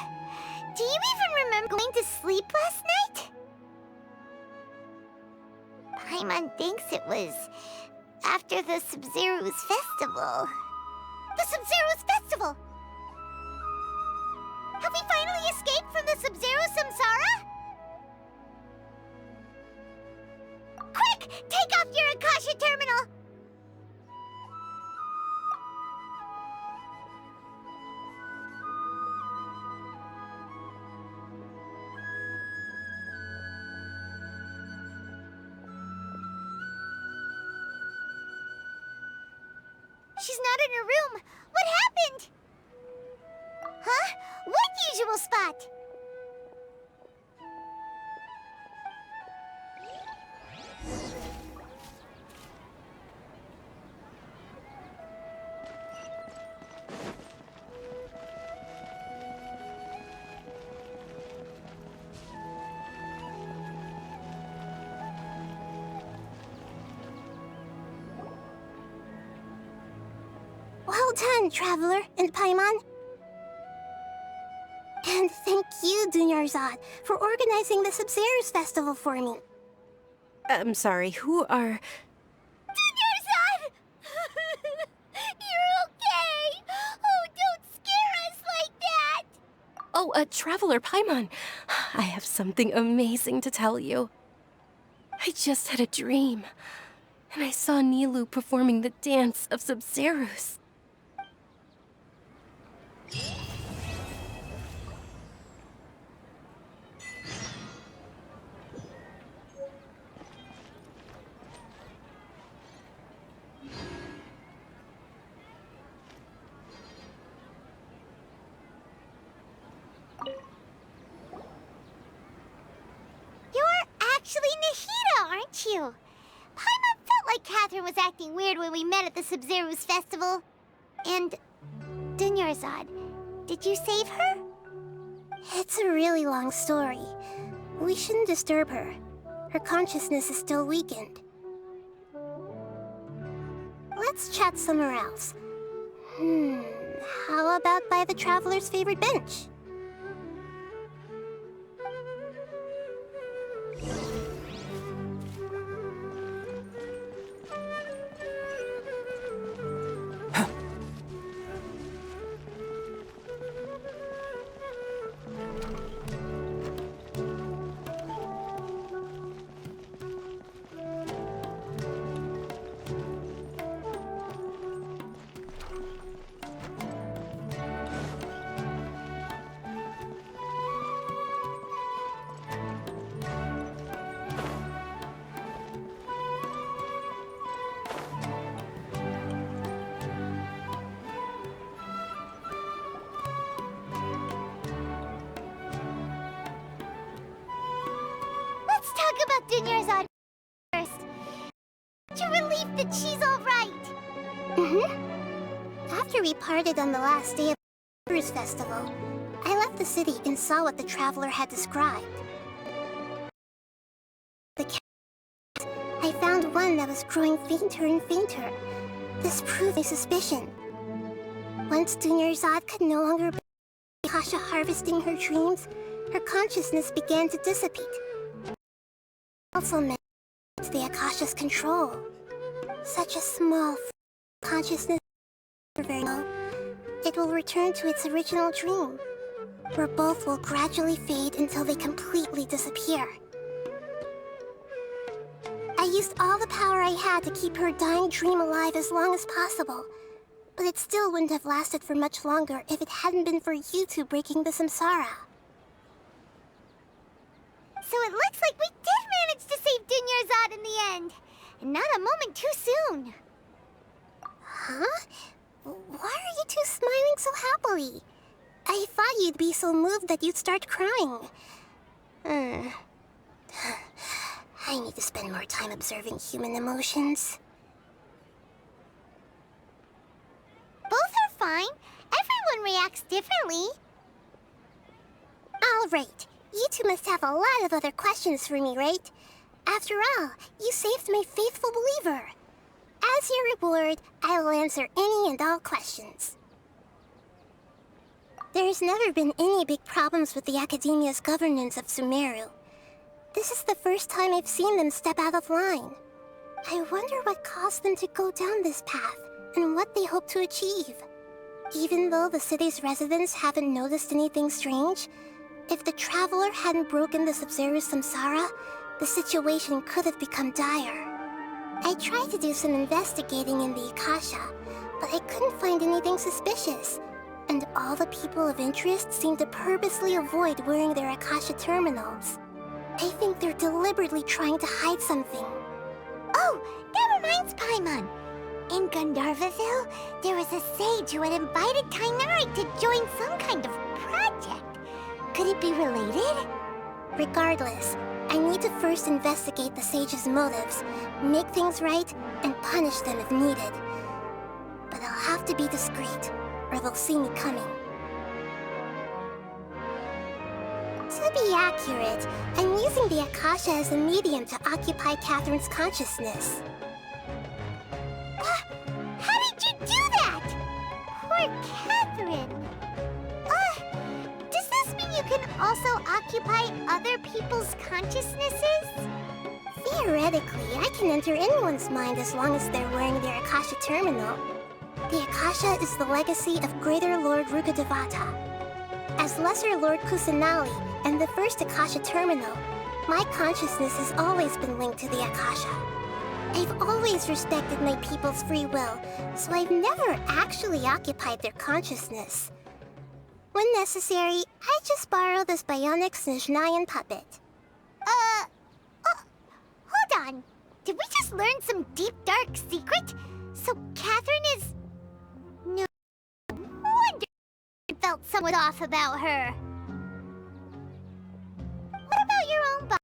Do you even remember going to sleep last night? Paimon thinks it was after the Sub-Zero's festival. The Sub-Zero's festival! Have we finally escaped from the Sub-Zero Samsara? Quick! Take off your Akasha terminal! She's not in her room. What happened? Huh? What usual spot? Well done, Traveler and Paimon. And thank you, Dunyarzad, for organizing the Sub-Zero's festival for me. I'm sorry, who are... Dunyarzad! You're okay! Oh, don't scare us like that! Oh, Traveler Paimon. I have something amazing to tell you. I just had a dream, and I saw Nilou performing the dance of Sub-Zero's. Actually Nahida, aren't you? Paimon felt like Catherine was acting weird when we met at the Sub-Zero's festival. And... Dunyarzad, did you save her? It's a really long story. We shouldn't disturb her. Her consciousness is still weakened. Let's chat somewhere else. How about by the Traveler's favorite bench? Let's talk about Dunyarzad first. To relief that she's all right. After we parted on the last day of the Cruise Festival, I left the city and saw what the Traveler had described. The cat. I found one that was growing fainter and fainter. This proved my suspicion. Once Dunyarzad could no longer be Akasha harvesting her dreams, her consciousness began to dissipate. Also meant the Akasha's control. Such a small consciousness, very low, it will return to its original dream, where both will gradually fade until they completely disappear. I used all the power I had to keep her dying dream alive as long as possible, but it still wouldn't have lasted for much longer if it hadn't been for you two breaking the samsara. So it looks like we did manage to save Dunyarzad in the end. And not a moment too soon. Huh? Why are you two smiling so happily? I thought you'd be so moved that you'd start crying. I need to spend more time observing human emotions. Both are fine. Everyone reacts differently. All right. You two must have a lot of other questions for me, right? After all, you saved my faithful believer. As your reward, I will answer any and all questions. There's never been any big problems with the Academia's governance of Sumeru. This is the first time I've seen them step out of line. I wonder what caused them to go down this path, and what they hope to achieve. Even though the city's residents haven't noticed anything strange, if the Traveler hadn't broken the Sub-Zero's samsara, the situation could have become dire. I tried to do some investigating in the Akasha, but I couldn't find anything suspicious. And all the people of interest seem to purposely avoid wearing their Akasha terminals. I think they're deliberately trying to hide something. Oh, that reminds Paimon. In Gandharvaville, there was a sage who had invited Kainari to join some kind of project. Could it be related? Regardless, I need to first investigate the sage's motives, make things right, and punish them if needed. But I'll have to be discreet, or they'll see me coming. To be accurate, I'm using the Akasha as a medium to occupy Catherine's consciousness. How did you do that? Catherine. Does this mean you can also occupy other people's consciousnesses? Theoretically, I can enter anyone's mind as long as they're wearing their Akasha terminal. The Akasha is the legacy of Greater Lord Rukkhadevata. As Lesser Lord Kusanali and the first Akasha terminal, my consciousness has always been linked to the Akasha. I've always respected my people's free will, so I've never actually occupied their consciousness. When necessary, I just borrow this bionic Snezhnayan puppet. Hold on. Did we just learn some deep, dark secret? So Catherine is... No wonder I felt somewhat off about her. What about your own body?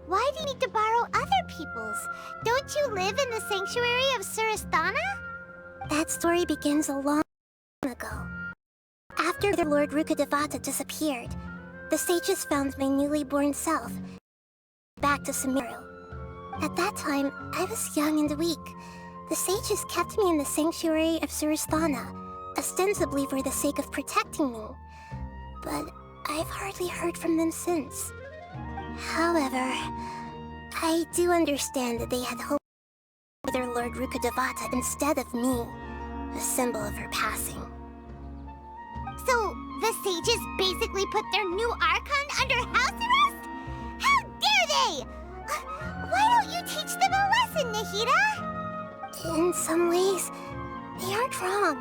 Why do you need to borrow other people's? Don't you live in the sanctuary of Surasthana? That story begins a long time ago. After the Lord Rukkhadevata disappeared, the sages found my newly born self back to Sumeru. At that time, I was young and weak. The sages kept me in the sanctuary of Surasthana, ostensibly for the sake of protecting me. But I've hardly heard from them since. However, I do understand that they had hoped for their Lord Rukkhadevata instead of me, a symbol of her passing. So, the sages basically put their new Archon under house arrest? How dare they! Why don't you teach them a lesson, Nahida? In some ways, they aren't wrong.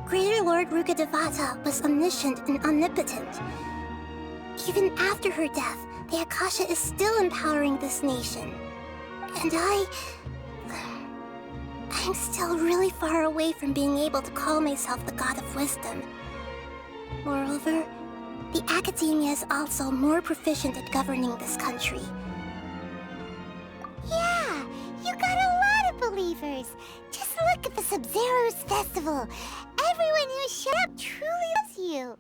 Greater Lord Rukkhadevata was omniscient and omnipotent. Even after her death, the Akasha is still empowering this nation. And I'm still really far away from being able to call myself the God of Wisdom. Moreover, the academia is also more proficient at governing this country. Yeah, you got a lot of believers. Just look at the Sub-Zero's festival. Everyone who showed up truly loves you.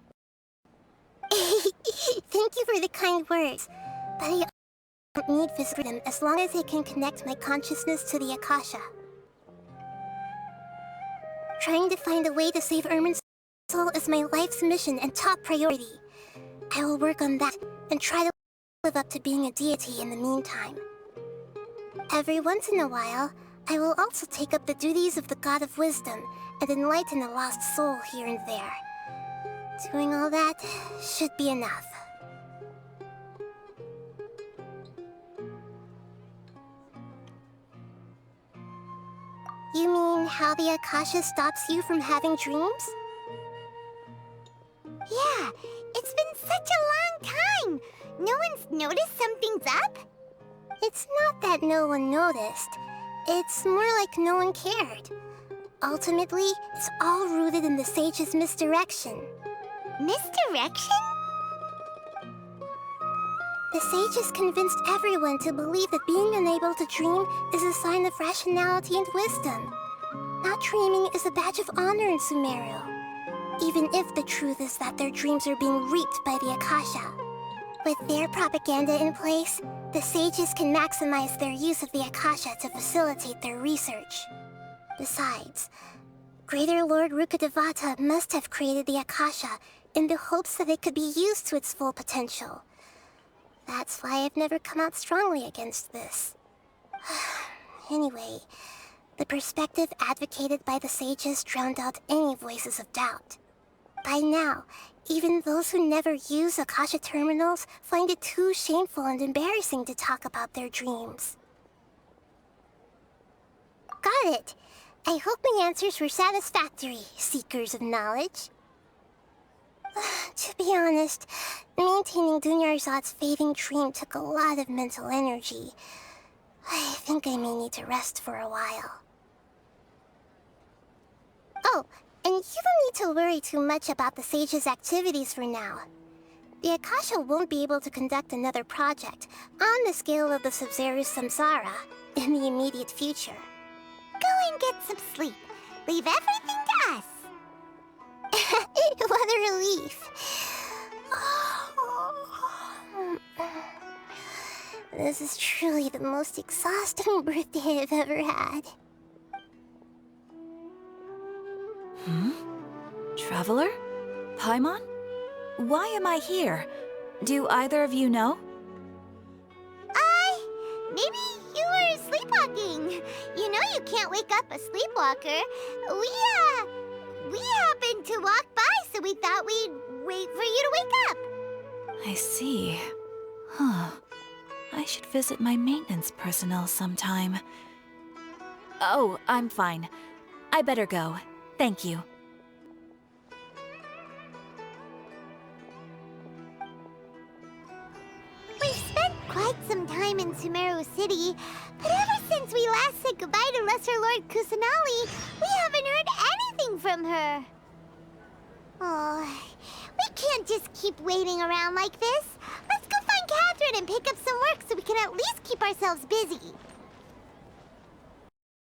Thank you for the kind words, but I don't need freedom as long as I can connect my consciousness to the Akasha. Trying to find a way to save Ermin's soul is my life's mission and top priority. I will work on that and try to live up to being a deity in the meantime. Every once in a while, I will also take up the duties of the God of Wisdom and enlighten a lost soul here and there. Doing all that should be enough. You mean how the Akasha stops you from having dreams? Yeah, it's been such a long time. No one's noticed something's up? It's not that no one noticed. It's more like no one cared. Ultimately, it's all rooted in the sage's misdirection. Misdirection? The sages convinced everyone to believe that being unable to dream is a sign of rationality and wisdom. Not dreaming is a badge of honor in Sumeru, even if the truth is that their dreams are being reaped by the Akasha. With their propaganda in place, the sages can maximize their use of the Akasha to facilitate their research. Besides, Greater Lord Rukkhadevata must have created the Akasha in the hopes that it could be used to its full potential. That's why I've never come out strongly against this. Anyway, the perspective advocated by the sages drowned out any voices of doubt. By now, even those who never use Akasha terminals find it too shameful and embarrassing to talk about their dreams. Got it. I hope my answers were satisfactory, seekers of knowledge. To be honest, maintaining Dunyarzad's fading dream took a lot of mental energy. I think I may need to rest for a while. Oh, and you don't need to worry too much about the sage's activities for now. The Akasha won't be able to conduct another project on the scale of the Sub-Zero Samsara in the immediate future. Go and get some sleep. Leave everything to us. What a relief. This is truly the most exhausting birthday I've ever had. Traveler? Paimon? Why am I here? Do either of you know? Maybe you were sleepwalking. You know you can't wake up a sleepwalker. We happened to walk by, so we thought we'd wait for you to wake up. I see. Huh. I should visit my maintenance personnel sometime. Oh, I'm fine. I better go. Thank you. We've spent quite some time in Sumeru City, but ever since we last said goodbye to Lesser Lord Kusanali, we haven't heard anything from her. Oh, we can't just keep waiting around like this. Let's go find Catherine and pick up some work so we can at least keep ourselves busy.